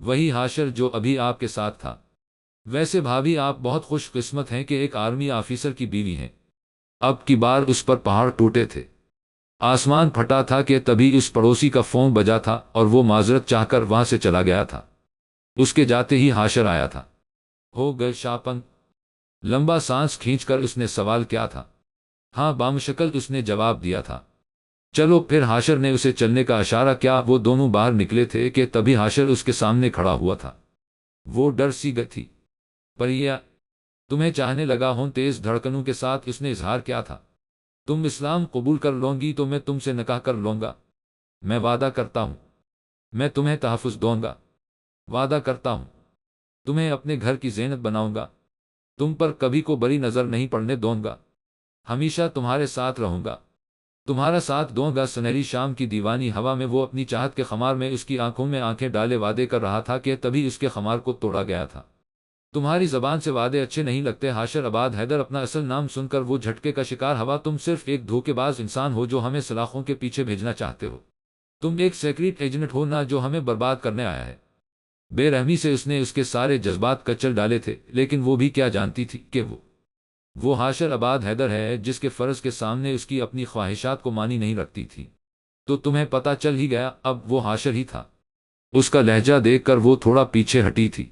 وہی حاشر جو ابھی آپ کے ساتھ تھا۔ ویسے بھابھی آپ بہت خوش قسمت ہیں کہ ایک آرمی آفیسر کی بیوی ہیں۔ اب کی بار اس پر پہاڑ ٹوٹے تھے، آسمان پھٹا تھا کہ تبھی اس پڑوسی کا فون بجا تھا اور وہ معذرت چاہ کر وہاں سے چلا گیا تھا۔ اس کے جاتے ہی حاشر آیا تھا۔ ہو گئے شاپنگ؟ لمبا سانس کھینچ کر اس نے سوال کیا تھا۔ ہاں بامشکل اس نے جواب دیا تھا۔ چلو پھر حاشر نے اسے چلنے کا اشارہ کیا۔ وہ دونوں باہر نکلے تھے کہ تبھی حاشر اس کے سامنے کھڑا ہوا تھا۔ وہ ڈر سی گئی تھی۔ پریا، تمہیں چاہنے لگا ہوں؟ تیز دھڑکنوں کے ساتھ اس نے اظہار کیا تھا۔ تم اسلام قبول کر لوں گی تو میں تم سے نکاح کر لوں گا۔ میں وعدہ کرتا ہوں، میں تمہیں تحفظ دوں گا۔ وعدہ کرتا ہوں، تمہیں اپنے گھر کی زینت بناؤں گا۔ تم پر کبھی کو بری نظر نہیں پڑنے دوں گا۔ ہمیشہ تمہارے ساتھ رہوں گا، تمہارا ساتھ دوں گا۔ سنہری شام کی دیوانی ہوا میں وہ اپنی چاہت کے خمار میں اس کی آنکھوں میں آنکھیں ڈالے وعدے کر رہا تھا کہ تبھی اس کے خمار کو توڑا گیا تھا۔ تمہاری زبان سے وعدے اچھے نہیں لگتے حاشر آباد حیدر۔ اپنا اصل نام سن کر وہ جھٹکے کا شکار ہوا۔ تم صرف ایک دھوکے باز انسان ہو جو ہمیں سلاخوں کے پیچھے بھیجنا چاہتے ہو۔ تم ایک سیکریٹ ایجنٹ ہو نا جو ہمیں برباد کرنے آیا ہے۔ بے رحمی سے اس نے اس کے سارے جذبات کچل ڈالے تھے، لیکن وہ بھی کیا جانتی تھی کہ وہ حاشر آباد حیدر ہے جس کے فرض کے سامنے اس کی اپنی خواہشات کو مانی نہیں رکھتی تھی۔ تو تمہیں پتہ چل ہی گیا، اب وہ حاشر ہی تھا۔ اس کا لہجہ دیکھ کر وہ تھوڑا پیچھے ہٹی تھی۔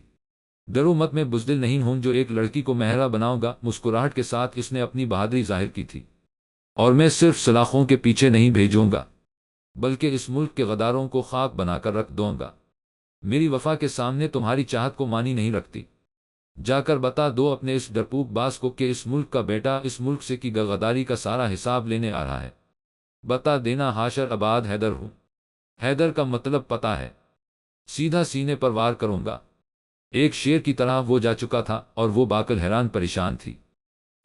ڈرو مت، میں بزدل نہیں ہوں جو ایک لڑکی کو مہرہ بناؤں گا۔ مسکراہٹ کے ساتھ اس نے اپنی بہادری ظاہر کی تھی۔ اور میں صرف سلاخوں کے پیچھے نہیں بھیجوں گا، بلکہ اس ملک کے غداروں کو خاک بنا کر رکھ دوں گا۔ میری وفا کے سامنے تمہاری چاہت کو مانی نہیں رکھتی۔ جا کر بتا دو اپنے اس ڈرپوک باز کو کہ اس ملک کا بیٹا اس ملک سے کی غداری کا سارا حساب لینے آ رہا ہے۔ بتا دینا حاشر آباد حیدر ہوں۔ حیدر کا مطلب پتہ ہے، سیدھا سینے پر وار کروں گا۔ ایک شیر کی طرح وہ جا چکا تھا اور وہ باقل حیران پریشان تھی۔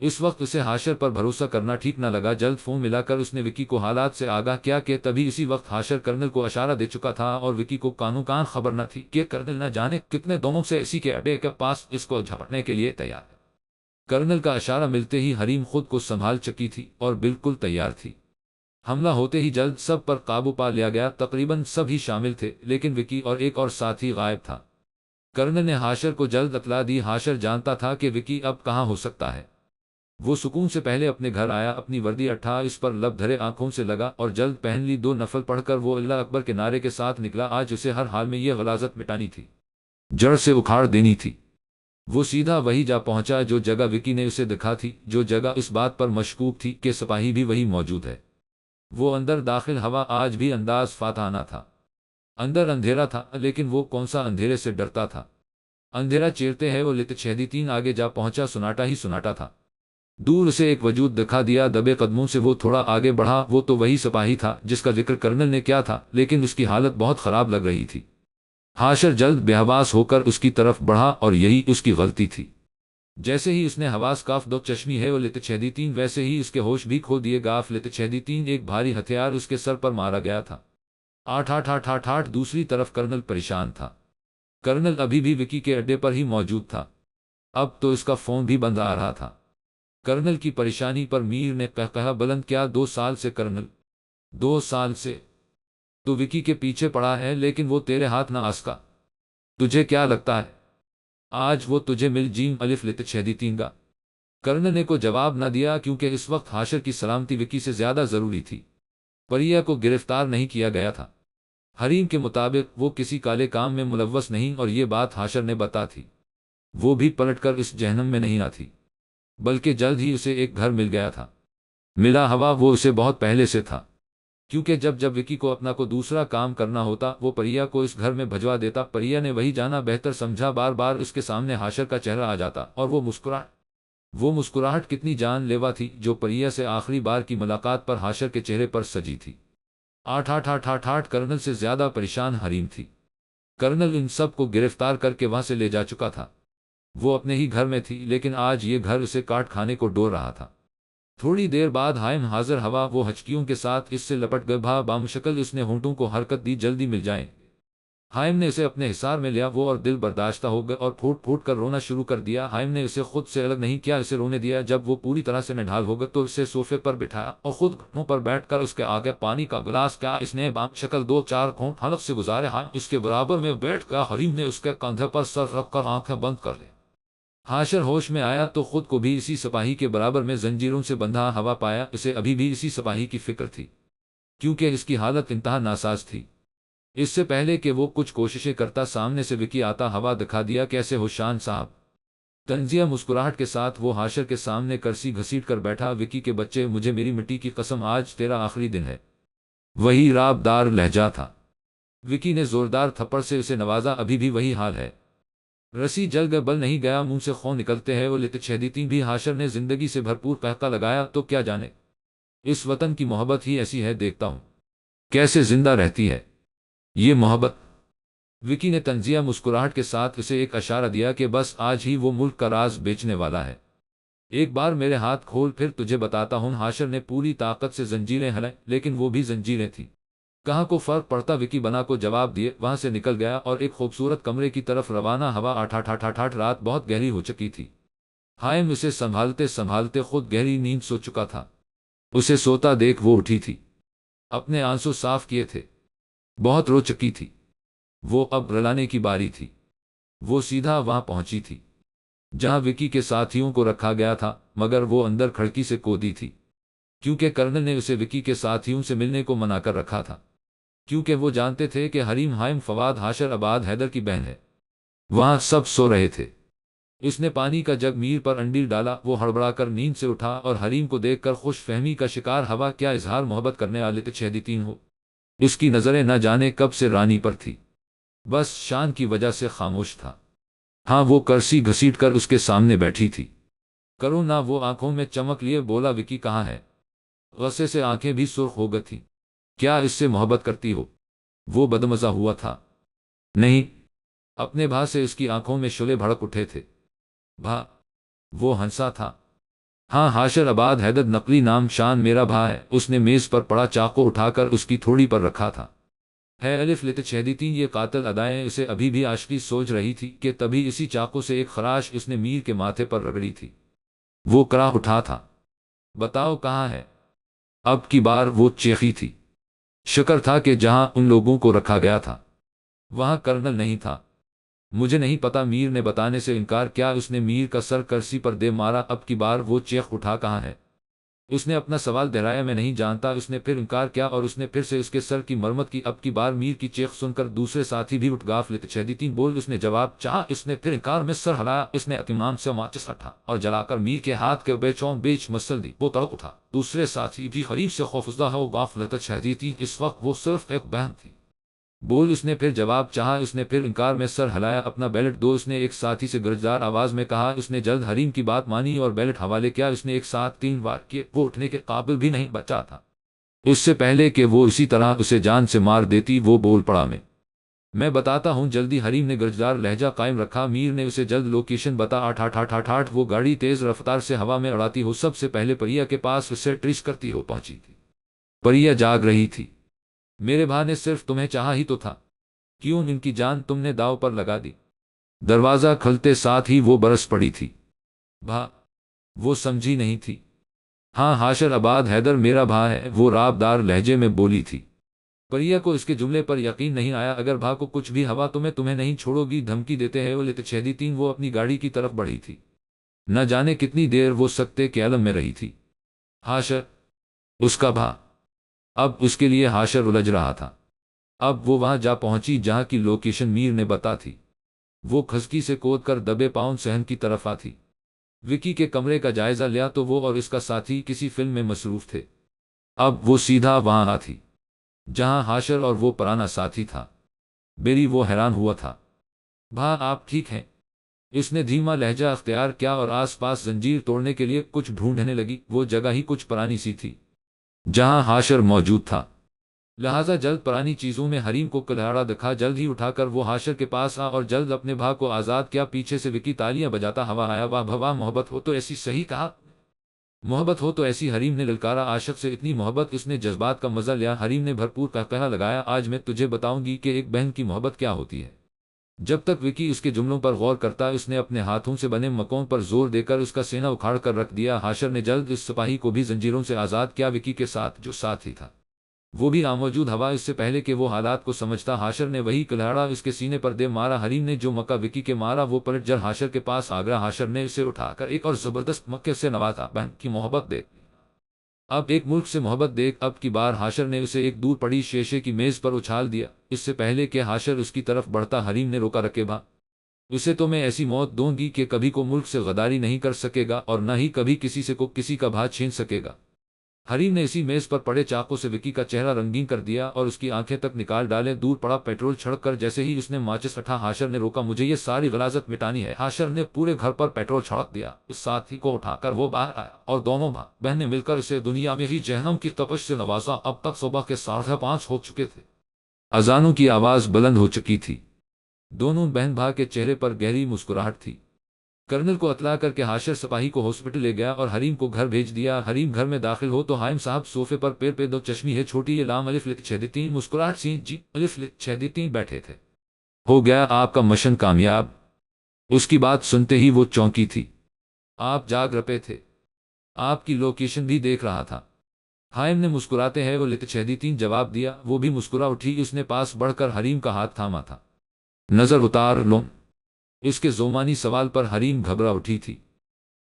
اس وقت اسے حاشر پر بھروسہ کرنا ٹھیک نہ لگا۔ جلد فون ملا کر اس نے وکی کو حالات سے آگاہ کیا کہ تبھی اسی وقت حاشر کرنل کو اشارہ دے چکا تھا اور وکی کو کانوں کان خبر نہ تھی کہ کرنل نہ جانے کتنے دنوں سے اسی کے اڈے کے پاس اس کو جھپٹنے کے لیے تیار ہے۔ کرنل کا اشارہ ملتے ہی حریم خود کو سنبھال چکی تھی اور بالکل تیار تھی۔ حملہ ہوتے ہی جلد سب پر قابو پا لیا گیا۔ تقریباً سب ہی شامل تھے، لیکن وکی اور ایک اور ساتھی غائب تھا۔ کرنل نے حاشر کو جلد اطلاع دی۔ حاشر جانتا تھا کہ وکی اب کہاں ہو سکتا ہے۔ وہ سکون سے پہلے اپنے گھر آیا، اپنی وردی اٹھا، اس پر لب دھرے آنکھوں سے لگا اور جلد پہن لی۔ 2 نفل پڑھ کر وہ اللہ اکبر کے نعرے کے ساتھ نکلا۔ آج اسے ہر حال میں یہ غلاظت مٹانی تھی، جڑ سے اکھاڑ دینی تھی۔ وہ سیدھا وہی جا پہنچا جو جگہ وکی نے اسے دکھا تھی، جو جگہ اس بات پر مشکوک تھی کہ سپاہی بھی وہی موجود ہے۔ وہ اندر داخل ہوا آج بھی انداز فاتحانہ تھا۔ اندر اندھیرا تھا، لیکن وہ کون سا اندھیرے سے ڈرتا تھا۔ اندھیرا چیرتے ہے وہ لتچھیدی 3 آگے جا پہنچا۔ سناٹا ہی سناٹا تھا۔ دور سے ایک وجود دکھا دیا۔ دبے قدموں سے وہ تھوڑا آگے بڑھا۔ وہ تو وہی سپاہی تھا جس کا ذکر کرنل نے کیا تھا، لیکن اس کی حالت بہت خراب لگ رہی تھی۔ حاشر جلد بے حواس ہو کر اس کی طرف بڑھا اور یہی اس کی غلطی تھی۔ جیسے ہی اس نے حواس کاف دو چشمی ہے وہ لتچھیدی 3 ویسے ہی اس کے ہوش بھی کھو دیے۔ گاف لتچھیدی 3 ایک بھاری ہتھیار اس کے سر پر مارا گیا تھا۔ آٹھ آٹھ آٹھ آٹھ آٹھ۔ دوسری طرف کرنل پریشان تھا۔ کرنل ابھی بھی وکی کے اڈے پر ہی موجود تھا۔ اب تو اس کا فون بھی بند آ رہا تھا۔ کرنل کی پریشانی پر میر نے قہقہا بلند کیا۔ 2 سال سے کرنل، 2 سال سے تو وکی کے پیچھے پڑا ہے، لیکن وہ تیرے ہاتھ نہ آسکا۔ تجھے کیا لگتا ہے آج وہ تجھے مل جیم الف لتچھیدی 3 گا؟ کرنل نے کو جواب نہ دیا کیونکہ اس وقت حاشر کی سلامتی وکی سے زیادہ ضروری تھی۔ پریا کو گرفتار نہیں کیا گیا تھا۔ حریم کے مطابق وہ کسی کالے کام میں ملوث نہیں، اور یہ بات حاشر نے بتا تھی۔ وہ بھی پلٹ کر اس جہنم میں نہیں آتی، بلکہ جلد ہی اسے ایک گھر مل گیا تھا۔ ملا ہوا وہ اسے بہت پہلے سے تھا، کیونکہ جب وکی کو اپنا کو دوسرا کام کرنا ہوتا وہ پریا کو اس گھر میں بھجوا دیتا۔ پریا نے وہی جانا بہتر سمجھا۔ بار بار اس کے سامنے حاشر کا چہرہ آ جاتا اور وہ مسکراہٹ کتنی جان لیوا تھی جو پریا سے آخری بار کی ملاقات پر حاشر کے چہرے پر سجی تھی۔ آٹھ آٹھ آٹھ آٹھ آٹھ۔ کرنل سے زیادہ پریشان حریم تھی۔ کرنل ان سب کو گرفتار کر کے وہاں سے لے جا چکا تھا۔ وہ اپنے ہی گھر میں تھی، لیکن آج یہ گھر اسے کاٹ کھانے کو ڈور رہا تھا۔ تھوڑی دیر بعد حائم حاضر ہوا۔ وہ ہچکیوں کے ساتھ اس سے لپٹ گئے۔ بامشکل اس نے ہونٹوں کو حرکت دی، جلدی مل جائیں۔ حائم نے اسے اپنے حصار میں لیا، وہ اور دل برداشتہ ہو گئے اور پھوٹ پھوٹ کر رونا شروع کر دیا۔ حائم نے اسے خود سے الگ نہیں کیا، اسے رونے دیا۔ جب وہ پوری طرح سے نڈھال ہو گئے تو اسے صوفے پر بٹھایا اور خود گھٹنوں پر بیٹھ کر اس کے آگے پانی کا گلاس کیا اس نے بام شکل 2-4 گھونٹ حلق سے گزارے۔ حائم اس کے برابر میں بیٹھ گیا۔ حریم نے اس کے کندھے پر سر رکھ کر آنکھیں بند کر لی۔ حاشر ہوش میں آیا تو خود کو بھی اسی سپاہی کے برابر میں زنجیروں سے بندھا ہوا پایا۔ اسے ابھی بھی اسی سپاہی کی فکر تھی، کیونکہ اس کی حالت انتہا ناساز تھی۔ اس سے پہلے کہ وہ کچھ کوششیں کرتا، سامنے سے وکی آتا ہوا دکھا دیا۔ کیسے ہو شان صاحب؟ تنزیہ مسکراہٹ کے ساتھ وہ حاشر کے سامنے کرسی گھسیٹ کر بیٹھا۔ وکی کے بچے، مجھے میری مٹی کی قسم آج تیرا آخری دن ہے۔ وہی راب دار لہجہ تھا۔ وکی نے زوردار تھپڑ سے اسے نوازا۔ ابھی بھی وہی حال ہے؟ رسی جل گئے، بل نہیں گیا، منہ سے خون نکلتے ہیں۔ وہ لتشہدیتی بھی حاشر نے زندگی سے بھرپور قہقہ لگایا۔ تو کیا جانے، اس وطن کی محبت ہی ایسی ہے، دیکھتا ہوں کیسے زندہ رہتی ہے یہ محبت۔ وکی نے تنزیہ مسکراہٹ کے ساتھ اسے ایک اشارہ دیا کہ بس آج ہی وہ ملک کا راز بیچنے والا ہے۔ ایک بار میرے ہاتھ کھول، پھر تجھے بتاتا ہوں۔ حاشر نے پوری طاقت سے زنجیریں ہلائیں، لیکن وہ بھی زنجیریں تھیں۔ کہاں کو فرق پڑتا؟ وکی بنا کو جواب دیے وہاں سے نکل گیا اور ایک خوبصورت کمرے کی طرف روانہ ہوا۔ آٹھ رات بہت گہری ہو چکی تھی۔ حائم اسے سنبھالتے سنبھالتے خود گہری نیند سو چکا تھا۔ اسے سوتا دیکھ وہ اٹھی تھی، اپنے آنسو صاف کیے تھے، بہت رو چکی تھی۔ وہ اب رلانے کی باری تھی۔ وہ سیدھا وہاں پہنچی تھی جہاں وکی کے ساتھیوں کو رکھا گیا تھا، مگر وہ اندر کھڑکی سے کودی تھی، کیونکہ کرنل نے اسے وکی کے ساتھیوں سے ملنے کو منع کر رکھا تھا، کیونکہ وہ جانتے تھے کہ حریم حائم فواد حاشر آباد حیدر کی بہن ہے۔ وہاں سب سو رہے تھے۔ اس نے پانی کا جگ میر پر انڈیل ڈالا۔ وہ ہڑبڑا کر نیند سے اٹھا اور حریم کو دیکھ کر خوش فہمی کا شکار ہوا۔ کیا اظہار محبت کرنے والے تشہدیتین ہو؟ اس کی نظریں نہ جانے کب سے رانی پر تھی، بس شان کی وجہ سے خاموش تھا۔ ہاں، وہ کرسی گھسیٹ کر اس کے سامنے بیٹھی تھی۔ کرو نہ، وہ آنکھوں میں چمک لیے بولا۔ وکی کہاں ہے؟ غصے سے آنکھیں بھی سرخ ہو گئی تھی۔ کیا اس سے محبت کرتی ہو؟ وہ بدمزہ ہوا تھا۔ نہیں، اپنے بھا سے اس کی آنکھوں میں شعلے بھڑک اٹھے تھے۔ بھا؟ وہ ہنسا تھا۔ ہاں، حاشر آباد حیدر نقلی نام، شان میرا بھا ہے۔ اس نے میز پر پڑا چاقو اٹھا کر اس کی تھوڑی پر رکھا تھا۔ ہے الف لتشہدیتین، یہ قاتل ادائیں اسے ابھی بھی آشفی سوچ رہی تھی کہ تبھی اسی چاقو سے ایک خراش اس نے میر کے ماتھے پر رگڑی تھی۔ وہ کراہ اٹھا تھا۔ بتاؤ کہاں ہے؟ اب کی بار وہ چیخی تھی۔ شکر تھا کہ جہاں ان لوگوں کو رکھا گیا تھا وہاں کرنل نہیں تھا۔ مجھے نہیں پتا، میر نے بتانے سے انکار کیا۔ اس نے میر کا سر کرسی پر دے مارا۔ اب کی بار وہ چیخ اٹھا، کہاں ہے؟ اس نے اپنا سوال دہرایا، میں نہیں جانتا۔ اس نے پھر انکار کیا اور اس نے پھر سے اس کے سر کی مرمت کی۔ اب کی بار میر کی چیخ سن کر دوسرے ساتھی بھی اٹھ گاف لتشہدیتین بول۔ اس نے جواب چاہا، اس نے پھر انکار میں سر ہلایا۔ اس نے اطمینان سے ماچس اٹھا اور جلا کر میر کے ہاتھ کے بیچوں بیچ مسل دی۔ وہ تڑپ اٹھا۔ دوسرے ساتھی بھی قریب سے خوفزدہ ہو گاف لتشہدیتین، اس وقت وہ صرف ایک بہن تھی۔ بول، اس نے پھر جواب چاہا۔ اس نے پھر انکار میں سر ہلایا۔ اپنا بیلٹ دو، اس نے ایک ساتھی سے گرجدار آواز میں کہا۔ اس نے جلد حریم کی بات مانی اور بیلٹ حوالے کیا۔ اس نے ایک ساتھ 3 وار کیے۔ وہ اٹھنے کے قابل بھی نہیں بچا تھا۔ اس سے پہلے کہ وہ اسی طرح اسے جان سے مار دیتی، وہ بول پڑا، میں بتاتا ہوں جلدی۔ حریم نے گرجدار لہجہ قائم رکھا۔ میر نے اسے جلد لوکیشن بتا۔ 8 وہ گاڑی تیز رفتار سے ہوا میں اڑاتی ہو سب سے پہلے پریا کے پاس اسے ٹریس کرتی ہو پہنچی تھی۔ پریا جاگ رہی تھی۔ میرے بھا نے صرف تمہیں چاہا ہی تو تھا، کیوں ان کی جان تم نے داؤ پر لگا دی؟ دروازہ کھلتے ساتھ ہی وہ برس پڑی تھی۔ بھا؟ وہ سمجھی نہیں تھی۔ ہاں، حاشر آباد حیدر میرا بھا ہے، وہ راب دار لہجے میں بولی تھی۔ پریا کو اس کے جملے پر یقین نہیں آیا۔ اگر بھا کو کچھ بھی ہوا تو میں تمہیں نہیں چھوڑو گی، دھمکی دیتے ہیں وہ لتشہدیتین۔ وہ اپنی گاڑی کی طرف بڑھی تھی۔ نہ جانے کتنی دیر وہ سکتے کے عالم میں رہی تھی۔ حاشر، اس کا بھا؟ اب اس کے لیے حاشر الجھ رہا تھا۔ اب وہ وہاں جا پہنچی جہاں کی لوکیشن میر نے بتا تھی۔ وہ کھسکی سے کود کر دبے پاؤں صحن کی طرف آتی۔ وکی کے کمرے کا جائزہ لیا تو وہ اور اس کا ساتھی کسی فلم میں مصروف تھے۔ اب وہ سیدھا وہاں آتی جہاں حاشر اور وہ پرانا ساتھی تھا۔ بیری، وہ حیران ہوا تھا۔ بھا، آپ ٹھیک ہیں؟ اس نے دھیما لہجہ اختیار کیا اور آس پاس زنجیر توڑنے کے لیے کچھ ڈھونڈنے لگی۔ وہ جگہ ہی کچھ پرانی سی تھی جہاں حاشر موجود تھا، لہذا جلد پرانی چیزوں میں حریم کو کلہاڑا دکھا۔ جلد ہی اٹھا کر وہ حاشر کے پاس آ اور جلد اپنے بھا کو آزاد کیا۔ پیچھے سے وکی تالیاں بجاتا ہوا آیا۔ واہ بھوا، محبت ہو تو ایسی صحیح کہا۔ محبت ہو تو ایسی، حریم نے للکارا۔ عاشق سے اتنی محبت، اس نے جذبات کا مزہ لیا۔ حریم نے بھرپور قہقہہ لگایا، آج میں تجھے بتاؤں گی کہ ایک بہن کی محبت کیا ہوتی ہے۔ جب تک وکی اس کے جملوں پر غور کرتا، اس نے اپنے ہاتھوں سے بنے مکوں پر زور دے کر اس کا سینہ اکھاڑ کر رکھ دیا۔ حاشر نے جلد اس سپاہی کو بھی زنجیروں سے آزاد کیا، وکی کے ساتھ جو ساتھ ہی تھا وہ بھی آموجود ہوا۔ اس سے پہلے کہ وہ حالات کو سمجھتا، حاشر نے وہی کلہاڑا اس کے سینے پر دے مارا۔ حریم نے جو مکہ وکی کے مارا وہ پلٹ جر حاشر کے پاس آ گیا۔ حاشر نے اسے اٹھا کر ایک اور زبردست مکے سے نوازا۔ بہن کی محبت دیکھ، اب ایک ملک سے محبت دیکھ۔ اب کی بار حاشر نے اسے ایک دور پڑی شیشے کی میز پر اچھال دیا۔ اس سے پہلے کہ حاشر اس کی طرف بڑھتا، حریم نے روکا، رکیبا اسے تو میں ایسی موت دوں گی کہ کبھی کو ملک سے غداری نہیں کر سکے گا اور نہ ہی کبھی کسی سے کو کسی کا بھا چھین سکے گا۔ حریم نے اسی میز پر پڑے چاقو سے وکی کا چہرہ رنگین کر دیا اور اس کی آنکھیں تک نکال ڈالے۔ دور پڑا پیٹرول چھڑک کر جیسے ہی اس نے ماچس اٹھا، حاشر نے روکا، مجھے یہ ساری غلاظت مٹانی ہے۔ حاشر نے پورے گھر پر پیٹرول چھڑک دیا، اس ساتھی کو اٹھا کر وہ باہر آیا اور دونوں بہن نے مل کر اسے دنیا میں ہی جہنم کی تپش سے نوازا۔ اب تک صبح کے 5:30 ہو چکے تھے، اذانوں کی آواز بلند ہو چکی تھی۔ دونوں بہن بھا کے چہرے پر گہری مسکراہٹ تھی۔ کرنل کو اطلاع کر کے حاشر سپاہی کو ہاسپٹل لے گیا اور حریم کو گھر بھیج دیا۔ حریم گھر میں داخل ہو تو حائم صاحب صوفے پر پیر پہ دو چشمی ہے چھوٹی یہ لام الف لکھ 6 مسکراہٹ سی جی الف لکھ 6 بیٹھے تھے۔ ہو گیا آپ کا مشن کامیاب؟ اس کی بات سنتے ہی وہ چونکی تھی۔ آپ جاگ رپے تھے، آپ کی لوکیشن بھی دیکھ رہا تھا۔ حائم نے مسکراتے ہیں وہ لکھ 6 جواب دیا۔ وہ بھی مسکرا اٹھی، اس نے پاس بڑھ کر حریم کا ہاتھ تھاما تھا۔ نظر اتار لو، اس کے زومانی سوال پر حریم گھبرا اٹھی تھی۔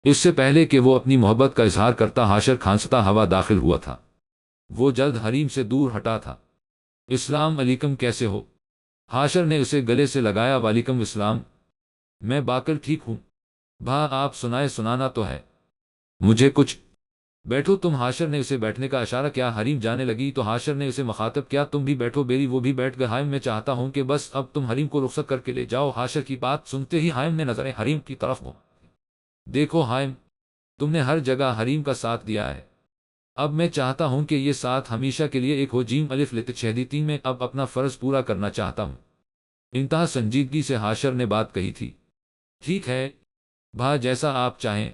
اس سے پہلے کہ وہ اپنی محبت کا اظہار کرتا، حاشر کھانستا ہوا داخل ہوا تھا۔ وہ جلد حریم سے دور ہٹا تھا۔ السلام علیکم، کیسے ہو؟ حاشر نے اسے گلے سے لگایا۔ وعلیکم السلام، میں باقل ٹھیک ہوں۔ بھا آپ سنائے، سنانا تو ہے مجھے کچھ۔ بیٹھو تم، حاشر نے اسے بیٹھنے کا اشارہ کیا۔ حریم جانے لگی تو حاشر نے اسے مخاطب کیا، تم بھی بیٹھو بیری۔ وہ بھی بیٹھ گئے۔ حائم میں چاہتا ہوں کہ بس اب تم حریم کو رخصت کر کے لے جاؤ۔ حاشر کی بات سنتے ہی حائم نے نظریں حریم کی طرف گھمائیں۔ دیکھو حائم، تم نے ہر جگہ حریم کا ساتھ دیا ہے، اب میں چاہتا ہوں کہ یہ ساتھ ہمیشہ کے لیے ایک ہو۔ جیم الف لت 6 میں اب اپنا فرض پورا کرنا چاہتا ہوں۔ انتہا سنجیدگی سے حاشر نے بات کہی تھی۔ ٹھیک ہے بھا، جیسا آپ چاہیں،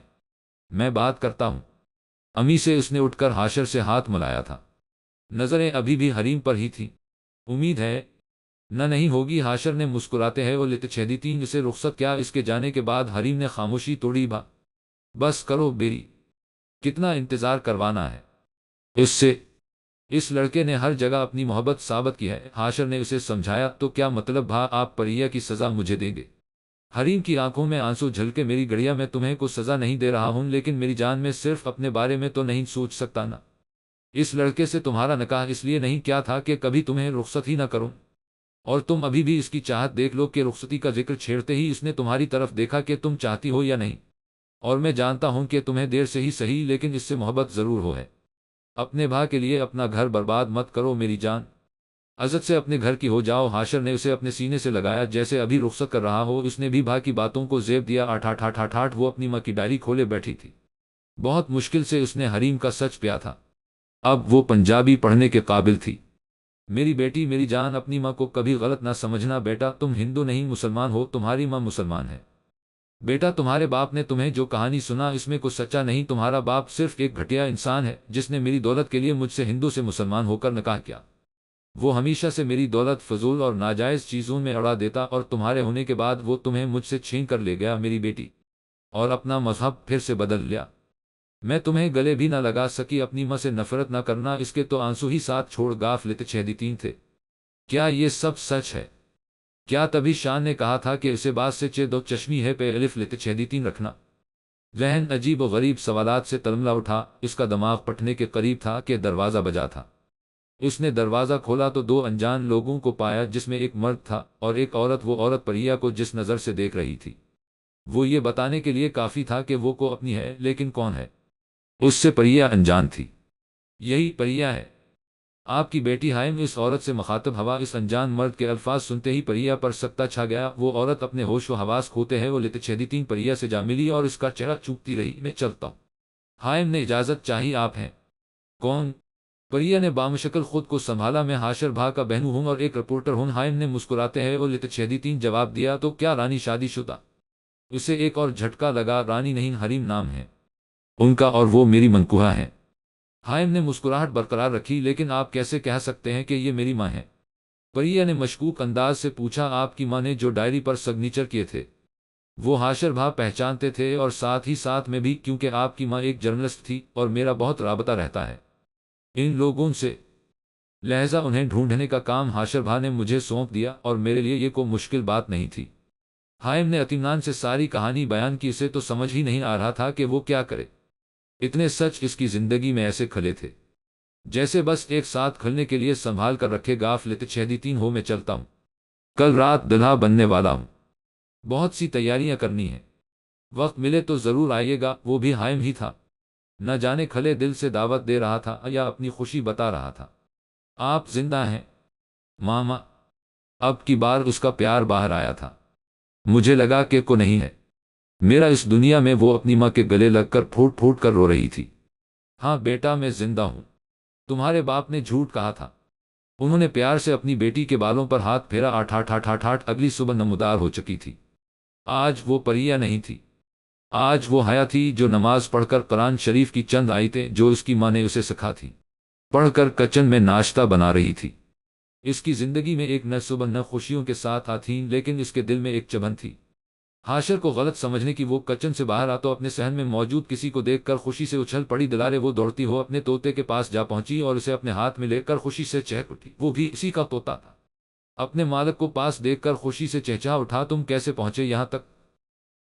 میں بات کرتا ہوں۔ امی سے اس نے اٹھ کر حاشر سے ہاتھ ملایا تھا۔ نظریں ابھی بھی حریم پر ہی تھیں۔ امید ہے نہ نہیں ہوگی، حاشر نے مسکراتے ہیں وہ لت 6 اسے رخصت کیا۔ اس کے جانے کے بعد حریم نے خاموشی توڑی۔ بھا بس کرو بیری، کتنا انتظار کروانا ہے اس سے؟ اس لڑکے نے ہر جگہ اپنی محبت ثابت کی ہے۔ حاشر نے اسے سمجھایا، تو کیا مطلب بھا آپ پریا کی سزا مجھے دیں گے؟ حریم کی آنکھوں میں آنسو جھلکے، میری گڑیا میں تمہیں کو سزا نہیں دے رہا ہوں، لیکن میری جان میں صرف اپنے بارے میں تو نہیں سوچ سکتا نا۔ اس لڑکے سے تمہارا نکاح اس لیے نہیں کیا تھا کہ کبھی تمہیں رخصت ہی نہ کروں، اور تم ابھی بھی اس کی چاہت دیکھ لو کہ رخصتی کا ذکر چھیڑتے ہی اس نے تمہاری طرف دیکھا کہ تم چاہتی ہو یا نہیں، اور میں جانتا ہوں کہ تمہیں دیر سے ہی صحیح لیکن اس سے محبت ضرور ہو ہے۔ اپنے بھا کے لیے اپنا گھر برباد مت کرو میری جان، عزت سے اپنے گھر کی ہو جاؤ۔ حاشر نے اسے اپنے سینے سے لگایا جیسے ابھی رخصت کر رہا ہو۔ اس نے بھی بھا کی باتوں کو زیب دیا۔ آٹھ وہ اپنی ماں کی ڈائری کھولے بیٹھی تھی۔ بہت مشکل سے اس نے حریم کا سچ پیا تھا، اب وہ پنجابی پڑھنے کے قابل تھی۔ میری بیٹی، میری جان، اپنی ماں کو کبھی غلط نہ سمجھنا بیٹا، تم ہندو نہیں مسلمان ہو، تمہاری ماں مسلمان ہے۔ بیٹا تمہارے باپ نے تمہیں جو کہانی سنا اس میں کچھ سچا نہیں، تمہارا باپ صرف ایک گھٹیا انسان ہے جس نے میری دولت کے لیے مجھ سے ہندو سے مسلمان ہو کر نکاح کیا۔ وہ ہمیشہ سے میری دولت فضول اور ناجائز چیزوں میں اڑا دیتا، اور تمہارے ہونے کے بعد وہ تمہیں مجھ سے چھین کر لے گیا میری بیٹی، اور اپنا مذہب پھر سے بدل لیا۔ میں تمہیں گلے بھی نہ لگا سکی، اپنی ماں سے نفرت نہ کرنا، اس کے تو آنسو ہی ساتھ چھوڑ گاف لت 6 تھے۔ کیا یہ سب سچ ہے؟ کیا تبھی شان نے کہا تھا کہ اسے بات سے دو چشمی ہے پہ الف لت 6 رکھنا؟ ذہن عجیب و غریب سوالات سے تلملا اٹھا۔ اس کا دماغ پھٹنے کے قریب تھا کہ دروازہ بجا تھا۔ اس نے دروازہ کھولا تو 2 انجان لوگوں کو پایا، جس میں ایک مرد تھا اور ایک عورت۔ وہ عورت پریا کو جس نظر سے دیکھ رہی تھی وہ یہ بتانے کے لیے کافی تھا کہ وہ کو اپنی ہے، لیکن کون ہے؟ اس سے پریا انجان تھی۔ یہی پریا ہے آپ کی بیٹی؟ حائم اس عورت سے مخاطب ہوا۔ اس انجان مرد کے الفاظ سنتے ہی پریا پر سکتہ چھا گیا۔ وہ عورت اپنے ہوش و حواس کھوتے ہیں وہ لت 6 پریا سے جا ملی اور اس کا چہرہ چومتی رہی۔ میں چلتا ہوں، حائم نے اجازت چاہی، آپ ہیں کون؟ پریا نے بامشکل خود کو سنبھالا، میں حاشر بھا کا بہنو ہوں اور ایک رپورٹر ہوں۔ حائم نے مسکراتے ہیں وہ لت 6 جواب دیا، تو کیا رانی شادی شدہ؟ اسے ایک اور جھٹکا لگا، رانی نہیں، حریم نام ہے۔ ان کا اور وہ میری منکوہا ہیں۔ حائم نے مسکراہٹ برقرار رکھی، لیکن آپ کیسے کہہ سکتے ہیں کہ یہ میری ماں ہے؟ پریا نے مشکوک انداز سے پوچھا۔ آپ کی ماں نے جو ڈائری پر سگنیچر کیے تھے وہ حاشر بھا پہچانتے تھے، اور ساتھ ہی ساتھ میں بھی، کیونکہ آپ کی ماں ایک جرنلسٹ تھی اور میرا بہت رابطہ رہتا ہے ان لوگوں سے، لہذا انہیں ڈھونڈنے کا کام حاشر بھا نے مجھے سونپ دیا، اور میرے لیے یہ کوئی مشکل بات نہیں تھی۔ حائم نے اطمینان سے ساری کہانی بیان کی۔ اسے تو سمجھ ہی نہیں آ رہا تھا کہ وہ کیا کرے۔ اتنے سچ اس کی زندگی میں ایسے کھلے تھے جیسے بس ایک ساتھ کھلنے کے لیے سنبھال کر رکھے گاف لیتے 6 ہو۔ میں چلتا ہوں، کل رات دلہا بننے والا ہوں، بہت سی تیاریاں کرنی ہیں، وقت ملے تو ضرور آئیے گا۔ وہ بھی حائم ہی تھا، نہ جانے کھلے دل سے دعوت دے رہا تھا یا اپنی خوشی بتا رہا تھا۔ آپ زندہ ہیں ماما؟ اب کی بار اس کا پیار باہر آیا تھا۔ مجھے لگا کہ کو نہیں ہے میرا اس دنیا میں۔ وہ اپنی ماں کے گلے لگ کر پھوٹ پھوٹ کر رو رہی تھی۔ ہاں بیٹا، میں زندہ ہوں، تمہارے باپ نے جھوٹ کہا تھا۔ انہوں نے پیار سے اپنی بیٹی کے بالوں پر ہاتھ پھیرا۔ آٹھ آٹھ آٹھ آٹھ آٹھ اگلی صبح نمودار ہو چکی تھی۔ آج وہ پریا نہیں تھی، آج وہ حیا تھی، جو نماز پڑھ کر قرآن شریف کی چند آیتیں جو اس کی ماں نے اسے سکھا تھی پڑھ کر کچن میں ناشتہ بنا رہی تھی۔ اس کی زندگی میں ایک نہ صبح نہ خوشیوں کے ساتھ آتیں، لیکن اس کے دل میں ایک چبھن تھی حاشر کو غلط سمجھنے کی۔ وہ کچن سے باہر آ تو اپنے صحن میں موجود کسی کو دیکھ کر خوشی سے اچھل پڑی۔ دلارے وہ دوڑتی ہو اپنے طوطے کے پاس جا پہنچی اور اسے اپنے ہاتھ میں لے کر خوشی سے چہک اٹھی۔ وہ بھی اسی کا طوطا تھا۔ اپنے مالک کو پاس دیکھ کر خوشی سے چہچہا اٹھا۔ تم کیسے پہنچے یہاں تک؟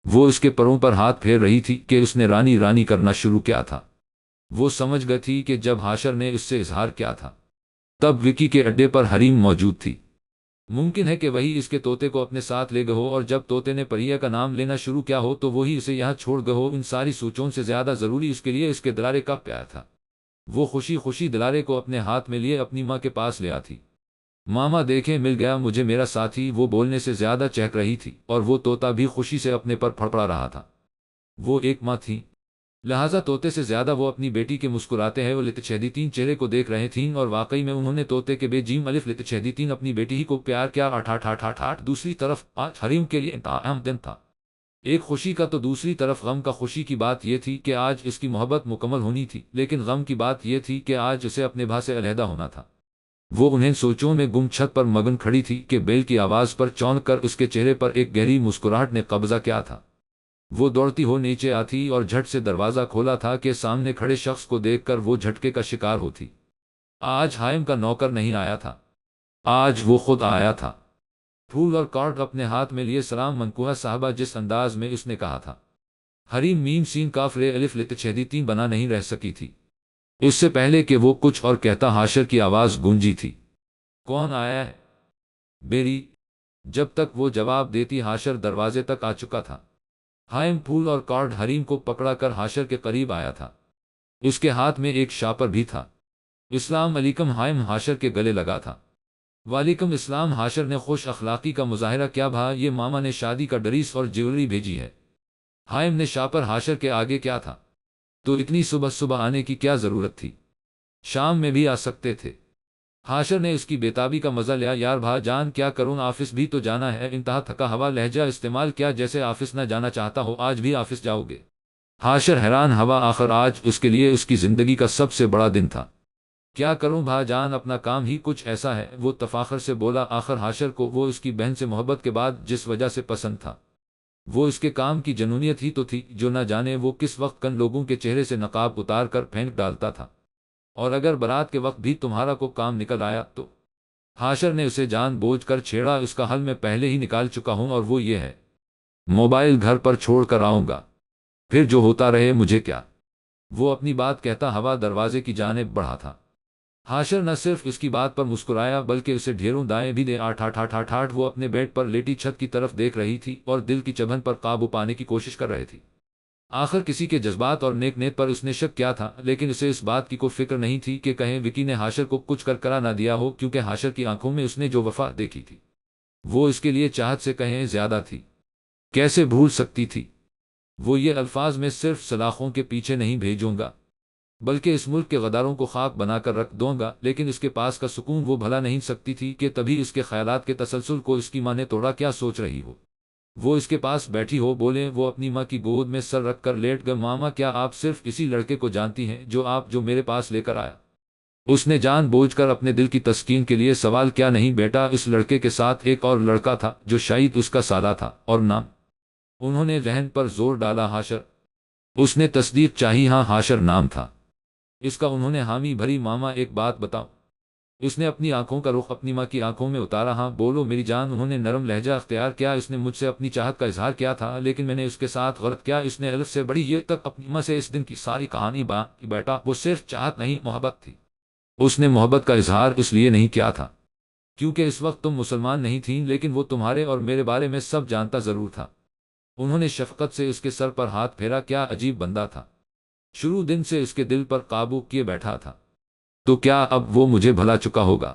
وہ اس کے پروں پر ہاتھ پھیر رہی تھی کہ اس نے رانی رانی کرنا شروع کیا تھا۔ وہ سمجھ گئی تھی کہ جب حاشر نے اس سے اظہار کیا تھا تب وکی کے اڈے پر حریم موجود تھی۔ ممکن ہے کہ وہی اس کے طوطے کو اپنے ساتھ لے گئے ہو، اور جب طوطے نے پریا کا نام لینا شروع کیا ہو تو وہی اسے یہاں چھوڑ گئے ہو۔ ان ساری سوچوں سے زیادہ ضروری اس کے لیے اس کے دلارے کا پیار تھا۔ وہ خوشی خوشی دلارے کو اپنے ہاتھ میں لیے اپنی ماں کے پاس لے آتی۔ ماما دیکھیں، مل گیا مجھے میرا ساتھی۔ وہ بولنے سے زیادہ چہک رہی تھی، اور وہ طوطا بھی خوشی سے اپنے پر پھڑپڑا رہا تھا۔ وہ ایک ماں تھی، لہٰذا طوطے سے زیادہ وہ اپنی بیٹی کے مسکراتے ہیں وہ لتچہدیتین چہرے کو دیکھ رہے تھیں، اور واقعی میں انہوں نے طوطے کے بے جیم الف لتچہدیتین اپنی بیٹی ہی کو پیار کیا۔ آٹھ آٹھ آٹھ آٹھ آٹھ دوسری طرف آج حریم کے لیے انتہا اہم دن تھا، ایک خوشی کا تو دوسری طرف غم کا۔ خوشی کی بات یہ تھی کہ آج اس کی محبت مکمل ہونی تھی، لیکن غم کی بات یہ تھی کہ آج اسے اپنے بھا سے علیحدہ ہونا تھا۔ وہ انہیں سوچوں میں گم چھت پر مگن کھڑی تھی کہ بیل کی آواز پر چونک کر اس کے چہرے پر ایک گہری مسکراہٹ نے قبضہ کیا تھا۔ وہ دوڑتی ہو نیچے آتی اور جھٹ سے دروازہ کھولا تھا کہ سامنے کھڑے شخص کو دیکھ کر وہ جھٹکے کا شکار ہوتی۔ آج حائم کا نوکر نہیں آیا تھا، آج وہ خود آیا تھا، پھول اور کارڈ اپنے ہاتھ میں لیے۔ سلام منکوہا صاحبہ، جس انداز میں اس نے کہا تھا۔ حریم میم سین کاف رے الف لتچہدیتین بنا نہیں رہ سکی تھی۔ اس سے پہلے کہ وہ کچھ اور کہتا حاشر کی آواز گونجی تھی۔ کون آیا ہے بیری؟ جب تک وہ جواب دیتی حاشر دروازے تک آ چکا تھا۔ حائم پھول اور کارڈ حریم کو پکڑا کر حاشر کے قریب آیا تھا۔ اس کے ہاتھ میں ایک شاپر بھی تھا۔ السلام علیکم حائم حاشر کے گلے لگا تھا۔ وعلیکم السلام حاشر نے خوش اخلاقی کا مظاہرہ کیا۔ بھا، یہ ماما نے شادی کا ڈریس اور جیولری بھیجی ہے۔ حائم نے شاپر حاشر کے آگے کیا تھا، تو اتنی صبح صبح آنے کی کیا ضرورت تھی؟ شام میں بھی آ سکتے تھے۔ حاشر نے اس کی بےتابی کا مزہ لیا۔ یار بھا جان، کیا کروں، آفس بھی تو جانا ہے۔ انتہا تھکا ہوا لہجہ استعمال کیا جیسے آفس نہ جانا چاہتا ہو۔ آج بھی آفس جاؤ گے؟ حاشر حیران ہوا، آخر آج اس کے لیے اس کی زندگی کا سب سے بڑا دن تھا۔ کیا کروں بھا جان، اپنا کام ہی کچھ ایسا ہے، وہ تفاخر سے بولا۔ آخر حاشر کو وہ اس کی بہن سے محبت کے بعد جس وجہ سے پسند تھا وہ اس کے کام کی جنونیت ہی تو تھی، جو نہ جانے وہ کس وقت کن لوگوں کے چہرے سے نقاب اتار کر پھینک ڈالتا تھا۔ اور اگر برات کے وقت بھی تمہارا کو کام نکل آیا تو؟ حاشر نے اسے جان بوجھ کر چھیڑا۔ اس کا حل میں پہلے ہی نکال چکا ہوں، اور وہ یہ ہے، موبائل گھر پر چھوڑ کر آؤں گا، پھر جو ہوتا رہے مجھے کیا۔ وہ اپنی بات کہتا ہوا دروازے کی جانب بڑھا تھا۔ حاشر نہ صرف اس کی بات پر مسکرایا بلکہ اسے ڈھیروں دائیں بھی دے۔ آٹھ آٹھ آٹھ آٹھ آٹھ وہ اپنے بیڈ پر لیٹی چھت کی طرف دیکھ رہی تھی اور دل کی چبھن پر قابو پانے کی کوشش کر رہی تھی۔ آخر کسی کے جذبات اور نیک نیت پر اس نے شک کیا تھا، لیکن اسے اس بات کی کوئی فکر نہیں تھی کہ کہیں وکی نے حاشر کو کچھ کر کرا نہ دیا ہو، کیونکہ حاشر کی آنکھوں میں اس نے جو وفا دیکھی تھی وہ اس کے لیے چاہت سے کہیں زیادہ تھی۔ کیسے بھول سکتی تھی؟ وہ یہ الفاظ میں صرف سلاخوں کے پیچھے نہیں بھیجوں گا بلکہ اس ملک کے غداروں کو خاک بنا کر رکھ دوں گا، لیکن اس کے پاس کا سکون وہ بھلا نہیں سکتی تھی کہ تبھی اس کے خیالات کے تسلسل کو اس کی ماں نے توڑا۔ کیا سوچ رہی ہو؟ وہ اس کے پاس بیٹھی ہو بولے، وہ اپنی ماں کی گود میں سر رکھ کر لیٹ گئے۔ ماما کیا آپ صرف اسی لڑکے کو جانتی ہیں جو میرے پاس لے کر آیا؟ اس نے جان بوجھ کر اپنے دل کی تسکین کے لیے سوال کیا۔ نہیں بیٹا، اس لڑکے کے ساتھ ایک اور لڑکا تھا جو شاید اس کا سالہ تھا، اور نام؟ انہوں نے رہن پر زور ڈالا۔ حاشر۔ اس نے تصدیق چاہی۔ ہاں، حاشر نام تھا اس کا۔ انہوں نے حامی بھری۔ ماما ایک بات بتاؤ۔ اس نے اپنی آنکھوں کا رخ اپنی ماں کی آنکھوں میں اتارا۔ ہاں بولو میری جان۔ انہوں نے نرم لہجہ اختیار کیا۔ اس نے مجھ سے اپنی چاہت کا اظہار کیا تھا، لیکن میں نے اس کے ساتھ غلط کیا۔ اس نے الف سے بڑی یہ تک اپنی ماں سے اس دن کی ساری کہانی بیان کی۔ بیٹا، وہ صرف چاہت نہیں، محبت تھی۔ اس نے محبت کا اظہار اس لیے نہیں کیا تھا کیونکہ اس وقت تم مسلمان نہیں تھیں، لیکن وہ تمہارے اور میرے بارے میں سب جانتا ضرور تھا۔ انہوں نے شفقت سے اس کے سر پر ہاتھ پھیرا۔ کیا عجیب بندہ تھا، شروع دن سے اس کے دل پر قابو کیے بیٹھا تھا، تو کیا اب وہ مجھے بھلا چکا ہوگا؟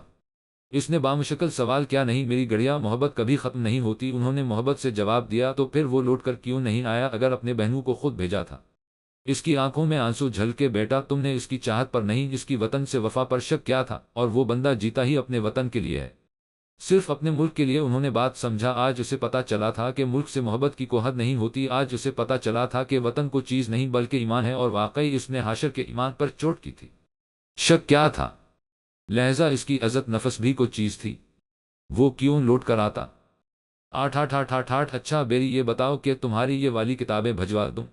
اس نے بامشکل سوال کیا۔ نہیں میری گڑیا، محبت کبھی ختم نہیں ہوتی۔ انہوں نے محبت سے جواب دیا۔ تو پھر وہ لوٹ کر کیوں نہیں آیا اگر اپنے بہنوں کو خود بھیجا تھا؟ اس کی آنکھوں میں آنسو جھلکے۔ بیٹا، تم نے اس کی چاہت پر نہیں، اس کی وطن سے وفا پر شک کیا تھا، اور وہ بندہ جیتا ہی اپنے وطن کے لیے ہے، صرف اپنے ملک کے لیے۔ انہوں نے بات سمجھا۔ آج اسے پتا چلا تھا کہ ملک سے محبت کی کوئی حد نہیں ہوتی۔ آج اسے پتا چلا تھا کہ وطن کو چیز نہیں بلکہ ایمان ہے، اور واقعی اس نے حاشر کے ایمان پر چوٹ کی تھی۔ شک کیا تھا؟ لہذا اس کی عزت نفس بھی کوئی چیز تھی۔ وہ کیوں لوٹ کر آتا؟ آٹھ آٹھ آٹھ آٹھ آٹھ اچھا بیری، یہ بتاؤ کہ تمہاری یہ والی کتابیں بھجوا دوں؟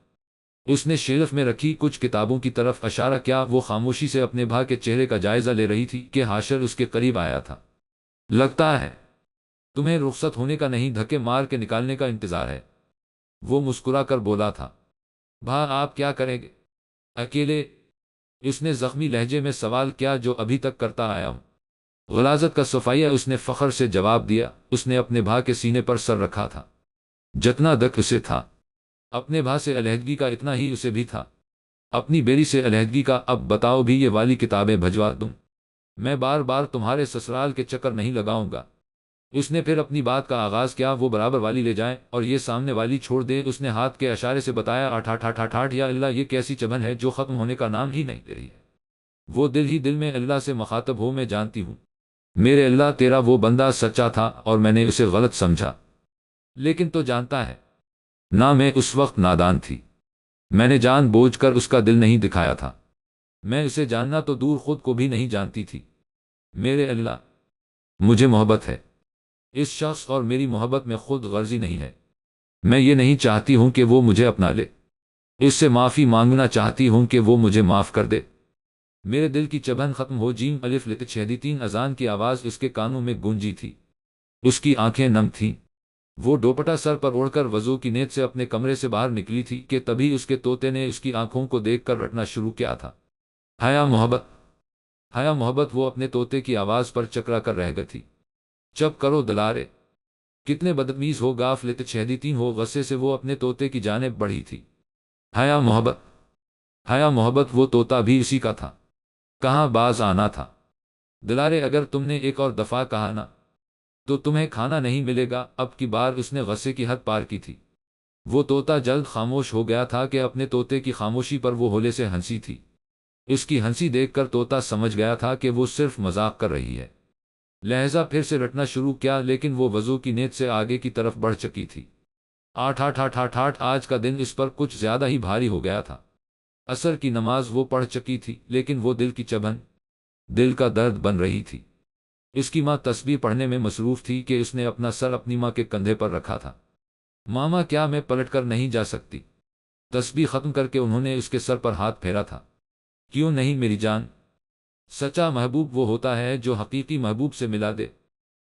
اس نے شیلف میں رکھی کچھ کتابوں کی طرف اشارہ کیا۔ وہ خاموشی سے اپنے بھائی کے چہرے کا جائزہ لے رہی تھی کہ حاشر اس کے قریب آیا تھا۔ لگتا ہے تمہیں رخصت ہونے کا نہیں، دھکے مار کے نکالنے کا انتظار ہے، وہ مسکرا کر بولا تھا۔ آپ کیا کریں گے اکیلے؟ اس نے زخمی لہجے میں سوال کیا جو ابھی تک کرتا آیا ہوں۔ غلاظت کا صفائیہ اس نے فخر سے جواب دیا۔ اس نے اپنے بھائی کے سینے پر سر رکھا تھا۔ جتنا دکھ اسے تھا اپنے بھائی سے علیحدگی کا، اتنا ہی اسے بھی تھا اپنی بیری سے علیحدگی کا۔ اب بتاؤ بھی یہ والی کتابیں بھجوا دوں؟ میں بار بار تمہارے سسرال کے چکر نہیں لگاؤں گا۔ اس نے پھر اپنی بات کا آغاز کیا۔ وہ برابر والی لے جائیں اور یہ سامنے والی چھوڑ دے۔ اس نے ہاتھ کے اشارے سے بتایا۔ آٹھ آٹھ آٹھ آٹھ آٹھ، یا اللہ، یہ کیسی چبھن ہے جو ختم ہونے کا نام ہی نہیں لے رہی ہے۔ وہ دل ہی دل میں اللہ سے مخاطب ہو۔ میں جانتی ہوں میرے اللہ، تیرا وہ بندہ سچا تھا اور میں نے اسے غلط سمجھا، لیکن تو جانتا ہے نہ، میں اس وقت نادان تھی، میں نے جان بوجھ کر اس کا دل نہیں دکھایا تھا۔ میں اسے جاننا تو دور، خود کو بھی نہیں جانتی تھی۔ میرے اللہ، مجھے محبت ہے اس شخص، اور میری محبت میں خود غرضی نہیں ہے۔ میں یہ نہیں چاہتی ہوں کہ وہ مجھے اپنا لے، اس سے معافی مانگنا چاہتی ہوں کہ وہ مجھے معاف کر دے۔ میرے دل کی چبھن ختم ہو۔ جیم الف لت چھہدی تین، اذان کی آواز اس کے کانوں میں گونجی تھی۔ اس کی آنکھیں نم تھیں۔ وہ دوپٹہ سر پر اوڑھ کر وضو کی نیت سے اپنے کمرے سے باہر نکلی تھی کہ تبھی اس کے طوطے نے اس کی آنکھوں کو دیکھ کر رٹنا شروع کیا تھا۔ حیا محبت، حیا محبت۔ وہ اپنے طوطے کی آواز پر چکرا کر رہ گئی تھی۔ چپ کرو دلارے، کتنے بدتمیز ہو۔ گاف لت چھہدی تین ہو، غصے سے وہ اپنے طوطے کی جانب بڑھی تھی۔ حیا محبت، حیا محبت، وہ طوطا بھی اسی کا تھا، کہاں باز آنا تھا۔ دلارے، اگر تم نے ایک اور دفعہ کہا نا تو تمہیں کھانا نہیں ملے گا۔ اب کی بار اس نے غصے کی حد پار کی تھی۔ وہ طوطا جلد خاموش ہو گیا تھا کہ اپنے طوطے کی خاموشی پر وہ ہولے سے ہنسی تھی۔ اس کی ہنسی دیکھ کر طوطا سمجھ گیا تھا کہ وہ صرف مذاق کر رہی ہے، لہذا پھر سے رٹنا شروع کیا، لیکن وہ وضو کی نیت سے آگے کی طرف بڑھ چکی تھی۔ آٹھ آٹھ آٹھ آٹھ آٹھ، آج کا دن اس پر کچھ زیادہ ہی بھاری ہو گیا تھا۔ عصر کی نماز وہ پڑھ چکی تھی، لیکن وہ دل کی چبھن، دل کا درد بن رہی تھی۔ اس کی ماں تسبیح پڑھنے میں مصروف تھی کہ اس نے اپنا سر اپنی ماں کے کندھے پر رکھا تھا۔ ماما، کیا میں پلٹ کر نہیں جا سکتی؟ تسبیح ختم کر کے انہوں نے اس کے سر پر ہاتھ پھیرا تھا۔ کیوں نہیں میری جان، سچا محبوب وہ ہوتا ہے جو حقیقی محبوب سے ملا دے۔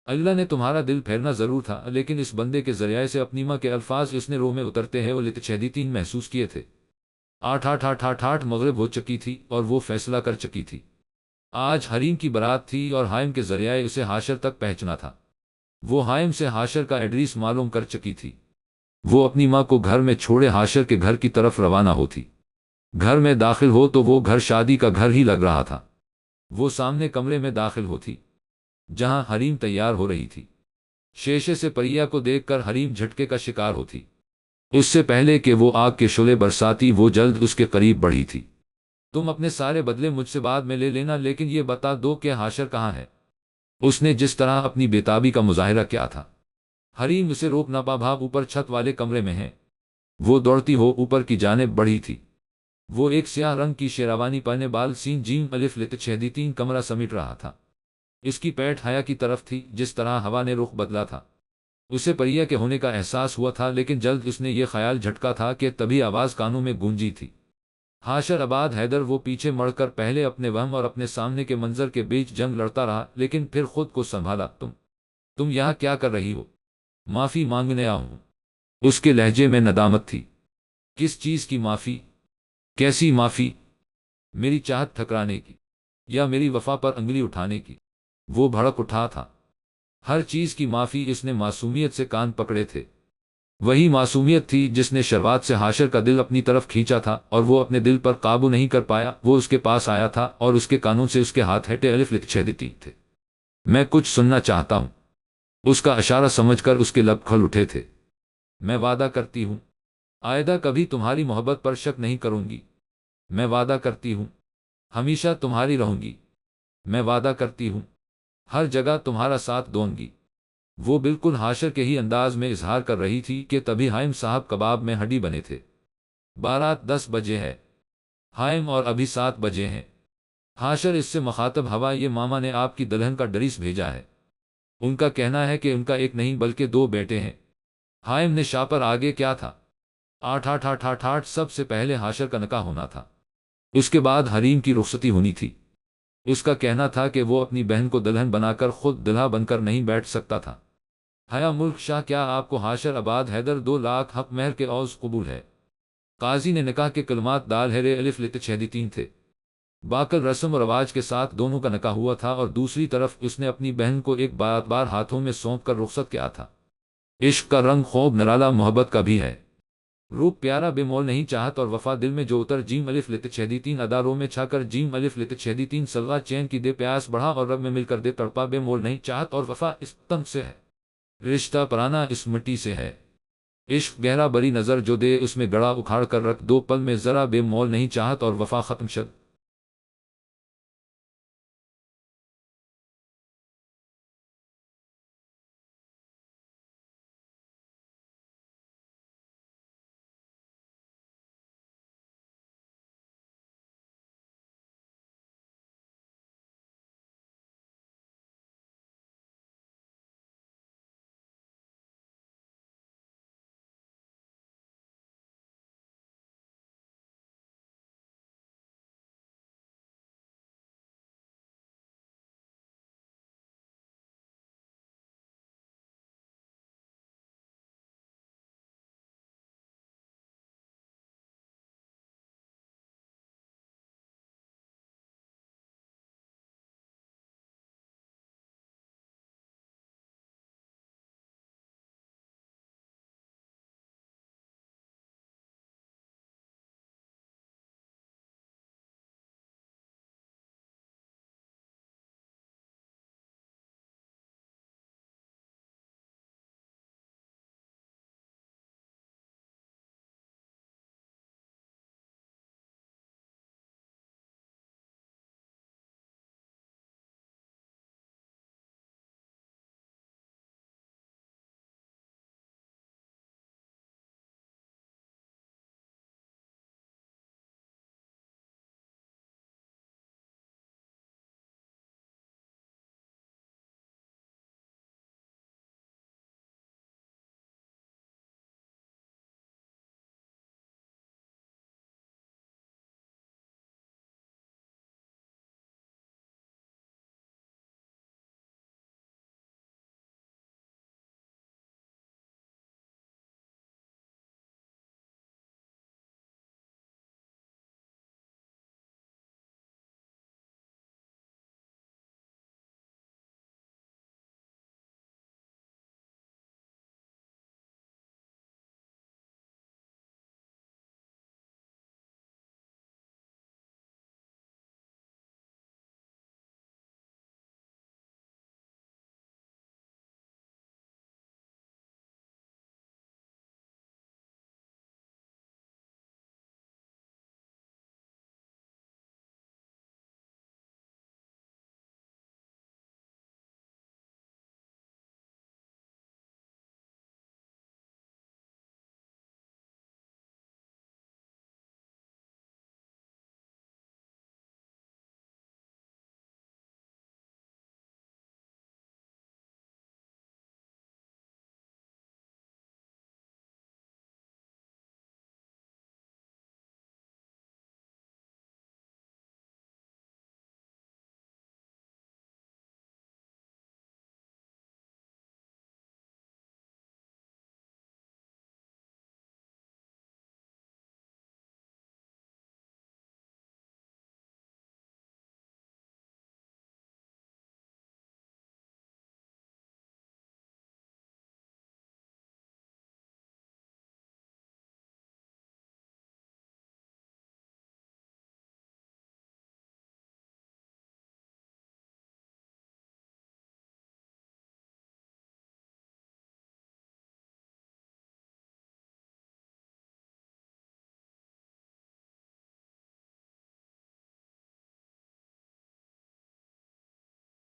اللہ نے تمہارا دل پھیرنا ضرور تھا، لیکن اس بندے کے ذریعے سے اپنی ماں کے الفاظ اس نے روح میں اترتے ہیں، وہ لتشہدی تین محسوس کیے تھے۔ آٹھ آٹھ آٹھ آٹھ آٹھ، مغرب ہو چکی تھی اور وہ فیصلہ کر چکی تھی۔ آج حریم کی برات تھی اور حائم کے ذریعے اسے حاشر تک پہنچنا تھا۔ وہ حائم سے حاشر کا ایڈریس معلوم کر چکی تھی۔ وہ اپنی ماں کو گھر میں چھوڑے حاشر کے گھر کی طرف روانہ ہوتی۔ گھر میں داخل ہو تو وہ گھر شادی کا گھر ہی لگ رہا تھا۔ وہ سامنے کمرے میں داخل ہوتی جہاں حریم تیار ہو رہی تھی۔ شیشے سے پریا کو دیکھ کر حریم جھٹکے کا شکار ہوتی۔ اس سے پہلے کہ وہ آگ کے شعلے برساتی، وہ جلد اس کے قریب بڑھی تھی۔ تم اپنے سارے بدلے مجھ سے بعد میں لے لینا، لیکن یہ بتا دو کہ حاشر کہاں ہے؟ اس نے جس طرح اپنی بے تابی کا مظاہرہ کیا تھا حریم اسے روک نہ پا، بھاگ اوپر چھت والے کمرے میں ہے۔ وہ دوڑتی ہو اوپر کی جانب بڑھی تھی۔ وہ ایک سیاہ رنگ کی شیروانی پہنے، بال سین جیم الف لت چھیدی تین کمرہ سمیٹ رہا تھا۔ اس کی پیٹھ حیا کی طرف تھی، جس طرح ہوا نے رخ بدلا تھا۔ اسے پریا کے ہونے کا احساس ہوا تھا، لیکن جلد اس نے یہ خیال جھٹکا تھا کہ تبھی آواز کانوں میں گونجی تھی۔ حاشر آباد حیدر۔ وہ پیچھے مڑ کر پہلے اپنے وہم اور اپنے سامنے کے منظر کے بیچ جنگ لڑتا رہا، لیکن پھر خود کو سنبھالا۔ تم یہاں کیا کر رہی ہو؟ معافی مانگنے آیا ہوں۔ اس کے لہجے میں ندامت تھی۔ کس چیز کی معافی؟ کیسی معافی؟ میری چاہت ٹھکرانے کی یا میری وفا پر انگلی اٹھانے کی؟ وہ بھڑک اٹھا تھا۔ ہر چیز کی معافی۔ اس نے معصومیت سے کان پکڑے تھے۔ وہی معصومیت تھی جس نے شروعات سے حاشر کا دل اپنی طرف کھینچا تھا، اور وہ اپنے دل پر قابو نہیں کر پایا۔ وہ اس کے پاس آیا تھا اور اس کے کانوں سے اس کے ہاتھ ہٹے الف لکھ چھیدتی تھے۔ میں کچھ سننا چاہتا ہوں۔ اس کا اشارہ سمجھ کر اس کے لب کھل اٹھے تھے۔ میں وعدہ کرتی ہوں آئندہ کبھی تمہاری محبت پر شک نہیں کروں گی۔ میں وعدہ کرتی ہوں ہمیشہ تمہاری رہوں گی۔ میں وعدہ کرتی ہوں ہر جگہ تمہارا ساتھ دوں گی۔ وہ بالکل حاشر کے ہی انداز میں اظہار کر رہی تھی کہ تبھی حائم صاحب کباب میں ہڈی بنے تھے۔ بارات 10 بجے ہے حائم، اور ابھی 7 بجے ہیں۔ حاشر اس سے مخاطب ہوا، یہ ماما نے آپ کی دلہن کا ڈریس بھیجا ہے۔ ان کا کہنا ہے کہ ان کا ایک نہیں بلکہ 2 بیٹے ہیں۔ حائم نے شاپر آگے کیا تھا؟ 8 سب سے پہلے حاشر کا نکاح ہونا تھا، اس کے بعد حریم کی رخصتی ہونی تھی۔ اس کا کہنا تھا کہ وہ اپنی بہن کو دلہن بنا کر خود دلہا بن کر نہیں بیٹھ سکتا تھا۔ حیا ملک شاہ، کیا آپ کو حاشر آباد حیدر 2 لاکھ حق مہر کے عوض قبول ہے؟ قاضی نے نکاح کے کلمات دال ہیرے الف لت چھیدی تین تھے۔ باقل رسم و رواج کے ساتھ دونوں کا نکاح ہوا تھا، اور دوسری طرف اس نے اپنی بہن کو ایک بار ہاتھوں میں سونپ کر رخصت کیا تھا۔ عشق کا رنگ خوب نرالا محبت کا بھی ہے۔ روپ پیارا بے مول نہیں، چاہت اور وفا دل میں جو اتر جیم الف لت چھیدی تین اداروں میں چھا کر جیم الف لت چھیدی تین سلوا چین کی دے پیاس بڑھا اور رب میں مل کر دے تڑپا بے مول نہیں، چاہت اور وفا اس تن سے ہے، رشتہ پرانا اس مٹی سے ہے۔ عشق گہرا بری نظر جو دے اس میں گڑا اکھاڑ کر رکھ دو پل میں ذرا بے مول نہیں، چاہت اور وفا ختم شد